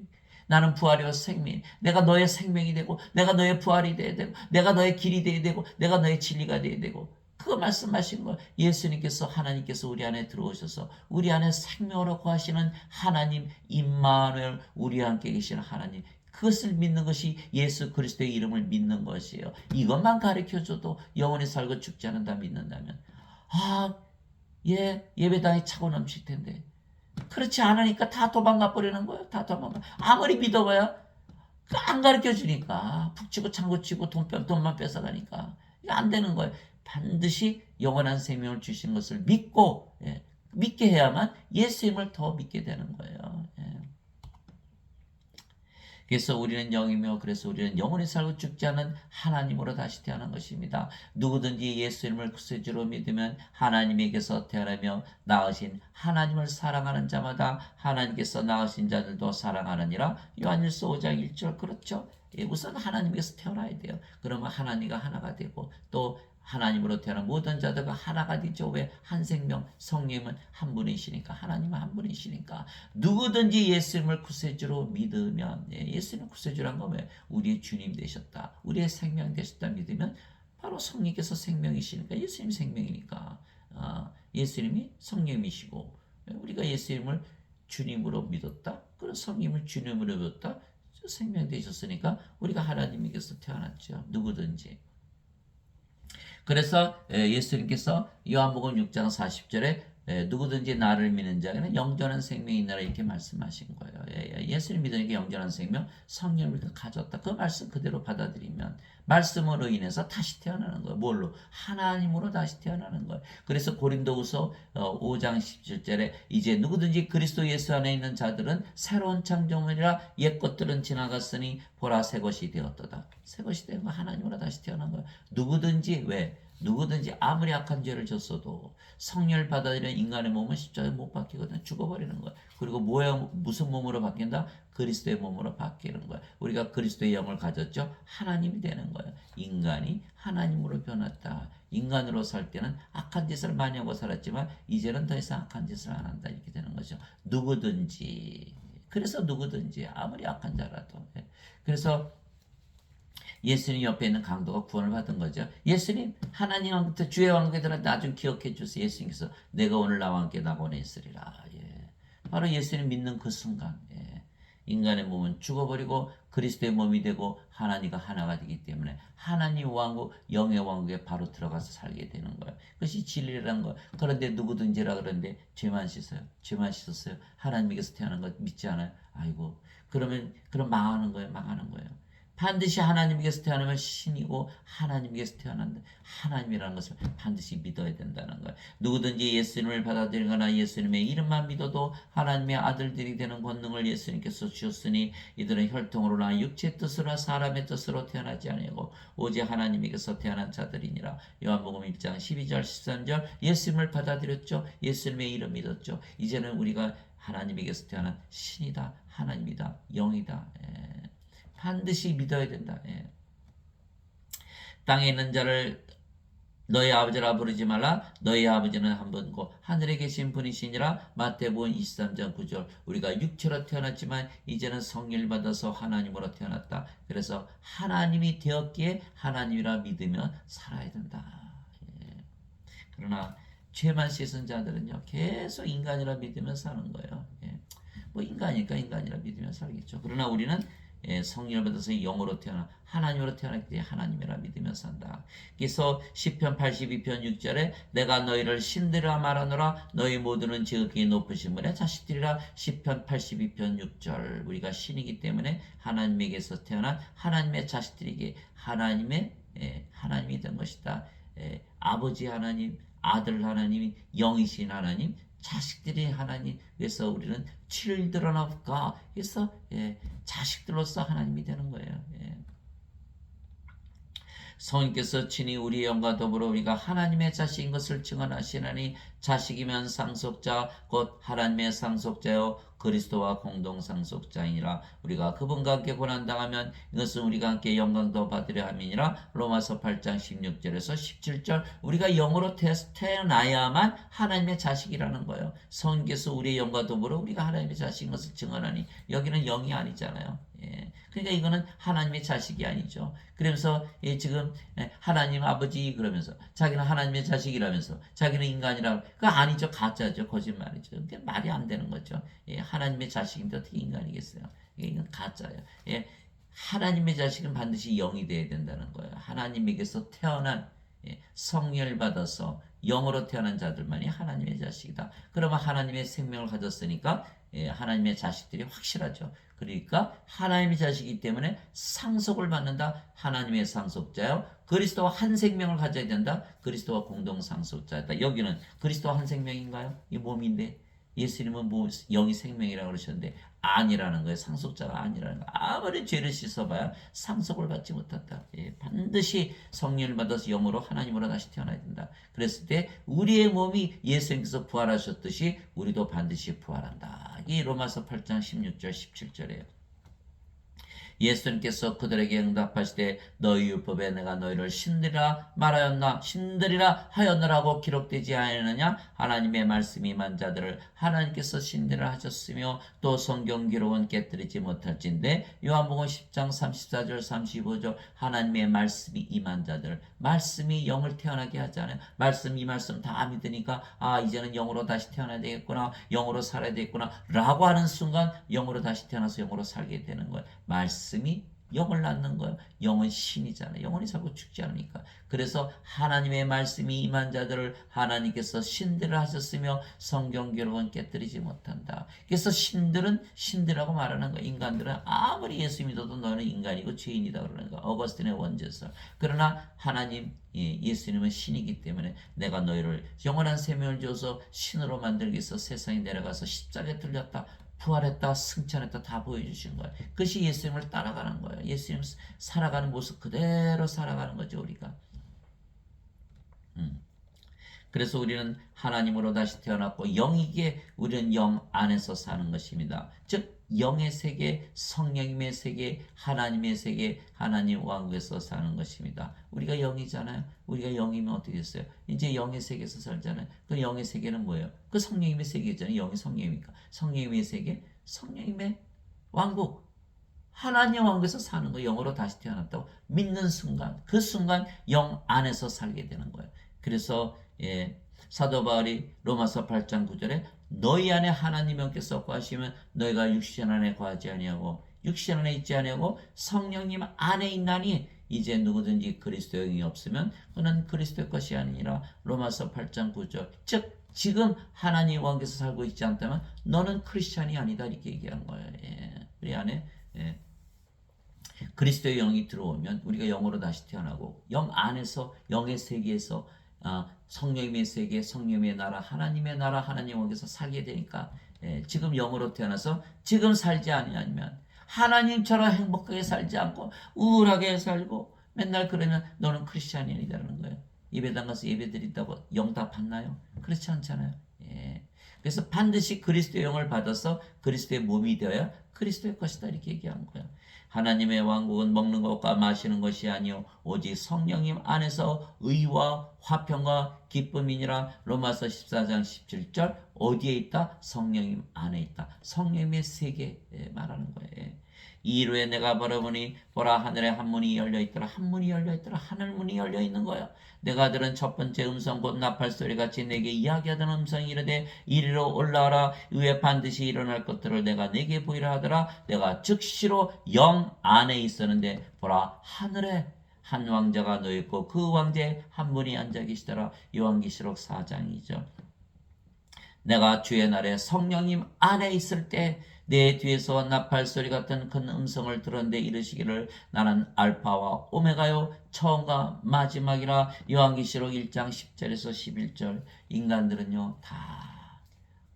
나는 부활이요 생명. 내가 너의 생명이 되고 내가 너의 부활이 되어야 되고 내가 너의 길이 되어야 되고 내가 너의 진리가 되어야 되고 그거 말씀하신 거예요. 예수님께서 하나님께서 우리 안에 들어오셔서 우리 안에 생명으로 거하시는 하나님 임마누엘 우리와 함께 계시는 하나님 그것을 믿는 것이 예수 그리스도의 이름을 믿는 것이에요. 이것만 가르쳐줘도 영원히 살고 죽지 않는다 믿는다면 예배당이 차고 넘칠 텐데 그렇지 않으니까 다 도망가 버리는 거예요. 다 도망가. 아무리 믿어봐야 안 가르쳐 주니까 북치고 창고치고 돈만 뺏어가니까 이게 안 되는 거예요. 반드시 영원한 생명을 주신 것을 믿고 믿게 해야만 예수님을 더 믿게 되는 거예요. 그래서 우리는 영이며 그래서 우리는 영원히 살고 죽지 않은 하나님으로 다시 태어난 것입니다. 누구든지 예수님을 구세주로 믿으면 하나님에게서 태어나며 낳으신 하나님을 사랑하는 자마다 하나님께서 낳으신 자들도 사랑하느니라. 요한일서 5장 1절 그렇죠. 우선 하나님께서 태어나야 돼요. 그러면 하나님과 하나가 되고 또 하나님으로 태어난 모든 자들과 하나가 되죠. 왜? 한 생명, 성령은 한 분이시니까 하나님은 한 분이시니까 누구든지 예수님을 구세주로 믿으면 예수님 구세주란 건 왜? 우리의 주님 되셨다. 우리의 생명 되셨다 믿으면 바로 성령께서 생명이시니까 예수님 생명이니까 예수님이 성령이시고 우리가 예수님을 주님으로 믿었다. 그런 성령을 주님으로 믿었다. 생명 되셨으니까 우리가 하나님께서 태어났죠. 누구든지. 그래서 예수님께서 요한복음 6장 40절에 누구든지 나를 믿는 자에게는 영전한 생명이 있느라 이렇게 말씀하신 거예요. 예수님 믿으니까 영전한 생명, 성령을 가졌다. 그 말씀 그대로 받아들이면 말씀으로 인해서 다시 태어나는 거예요. 뭘로? 하나님으로 다시 태어나는 거예요. 그래서 고린도후서 5장 17절에 이제 누구든지 그리스도 예수 안에 있는 자들은 새로운 창조물이라 옛 것들은 지나갔으니 보라 새 것이 되었도다. 새 것이 된 거 하나님으로 다시 태어난 거예요. 누구든지 왜? 누구든지 아무리 악한 죄를 졌어도 성령을 받아들이는 인간의 몸은 십자가에 못 박히거든. 죽어버리는 거야. 그리고 무슨 몸으로 바뀐다? 그리스도의 몸으로 바뀌는 거야. 우리가 그리스도의 영을 가졌죠. 하나님이 되는 거야. 인간이 하나님으로 변했다. 인간으로 살 때는 악한 짓을 많이 하고 살았지만 이제는 더 이상 악한 짓을 안 한다. 이렇게 되는 거죠. 누구든지. 그래서 누구든지 아무리 악한 자라도. 그래서 예수님 옆에 있는 강도가 구원을 받은 거죠. 예수님 하나님 왕국에 주의 왕국에 들어 나 좀 기억해 주세요. 예수님께서 내가 오늘 나와 함께 낙원에 있으리라. 바로 예수님 믿는 그 순간 인간의 몸은 죽어버리고 그리스도의 몸이 되고 하나님과 하나가 되기 때문에 하나님 왕국, 영의 왕국에 바로 들어가서 살게 되는 거예요. 그것이 진리라는 거예요. 그런데 누구든지라 그러는데 죄만 씻어요. 죄만 씻었어요. 하나님에게서 태어난 것 믿지 않아요? 아이고, 그럼 망하는 거예요. 망하는 거예요. 반드시 하나님께서 태어나면 신이고 하나님께서 태어난다. 하나님이라는 것을 반드시 믿어야 된다는 거예요. 누구든지 예수님을 받아들이거나 예수님의 이름만 믿어도 하나님의 아들들이 되는 권능을 예수님께서 주셨으니 이들은 혈통으로나 육체의 뜻으로나 사람의 뜻으로 태어나지 아니하고 오직 하나님에게서 태어난 자들이니라. 요한복음 1장 12절 13절 예수님을 받아들였죠. 예수님의 이름 믿었죠. 이제는 우리가 하나님에게서 태어난 신이다. 하나님이다. 영이다. 반드시 믿어야 된다. 땅에 있는 자를 너희 아버지라 부르지 말라. 너희 아버지는 한 분고 하늘에 계신 분이시니라. 마태복음 23장 9절. 우리가 육체로 태어났지만 이제는 성령을 받아서 하나님으로 태어났다. 그래서 하나님이 되었기에 하나님이라 믿으며 살아야 된다. 그러나 죄만 씻은 자들은요 계속 인간이라 믿으며 사는 거예요. 뭐 인간이니까 인간이라 믿으며 살겠죠. 그러나 우리는 성령을 받아서 영으로 태어나 하나님으로 태어났기 때문에 하나님이라 믿으며 산다. 그래서 시편 82편 6절에 내가 너희를 신들이라 말하노라. 너희 모두는 지극히 높으신 분의 자식들이라. 시편 82편 6절. 우리가 신이기 때문에 하나님에게서 태어난 하나님의 자식들이기에 하나님이 된 것이다. 아버지 하나님, 아들 하나님, 영이신 하나님, 자식들이 하나님. 그래서 우리는 children of God. 그래서 자식들로서 하나님이 되는 거예요. 성령께서 친히 우리의 영과 더불어 우리가 하나님의 자식인 것을 증언하시나니 자식이면 상속자 곧 하나님의 상속자요 그리스도와 공동 상속자이니라. 우리가 그분과 함께 고난당하면 이것은 우리가 함께 영광도 받으려 함이니라. 로마서 8장 16절에서 17절. 우리가 영으로 태어나야만 하나님의 자식이라는 거예요. 성령께서 우리의 영과 더불어 우리가 하나님의 자식인 것을 증언하니 여기는 영이 아니잖아요. 그러니까 이거는 하나님의 자식이 아니죠. 그러면서 지금 하나님 아버지 그러면서 자기는 하나님의 자식이라면서 자기는 인간이라고. 그거 아니죠. 가짜죠. 거짓말이죠. 그게 말이 안 되는 거죠. 하나님의 자식인데 어떻게 인간이겠어요. 이건 가짜예요. 하나님의 자식은 반드시 영이 되어야 된다는 거예요. 하나님에게서 태어난 성령을 받아서 영으로 태어난 자들만이 하나님의 자식이다. 그러면 하나님의 생명을 가졌으니까 하나님의 자식들이 확실하죠. 그러니까 하나님의 자식이기 때문에 상속을 받는다. 하나님의 상속자요. 그리스도와 한 생명을 가져야 된다. 그리스도와 공동 상속자다. 여기는 그리스도와 한 생명인가요? 이 몸인데 예수님은 뭐 영이 생명이라고 그러셨는데 아니라는 거예요. 상속자가 아니라는 거예요. 아무리 죄를 씻어봐야 상속을 받지 못한다. 반드시 성령을 받아서 영으로 하나님으로 다시 태어나야 된다. 그랬을 때 우리의 몸이 예수님께서 부활하셨듯이 우리도 반드시 부활한다. 이 로마서 8장 16절 17절이에요. 예수님께서 그들에게 응답하시되 너희 율법에 내가 너희를 신들이라 말하였나 신들이라 하였느라고 기록되지 않았느냐. 하나님의 말씀이 임한 자들을 하나님께서 신들이라 하셨으며 또 성경 기록은 깨뜨리지 못할진대. 요한복음 10장 34절 35절. 하나님의 말씀이 임한 자들, 말씀이 영을 태어나게 하잖아요. 이 말씀 다 믿으니까 이제는 영으로 다시 태어나야 되겠구나, 영으로 살아야 되겠구나 라고 하는 순간 영으로 다시 태어나서 영으로 살게 되는 거예요. 말씀이 영을 낳는 거예요. 영은 신이잖아요. 영혼이 살고 죽지 않으니까. 그래서 하나님의 말씀이 임한 자들을 하나님께서 신들을 하셨으며 성경 기록은 깨뜨리지 못한다. 그래서 신들은 신들이라고 말하는 거예요. 인간들은 아무리 예수 믿어도 너는 인간이고 죄인이다 그러는 거예요. 어거스틴의 원죄설. 그러나 하나님 예수님은 신이기 때문에 내가 너희를 영원한 생명을 줘서 신으로 만들기 위해서 세상에 내려가서 십자가에 들렸다, 부활했다, 승천했다 다 보여주신 거예요. 그것이 예수님을 따라가는 거예요. 예수님 살아가는 모습 그대로 살아가는 거죠, 우리가. 그래서 우리는 하나님으로 다시 태어났고 영이기에 우리는 영 안에서 사는 것입니다. 즉 영의 세계, 성령님의 세계, 하나님의 세계, 하나님 왕국에서 사는 것입니다. 우리가 영이잖아요. 우리가 영이면 어떻게 됐어요? 이제 영의 세계에서 살잖아요. 그 영의 세계는 뭐예요? 그 성령님의 세계잖아요. 영이 성령이니까. 성령님의 세계, 성령님의 왕국, 하나님 왕국에서 사는 거. 영으로 다시 태어났다고 믿는 순간, 그 순간 영 안에서 살게 되는 거예요. 그래서 사도 바울이 로마서 8장 9절에 너희 안에 하나님 영께서 거하시면 너희가 육신 안에 거하지 아니하고 육신 안에 있지 아니하고 성령님 안에 있나니 이제 누구든지 그리스도 영이 없으면 그는 그리스도의 것이 아니니라. 로마서 8장 9절. 즉 지금 하나님 왕께서 살고 있지 않다면 너는 크리스찬이 아니다 이렇게 얘기한 거예요. 우리 안에 그리스도의 영이 들어오면 우리가 영으로 다시 태어나고 영 안에서 영의 세계에서 성령님의 세계, 성령님의 나라, 하나님의 나라, 하나님 왕께서 살게 되니까 지금 영으로 태어나서 지금 살지 아니면 하나님처럼 행복하게 살지 않고 우울하게 살고 맨날 그러면 너는 크리스찬이 아니다라는 거예요. 예배당 가서 예배 드린다고 영 다 받나요? 그렇지 않잖아요. 그래서 반드시 그리스도의 영을 받아서 그리스도의 몸이 되어야 그리스도의 것이다 이렇게 얘기한 거예요. 하나님의 왕국은 먹는 것과 마시는 것이 아니요 오직 성령님 안에서 의와 화평과 기쁨이니라. 로마서 14장 17절. 어디에 있다? 성령님 안에 있다. 성령님의 세계에 말하는 거예요. 이후에 내가 바라보니 보라 하늘에 한 문이 열려있더라. 한 문이 열려있더라. 하늘문이 열려있는 거야. 내가 들은 첫 번째 음성 곧 나팔소리같이 내게 이야기하던 음성이 이르되 이리로 올라와라. 위에 반드시 일어날 것들을 내가 내게 보이라 하더라. 내가 즉시로 영 안에 있었는데 보라 하늘에 한 왕자가 놓였고 그 왕자에 한 분이 앉아 계시더라. 요한계시록 4장이죠. 내가 주의 날에 성령님 안에 있을 때 내 뒤에서 나팔소리 같은 큰 음성을 들었는데 이르시기를 나는 알파와 오메가요 처음과 마지막이라. 요한계시록 1장 10절에서 11절. 인간들은요 다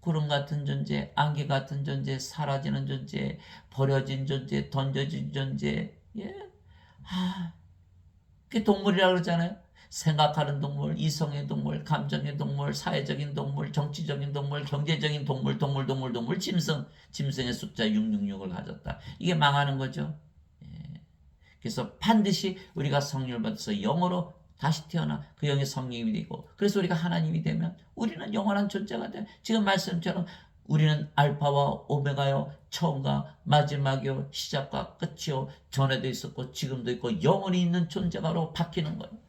구름 같은 존재, 안개 같은 존재, 사라지는 존재, 버려진 존재, 던져진 존재. 그게 동물이라고 그러잖아요. 생각하는 동물, 이성의 동물, 감정의 동물, 사회적인 동물, 정치적인 동물, 경제적인 동물, 짐승의 숫자 666을 가졌다. 이게 망하는 거죠. 그래서 반드시 우리가 성령을 받아서 영으로 다시 태어나 그 영의 성령이 되고 그래서 우리가 하나님이 되면 우리는 영원한 존재가 돼. 지금 말씀처럼 우리는 알파와 오메가요 처음과 마지막이요 시작과 끝이요 전에도 있었고 지금도 있고 영원히 있는 존재가로 바뀌는 거예요.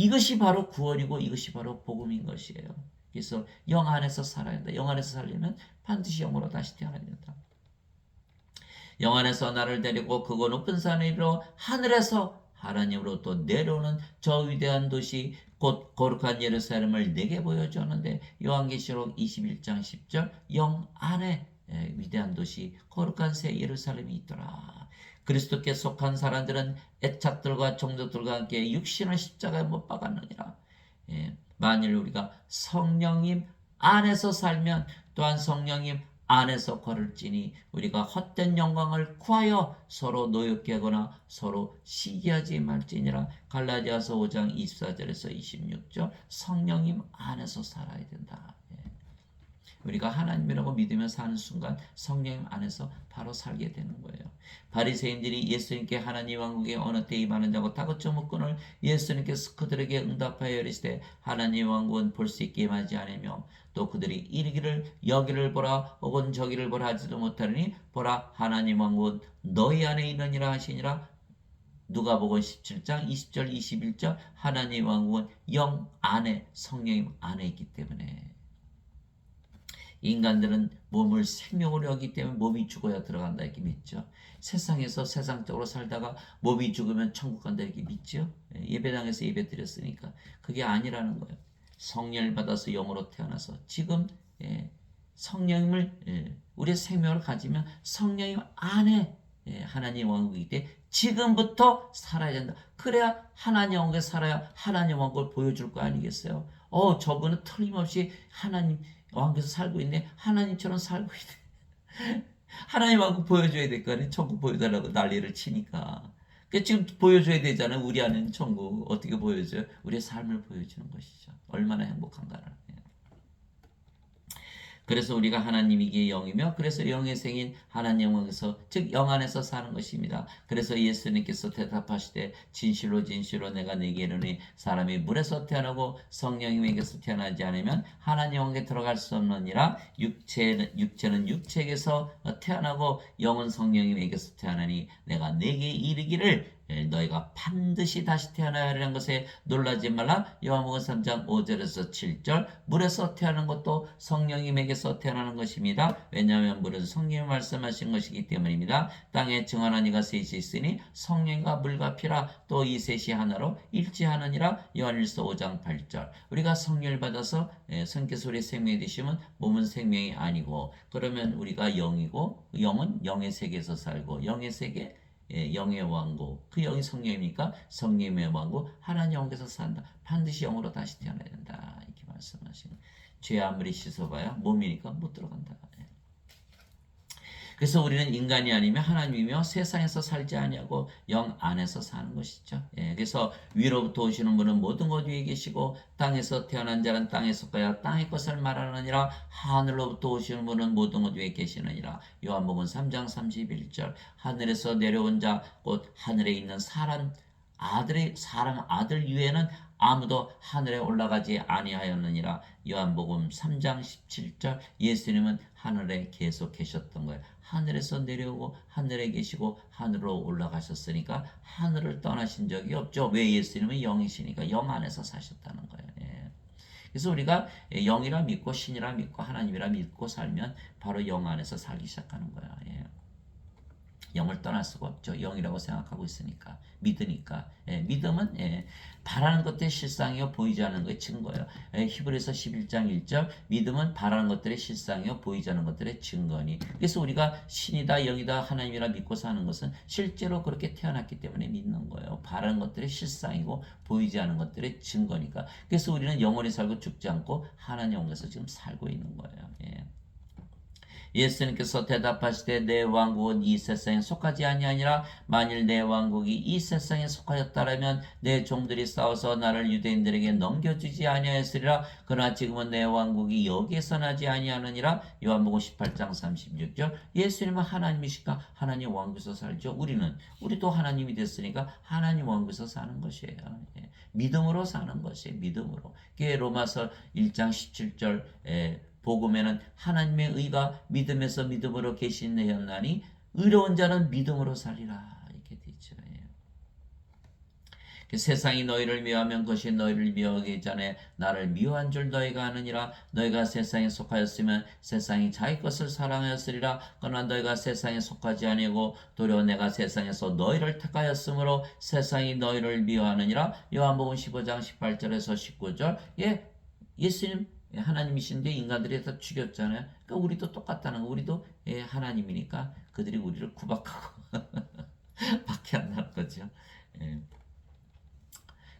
이것이 바로 구원이고 이것이 바로 복음인 것이에요. 그래서 영 안에서 살아야 한다. 영 안에서 살려면 반드시 영으로 다시 태어나야 된다. 영 안에서 나를 데리고 그거 높은 산에 이르러 하늘에서 하나님으로부터 내려오는 저 위대한 도시 곧 거룩한 예루살렘을 내게 보여주었는데 요한계시록 21장 10절. 영 안에 위대한 도시 거룩한 새 예루살렘이 있더라. 그리스도께 속한 사람들은 애착들과 종족들과 함께 육신을 십자가에 못 박았느니라. 만일 우리가 성령님 안에서 살면 또한 성령님 안에서 걸을지니 우리가 헛된 영광을 구하여 서로 노엽게 하거나 서로 시기하지 말지니라. 갈라디아서 5장 24절에서 26절. 성령님 안에서 살아야 된다. 우리가 하나님이라고 믿으며 사는 순간 성령 안에서 바로 살게 되는 거예요. 바리새인들이 예수님께 하나님 왕국에 어느 때 임하는 자고 다그쳐 묻거늘 예수님께서 그들에게 응답하여 이르시되 하나님 왕국은 볼 수 있게 임하지 않으며 또 그들이 이르기를 여기를 보라 혹은 저기를 보라 하지도 못하느니 보라 하나님 왕국은 너희 안에 있느니라 하시니라. 누가복음 17장 20절 21절. 하나님 왕국은 영 안에 성령 안에 있기 때문에 인간들은 몸을 생명으로 여기기 때문에 몸이 죽어야 들어간다 이렇게 믿죠. 세상에서 세상적으로 살다가 몸이 죽으면 천국 간다 이렇게 믿죠. 예배당에서 예배 드렸으니까 그게 아니라는 거예요. 성령을 받아서 영으로 태어나서 지금 성령을 우리의 생명을 가지면 성령님 안에 하나님 왕국이기 때문에 지금부터 살아야 된다. 그래야 하나님 왕국에 살아야 하나님 왕국을 보여줄 거 아니겠어요. 저분은 틀림없이 하나님 왕국에서 살고 있네. 하나님처럼 살고 있네. 하나님 왕국 보여줘야 될 거 아니에요. 천국 보여달라고 난리를 치니까. 그러니까 지금 보여줘야 되잖아요. 우리 안에는 천국. 어떻게 보여줘요? 우리의 삶을 보여주는 것이죠. 얼마나 행복한가를. 그래서 우리가 하나님이기에 영이며 그래서 영의 생인 하나님 왕에서 즉 영 안에서 사는 것입니다. 그래서 예수님께서 대답하시되 진실로 진실로 내가 네게 이르니 사람이 물에서 태어나고 성령님에게서 태어나지 않으면 하나님 왕에 들어갈 수 없느니라. 육체는 육체에게서 태어나고 영은 성령님에게서 태어나니 내가 네게 이르기를 너희가 반드시 다시 태어나야 하는 것에 놀라지 말라. 요한복음 3장 5절에서 7절. 물에서 태어나는 것도 성령님에게서 태어나는 것입니다. 왜냐하면 물은 성령이 말씀하신 것이기 때문입니다. 땅에 정하는 이가 셋이 있으니 성령과 물과 피라. 또 이 셋이 하나로 일치하느니라. 요한일서 5장 8절. 우리가 성령을 받아서 성께서 우리 생명이 되시면 몸은 생명이 아니고, 그러면 우리가 영이고, 영은 영의 세계에서 살고, 영의 세계, 영의 왕국, 그 영이 성령이니까 성령의 왕국, 하나님 영에서 산다. 반드시 영으로 다시 태어나야 된다. 이렇게 말씀하시는. 죄 아무리 씻어봐야 몸이니까 못 들어간다. 그래서 우리는 인간이 아니면 하나님이며 세상에서 살지 아니하고 영 안에서 사는 것이죠. 그래서 위로부터 오시는 분은 모든 것 위에 계시고, 땅에서 태어난 자는 땅에 속하여 땅의 것을 말하느니라. 하늘로부터 오시는 분은 모든 것 위에 계시느니라. 요한복음 3장 31절. 하늘에서 내려온 자 곧 하늘에 있는 사람 아들 위에는 아무도 하늘에 올라가지 아니하였느니라. 요한복음 3장 17절. 예수님은 하늘에 계속 계셨던 거예요. 하늘에서 내려오고 하늘에 계시고 하늘로 올라가셨으니까 하늘을 떠나신 적이 없죠. 왜? 예수님은 영이시니까 영 안에서 사셨다는 거예요. 그래서 우리가 영이라 믿고 신이라 믿고 하나님이라 믿고 살면 바로 영 안에서 살기 시작하는 거예요. 영을 떠날 수가 없죠. 영이라고 생각하고 있으니까, 믿으니까. 믿음은 바라는 것들의 실상이요 보이지 않는 것의 증거예요. 히브리서 11장 1절. 믿음은 바라는 것들의 실상이요 보이지 않는 것들의 증거니. 그래서 우리가 신이다 영이다 하나님이라 믿고 사는 것은 실제로 그렇게 태어났기 때문에 믿는 거예요. 바라는 것들의 실상이고 보이지 않는 것들의 증거니까. 그래서 우리는 영원히 살고 죽지 않고 하나님 영에서 지금 살고 있는 거예요. 예수님께서 대답하시되 내 왕국은 이 세상에 속하지 아니하니라. 만일 내 왕국이 이 세상에 속하였다라면 내 종들이 싸워서 나를 유대인들에게 넘겨주지 아니하였으리라. 그러나 지금은 내 왕국이 여기에서 나지 아니하느니라. 요한복음 18장 36절. 예수님은 하나님이시니까 하나님 왕국에서 살죠. 우리도 하나님이 됐으니까 하나님 왕국에서 사는 것이에요. 믿음으로 사는 것이에요. 믿음으로. 그게 로마서 1장 17절 복음에는 하나님의 의가 믿음에서 믿음으로 계시내었나니 의로운 자는 믿음으로 살리라. 이렇게 되죠. 세상이 너희를 미워하면 그것이 너희를 미워하기 전에 나를 미워한 줄 너희가 아느니라. 너희가 세상에 속하였으면 세상이 자기 것을 사랑하였으리라. 그러나 너희가 세상에 속하지 아니하고 도리어 내가 세상에서 너희를 택하였으므로 세상이 너희를 미워하느니라. 요한복음 15장 18절에서 19절. 예수님 하나님이신데 인간들이 다 죽였잖아요. 그러니까 우리도 똑같다는 거. 우리도 하나님이니까 그들이 우리를 구박하고 박해한다는 거죠.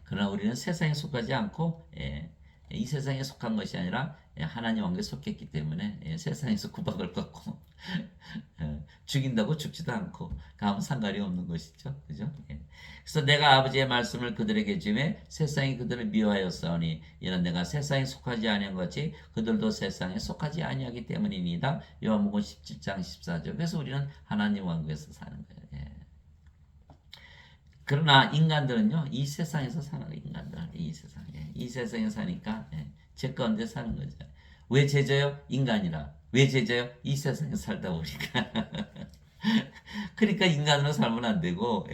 그러나 우리는 세상에 속하지 않고 이 세상에 속한 것이 아니라 하나님 왕국에 속했기 때문에 세상에서 구박을 받고 죽인다고 죽지도 않고 아무 상관이 없는 것이죠. 그죠? 그래서 내가 아버지의 말씀을 그들에게 주매 세상이 그들을 미워하였사오니 이는 내가 세상에 속하지 아니한 것이 그들도 세상에 속하지 아니하기 때문입니다. 요한복음 17장 14절. 그래서 우리는 하나님 왕국에서 사는 거예요. 그러나 인간들은요, 이 세상에서 사는 거예요. 인간들, 이 세상에 사니까 죄 가운데 사는 거죠. 왜 죄져요? 인간이라. 왜 죄져요? 이 세상에 살다 보니까. 그러니까 인간으로 살면 안 되고,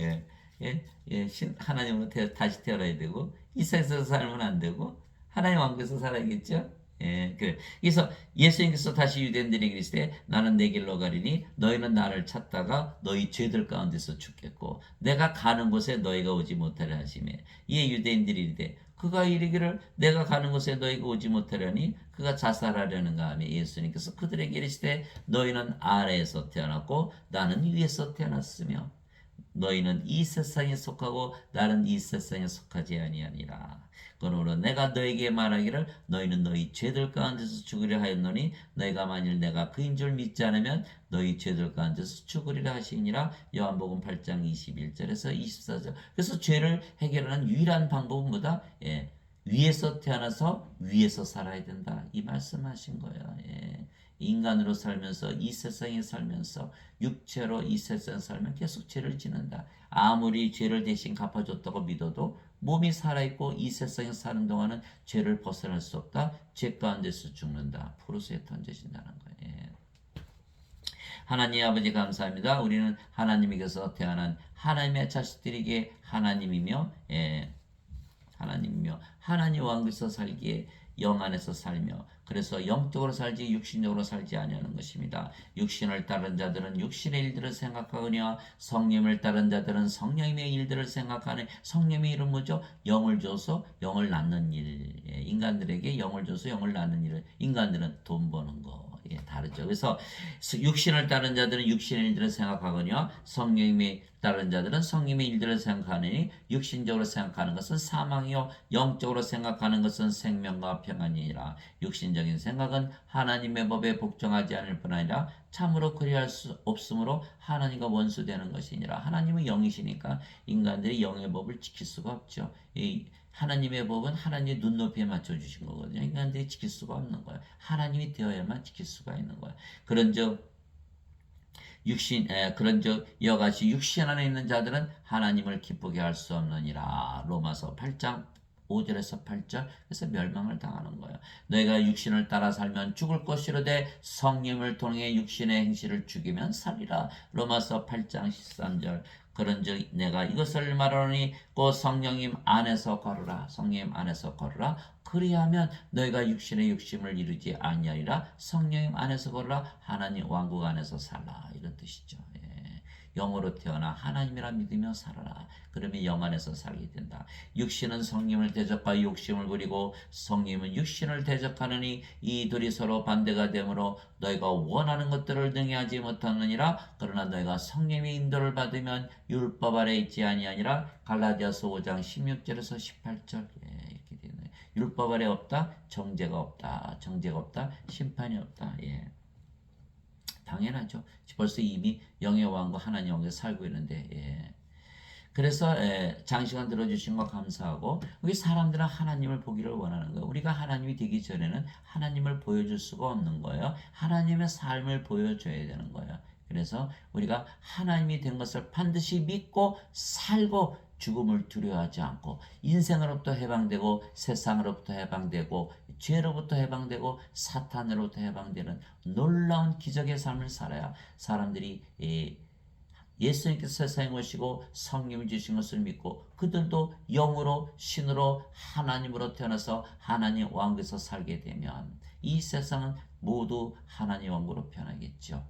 하나님으로 다시 태어나야 되고, 이 세상에서 살면 안 되고, 하나님 왕국에서 살아야겠죠? 그래. 그래서 예수님께서 다시 유대인들에게 이르시되 나는 내 길로 가리니 너희는 나를 찾다가 너희 죄들 가운데서 죽겠고 내가 가는 곳에 너희가 오지 못하려 하시매. 이에 유대인들이 이르되 그가 이르기를 내가 가는 곳에 너희가 오지 못하려니 그가 자살하려는가 하며 예수님께서 그들에게 이르시되 너희는 아래에서 태어났고 나는 위에서 태어났으며 너희는 이 세상에 속하고 나는 이 세상에 속하지 아니하니라. 그러므로 내가 너에게 말하기를 너희는 너희 죄들 가운데서 죽으려 하였노니 너희가 만일 내가 그인 줄 믿지 않으면 너희 죄들 가운데서 죽으리라 하시니라. 요한복음 8장 21절에서 24절. 그래서 죄를 해결하는 유일한 방법은 뭐다? 위에서 태어나서 위에서 살아야 된다. 이 말씀하신 거예요. 인간으로 살면서 이 세상에 살면서 육체로 이 세상에 살면 계속 죄를 짓는다. 아무리 죄를 대신 갚아줬다고 믿어도 몸이 살아있고 이 세상에 사는 동안은 죄를 벗어날 수 없다. 죄 가운데서 죽는다. 포로수에 던져진다는 거예요. 하나님 아버지 감사합니다. 우리는 하나님에게서 태어난 하나님의 자식들에게 하나님이며 하나님 왕국에서 살기에 영 안에서 살며 그래서 영적으로 살지 육신적으로 살지 아니하는 것입니다. 육신을 따른 자들은 육신의 일들을 생각하거니와 성령을 따른 자들은 성령의 일들을 생각하니 성령의 일은 뭐죠? 영을 줘서 영을 낳는 일. 인간들에게 영을 줘서 영을 낳는 일을 인간들은 돈 버는 거. 다르죠. 그래서 육신을 따른 자들은 육신의 일들을 생각하거니와 성령의 따른 자들은 성령의 일들을 생각하니 육신적으로 생각하는 것은 사망이요 영적으로 생각하는 것은 생명과 평안이니라. 육신적인 생각은 하나님의 법에 복종하지 않을 뿐 아니라 참으로 그리할 수 없으므로 하나님과 원수되는 것이니라. 하나님은 영이시니까 인간들이 영의 법을 지킬 수가 없죠. 이 하나님의 법은 하나님의 눈높이에 맞춰주신 거거든요. 인간들이 지킬 수가 없는 거예요. 하나님이 되어야만 지킬 수가 있는 거예요. 그런즉 이와 같이 육신 안에 있는 자들은 하나님을 기쁘게 할 수 없느니라. 로마서 8장 5절에서 8절. 그래서 멸망을 당하는 거예요. 너희가 육신을 따라 살면 죽을 것이로되 성령을 통해 육신의 행실을 죽이면 살리라. 로마서 8장 13절. 그런즉 내가 이것을 말하노니 곧 성령님 안에서 걸으라. 성령님 안에서 걸으라. 그리하면 너희가 육신의 욕심을 이루지 아니하리라. 성령님 안에서 걸으라. 하나님 왕국 안에서 살라. 이런 뜻이죠. 영으로 태어나 하나님이라 믿으며 살아라. 그러면 영 안에서 살게 된다. 육신은 성령을 대적하여 욕심을 부리고 성령은 육신을 대적하느니 이 둘이 서로 반대가 되므로 너희가 원하는 것들을 능히 하지 못하느니라. 그러나 너희가 성령의 인도를 받으면 율법 아래 있지 아니하니라. 갈라디아서 5장 16절에서 18절. 이렇게 되네. 율법 아래 없다. 정죄가 없다. 정죄가 없다. 심판이 없다. 당연하죠. 벌써 이미 영의 왕과 하나님 왕에서 살고 있는데, 그래서 장시간 들어주신 거 감사하고 우리 사람들은 하나님을 보기를 원하는 거예요. 우리가 하나님이 되기 전에는 하나님을 보여줄 수가 없는 거예요. 하나님의 삶을 보여줘야 되는 거예요. 그래서 우리가 하나님이 된 것을 반드시 믿고 살고 죽음을 두려워하지 않고 인생으로부터 해방되고 세상으로부터 해방되고 죄로부터 해방되고 사탄으로부터 해방되는 놀라운 기적의 삶을 살아야 사람들이 예수님께서 세상에 오시고 성령을 주신 것을 믿고 그들도 영으로 신으로 하나님으로 태어나서 하나님 왕국에서 살게 되면 이 세상은 모두 하나님 왕국으로 변하겠죠.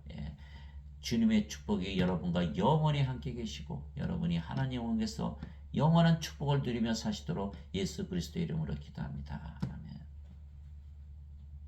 주님의 축복이 여러분과 영원히 함께 계시고 여러분이 하나님 왕국에서 영원한 축복을 누리며 사시도록 예수 그리스도의 이름으로 기도합니다.